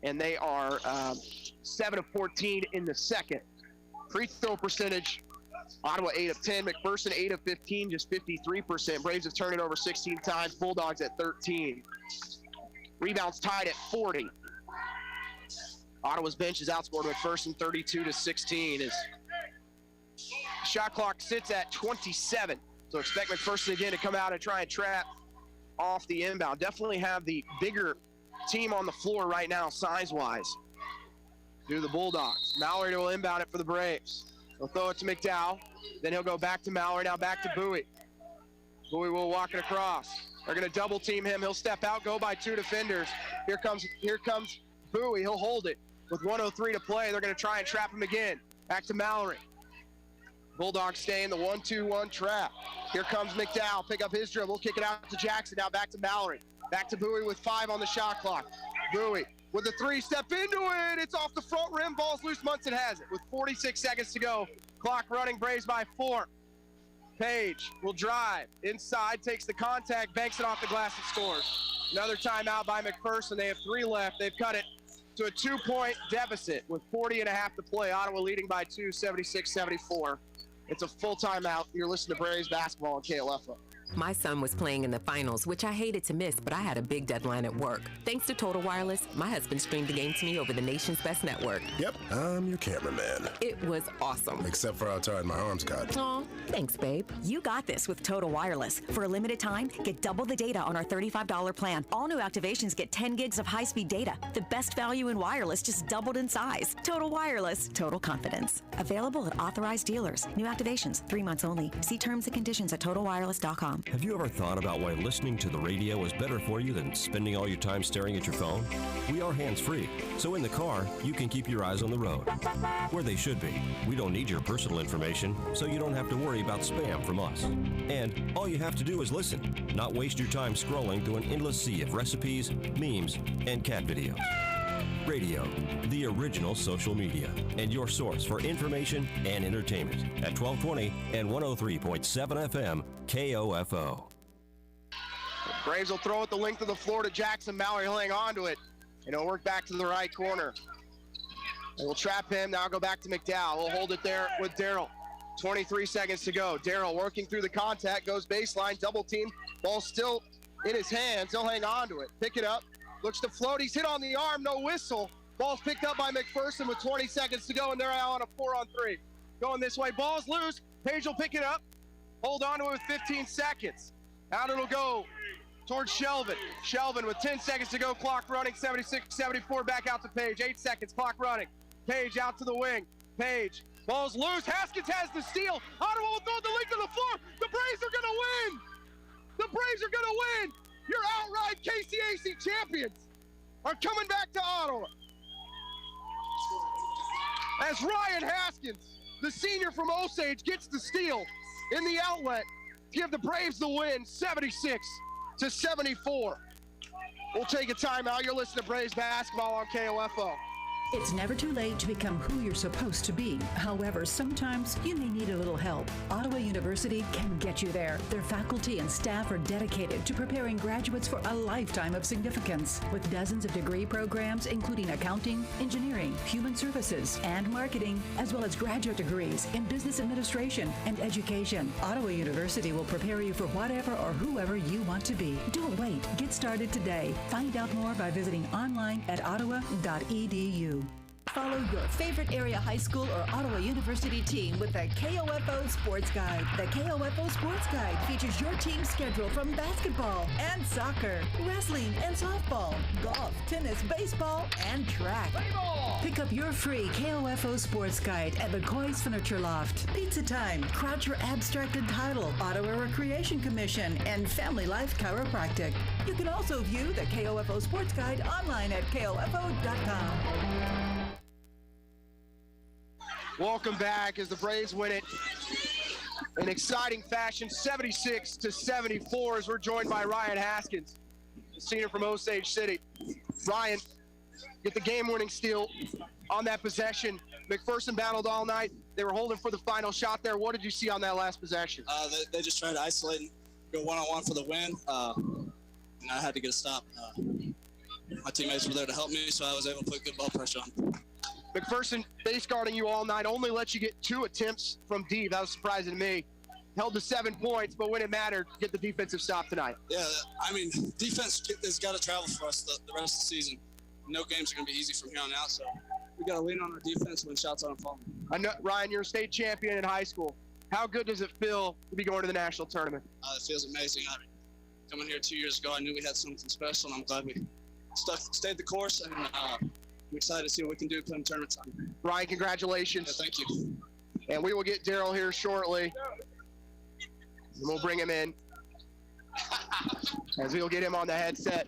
and they are 7 of 14 in the second. Free throw percentage, Ottawa 8 of 10, McPherson 8 of 15, just 53%. Braves have turned it over 16 times, Bulldogs at 13. Rebounds tied at 40. Ottawa's bench is outscored McPherson 32-16 as shot clock sits at 27. So expect McPherson again to come out and try and trap off the inbound. Definitely have the bigger team on the floor right now, size-wise. Do the Bulldogs. Mallory will inbound it for the Braves. He'll throw it to McDowell. Then he'll go back to Mallory, now back to Bowie. Bowie will walk it across. They're going to double team him. He'll step out, go by 2 defenders. Here comes Bowie. He'll hold it with 1:03 to play. They're going to try and trap him again. Back to Mallory. Bulldogs stay in the 1-2-1 trap. Here comes McDowell. Pick up his dribble. Kick it out to Jackson. Now back to Mallory. Back to Bowie with 5 on the shot clock. Bowie with a 3, step into it. It's off the front rim. Ball's loose. Munson has it with 46 seconds to go. Clock running. Braves by 4. Page will drive inside, takes the contact, banks it off the glass and scores. Another timeout by McPherson. They have 3 left. They've cut it to a 2-point deficit with 40.5 to play. Ottawa leading by 2, 76-74. It's a full timeout. You're listening to Braves basketball on KLFO. My son was playing in the finals, which I hated to miss, but I had a big deadline at work. Thanks to Total Wireless, my husband streamed the game to me over the nation's best network. Yep, I'm your cameraman. It was awesome. Except for how tired my arms got. Aw, thanks, babe. You got this with Total Wireless. For a limited time, get double the data on our $35 plan. All new activations get 10 gigs of high-speed data. The best value in wireless just doubled in size. Total Wireless. Total confidence. Available at authorized dealers. New activations, 3 months only. See terms and conditions at TotalWireless.com. Have you ever thought about why listening to the radio is better for you than spending all your time staring at your phone? We are hands-free, so in the car, you can keep your eyes on the road, where they should be. We don't need your personal information, so you don't have to worry about spam from us. And all you have to do is listen, not waste your time scrolling through an endless sea of recipes, memes, and cat videos. Radio, the original social media, and your source for information and entertainment at 1220 and 103.7 FM KOFO. Braves will throw it the length of the floor to Jackson. Mallory will hang on to it, and he'll work back to the right corner. They will trap him. Now go back to McDowell. We'll hold it there with Darrell. 23 seconds to go. Darrell working through the contact, goes baseline, double team. Ball still in his hands. He'll hang on to it. Pick it up. Looks to float. He's hit on the arm. No whistle. Ball's picked up by McPherson with 20 seconds to go, and they're out on a 4-on-3. Going this way. Ball's loose. Page will pick it up. Hold on to it with 15 seconds. Out it'll go towards Shelvin. Shelvin with 10 seconds to go. Clock running. 76-74. Back out to Page. 8 seconds. Clock running. Page out to the wing. Page. Ball's loose. Haskins has the steal. Ottawa will throw the length of the floor. The Braves are going to win. The Braves are going to win. Your outright KCAC champions are coming back to Ottawa. As Ryan Haskins, the senior from Osage, gets the steal in the outlet to give the Braves the win, 76-74. We'll take a timeout. You're listening to Braves basketball on KOFO. It's never too late to become who you're supposed to be. However, sometimes you may need a little help. Ottawa University can get you there. Their faculty and staff are dedicated to preparing graduates for a lifetime of significance. With dozens of degree programs, including accounting, engineering, human services, and marketing, as well as graduate degrees in business administration and education, Ottawa University will prepare you for whatever or whoever you want to be. Don't wait. Get started today. Find out more by visiting online at ottawa.edu. Follow your favorite area high school or Ottawa University team with the KOFO Sports Guide. The KOFO Sports Guide features your team's schedule from basketball and soccer, wrestling and softball, golf, tennis, baseball, and track. Pick up your free KOFO Sports Guide at McCoy's Furniture Loft, Pizza Time, Croucher Abstract and Title, Ottawa Recreation Commission, and Family Life Chiropractic. You can also view the KOFO Sports Guide online at KOFO.com. Welcome back as the Braves win it in exciting fashion, 76-74, as we're joined by Ryan Haskins, senior from Osage City. Ryan, get the game-winning steal on that possession. McPherson battled all night. They were holding for the final shot there. What did you see on that last possession? They just tried to isolate and go one-on-one for the win, and I had to get a stop. My teammates were there to help me, so I was able to put good ball pressure on. McPherson base guarding you all night, only let you get 2 attempts from deep. That was surprising to me. Held to 7 points, but when it mattered, get the defensive stop tonight. Yeah, I mean, defense has got to travel for us the rest of the season. No games are going to be easy from here on out, so we got to lean on our defense when shots aren't falling. I know, Ryan, you're a state champion in high school. How good does it feel to be going to the national tournament? It feels amazing. I mean, coming here 2 years ago, I knew we had something special, and I'm glad we stayed the course, and I'm excited to see what we can do playing tournament time. Ryan, congratulations. Yeah, thank you. And we will get Daryl here shortly. And we'll bring him in as we'll get him on the headset.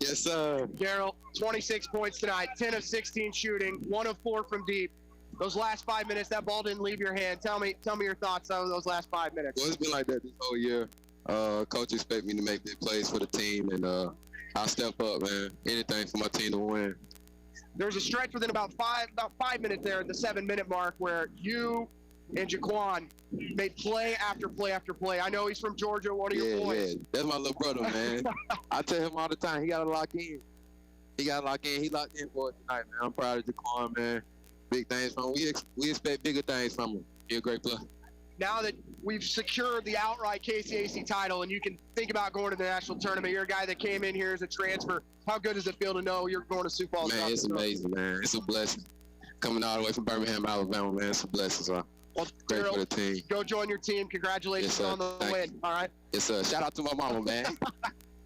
Yes, sir. Daryl, 26 points tonight, 10 of 16 shooting, 1 of 4 from deep. Those last 5 minutes, that ball didn't leave your hand. Tell me your thoughts on those last 5 minutes. Well, it's been like that this whole year. Coach expect me to make big plays for the team, and I'll step up, man. Anything for my team to win. There's a stretch within about five minutes there at the 7-minute mark where you and Jaquan made play after play after play. I know he's from Georgia, one of your boys. Yeah, that's my little brother, man. I tell him all the time, he got to lock in. He locked in for us tonight, man. I'm proud of Jaquan, man. Big things from him. We expect bigger things from him. He's a great player. Now that we've secured the outright KCAC title and you can think about going to the national tournament, you're a guy that came in here as a transfer. How good does it feel to know you're going to Sioux Falls? Man, it's amazing, man. It's a blessing. Coming all the way from Birmingham, Alabama, man, it's a blessing. So well, great Daryl, for the team. Go join your team. Congratulations on the win. All right? Yes, sir. Shout out to my mama, man.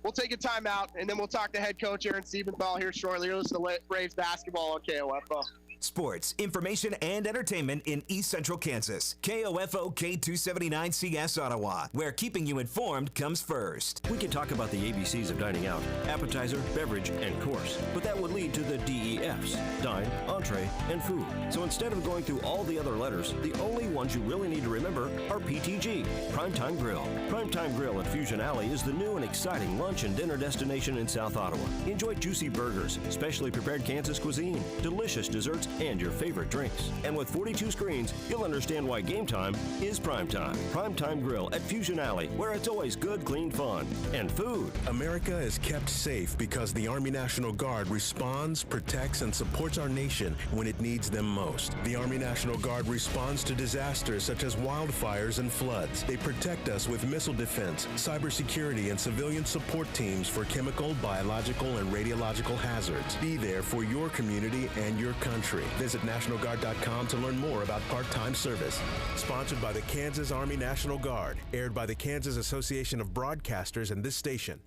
We'll take a timeout, and then we'll talk to head coach Aaron Siebenthal here shortly. You're listening to Braves basketball on KOFO. Sports, information, and entertainment in East Central Kansas. KOFO K279CS Ottawa, where keeping you informed comes first. We could talk about the ABCs of dining out, appetizer, beverage, and course, but that would lead to the DEFs, dine, entree, and food. So instead of going through all the other letters, the only ones you really need to remember are PTG, Primetime Grill. Primetime Grill at Fusion Alley is the new and exciting lunch and dinner destination in South Ottawa. Enjoy juicy burgers, specially prepared Kansas cuisine, delicious desserts, and your favorite drinks. And with 42 screens, you'll understand why game time is prime time. Primetime Grill at Fusion Alley, where it's always good, clean fun and food. America is kept safe because the Army National Guard responds, protects, and supports our nation when it needs them most. The Army National Guard responds to disasters such as wildfires and floods. They protect us with missile defense, cybersecurity, and civilian support teams for chemical, biological, and radiological hazards. Be there for your community and your country. Visit NationalGuard.com to learn more about part-time service. Sponsored by the Kansas Army National Guard. Aired by the Kansas Association of Broadcasters and this station.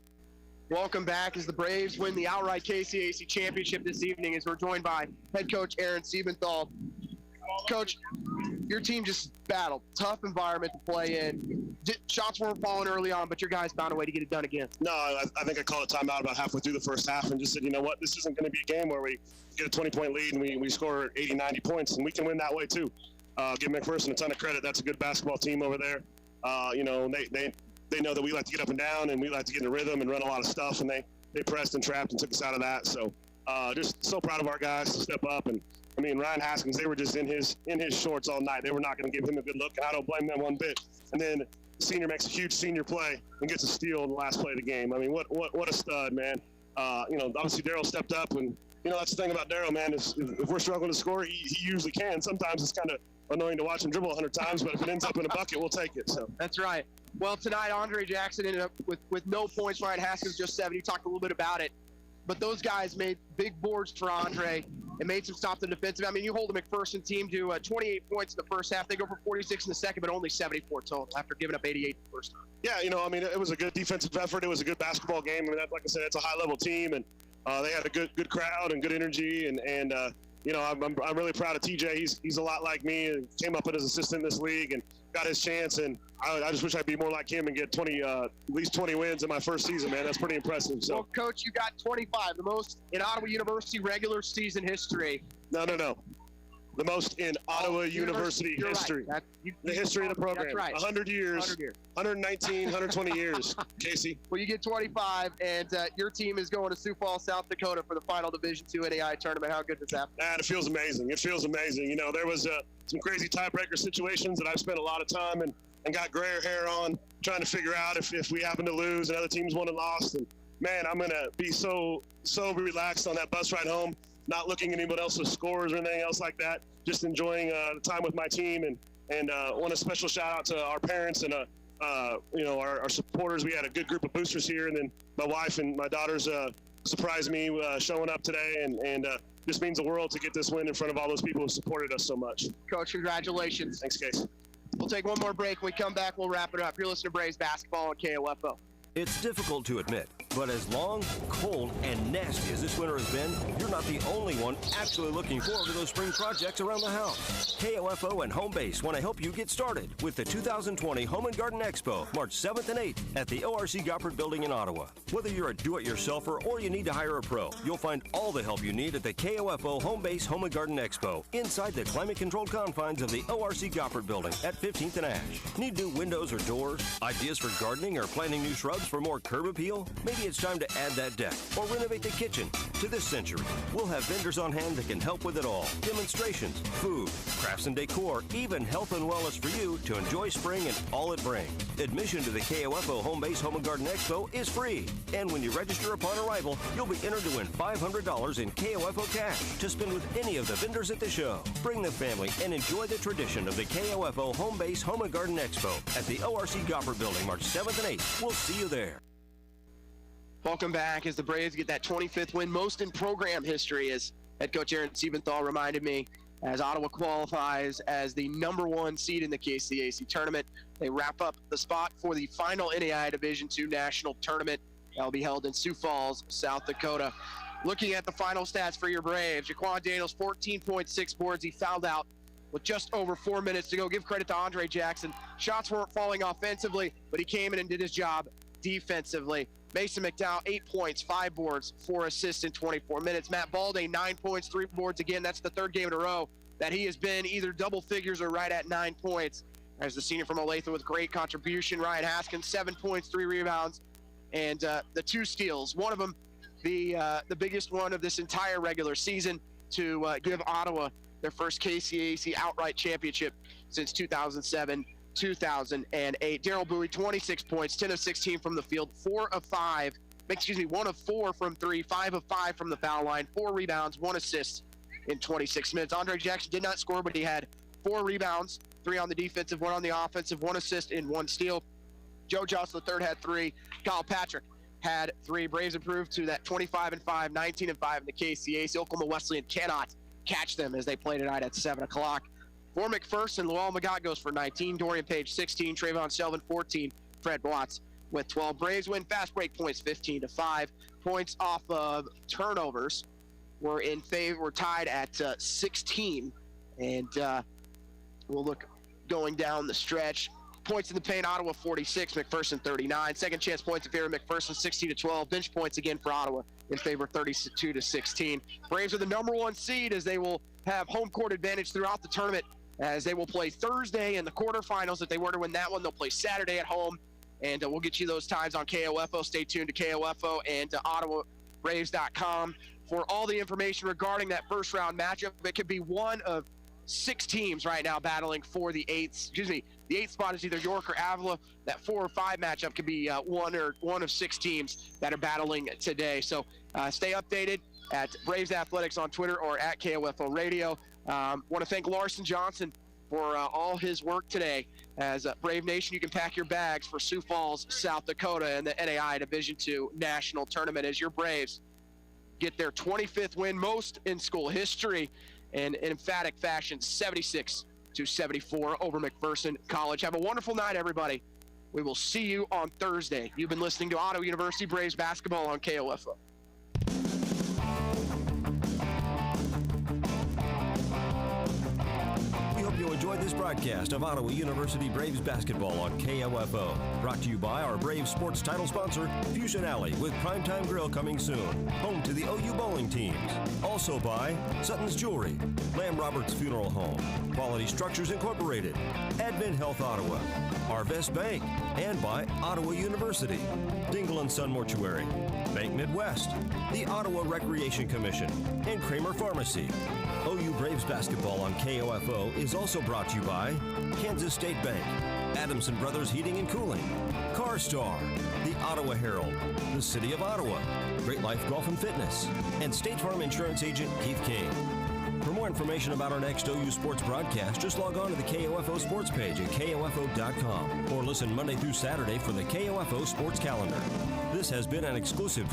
Welcome back as the Braves win the outright KCAC championship this evening as we're joined by head coach Aaron Siebenthal. Coach, your team just battled. Tough environment to play in. Shots weren't falling early on, but your guys found a way to get it done again. No, I think I called a timeout about halfway through the first half and just said, you know what, this isn't going to be a game where we get a 20-point lead and we score 80, 90 points, and we can win that way too. Give McPherson a ton of credit. That's a good basketball team over there. You know, they know that we like to get up and down and we like to get in a rhythm and run a lot of stuff, and they pressed and trapped and took us out of that. So Just so proud of our guys to step up. And I mean, Ryan Haskins, they were just in his shorts all night. They were not going to give him a good look, and I don't blame them one bit. And then the senior makes a huge senior play and gets a steal in the last play of the game. I mean, what a stud, man. Obviously Daryl stepped up, and that's the thing about Daryl, man. Is if we're struggling to score, he usually can. Sometimes it's kind of annoying to watch him dribble 100 times, but if it ends up in a bucket, we'll take it. So that's right. Well, tonight Andre Jackson ended up with no points. Ryan Haskins just 7. You talked a little bit about it, but those guys made big boards for Andre and made some stops in defensive. I mean, you hold the McPherson team to 28 points in the first half. They go for 46 in the second, but only 74 total after giving up 88 the first time. Yeah, it was a good defensive effort. It was a good basketball game. I mean, like I said, it's a high-level team, and they had a good crowd and good energy. And I'm really proud of TJ. He's a lot like me and came up as assistant in this league and got his chance. And I just wish I'd be more like him and get at least 20 wins in my first season, man. That's pretty impressive. So, well, Coach, you got 25, the most in Ottawa University regular season history. No. The most in Ottawa University history. Right. The history of the program. That's right. 100 years. 119, 120 years, Casey. Well, you get 25, and your team is going to Sioux Falls, South Dakota for the final Division II NAI tournament. How good does that feel? It feels amazing. It feels amazing. There was some crazy tiebreaker situations that I've spent a lot of time and got gray hair on trying to figure out if we happen to lose and other teams won and lost. And, man, I'm going to be so relaxed on that bus ride home, not looking at anyone else's scores or anything else like that, just enjoying the time with my team. And want a special shout out to our parents and our supporters. We had a good group of boosters here, and then my wife and my daughters surprised me showing up today, and this means the world to get this win in front of all those people who supported us so much. Coach, congratulations. Thanks, Case. We'll take one more break. When we come back, we'll wrap it up. You're listening to Braves Basketball on KOFO. It's difficult to admit, but as long, cold, and nasty as this winter has been, you're not the only one actually looking forward to those spring projects around the house. KOFO and Home Base want to help you get started with the 2020 Home and Garden Expo, March 7th and 8th at the ORC Goppert Building in Ottawa. Whether you're a do-it-yourselfer or you need to hire a pro, you'll find all the help you need at the KOFO Home Base Home and Garden Expo, inside the climate-controlled confines of the ORC Goppert Building at 15th and Ash. Need new windows or doors? Ideas for gardening or planting new shrubs for more curb appeal? Maybe it's time to add that deck or renovate the kitchen. To this century, we'll have vendors on hand that can help with it all. Demonstrations, food, crafts and decor, even health and wellness for you to enjoy spring and all it brings. Admission to the KOFO Home Base Home and Garden Expo is free. And when you register upon arrival, you'll be entered to win $500 in KOFO cash to spend with any of the vendors at the show. Bring the family and enjoy the tradition of the KOFO Home Base Home and Garden Expo at the ORC Goppert Building, March 7th and 8th. We'll see you there. Welcome back as the Braves get that 25th win, most in program history, as head coach Aaron Siebenthal reminded me, as Ottawa qualifies as the #1 seed in the KCAC tournament. They wrap up the spot for the final NAI Division II national tournament. That'll be held in Sioux Falls, South Dakota. Looking at the final stats for your Braves, Jaquan Daniels, 14.6 boards. He fouled out with just over 4 minutes to go. Give credit to Andre Jackson. Shots weren't falling offensively, but he came in and did his job defensively. Mason McDowell, 8 points, 5 boards, 4 assists in 24 minutes. Matt Balde, 9 points, 3 boards. Again, that's the third game in a row that he has been either double figures or right at 9 points. As the senior from Olathe with great contribution. Ryan Haskins, 7 points, 3 rebounds, and the 2 steals. One of them, the biggest one of this entire regular season, to give Ottawa their first KCAC outright championship since 2007. 2008. Daryl Bowie, 26 points, 10 of 16 from the field, 1 of 4 from 3, 5 of 5 from the foul line, 4 rebounds, 1 assist in 26 minutes. Andre Jackson did not score, but he had 4 rebounds, 3 on the defensive, 1 on the offensive, 1 assist and 1 steal. Joe Johnson III had 3. Kyle Patrick had 3. Braves improved to that 25-5, 19-5 in the KCAC. Oklahoma Wesleyan cannot catch them as they play tonight at 7 o'clock. For McPherson, Luol Magat goes for 19, Dorian Page 16, Trayvon Selvin 14, Fred Watts with 12. Braves win fast break points 15-5. Points off of turnovers were in favor. We're tied at 16, and we'll look going down the stretch. Points in the paint, Ottawa 46, McPherson 39. Second chance points in favor of McPherson 16-12. Bench points again for Ottawa in favor 32-16. Braves are the #1 seed as they will have home court advantage throughout the tournament, as they will play Thursday in the quarterfinals. If they were to win that one, they'll play Saturday at home, and we'll get you those times on KOFO. Stay tuned to KOFO and to OttawaBraves.com for all the information regarding that first round matchup. It could be one of 6 teams right now battling for the 8th spot is either York or Avila. That 4 or 5 matchup could be one of 6 teams that are battling today. So stay updated at Braves Athletics on Twitter or at KOFO Radio. Want to thank Larson Johnson for all his work today. As Brave Nation, you can pack your bags for Sioux Falls, South Dakota, and the NAI Division II National Tournament as your Braves get their 25th win, most in school history, in emphatic fashion, 76-74 over McPherson College. Have a wonderful night, everybody. We will see you on Thursday. You've been listening to Ottawa University Braves basketball on KOFO. We hope you enjoyed this broadcast of Ottawa University Braves basketball on KOFO. Brought to you by our Braves sports title sponsor, Fusion Alley, with Primetime Grill coming soon. Home to the OU bowling teams. Also by Sutton's Jewelry, Lamb Roberts Funeral Home, Quality Structures Incorporated, Advent Health Ottawa, Arvest Bank, and by Ottawa University, Dingle & Son Mortuary, Bank Midwest, the Ottawa Recreation Commission, and Kramer Pharmacy. OU Braves basketball on KOFO is also brought to you by Kansas State Bank, Adamson Brothers Heating and Cooling, CarStar, the Ottawa Herald, the City of Ottawa, Great Life Golf and Fitness, and State Farm Insurance Agent Keith King. For more information about our next OU Sports broadcast, just log on to the KOFO Sports page at KOFO.com or listen Monday through Saturday for the KOFO Sports Calendar. This has been an exclusive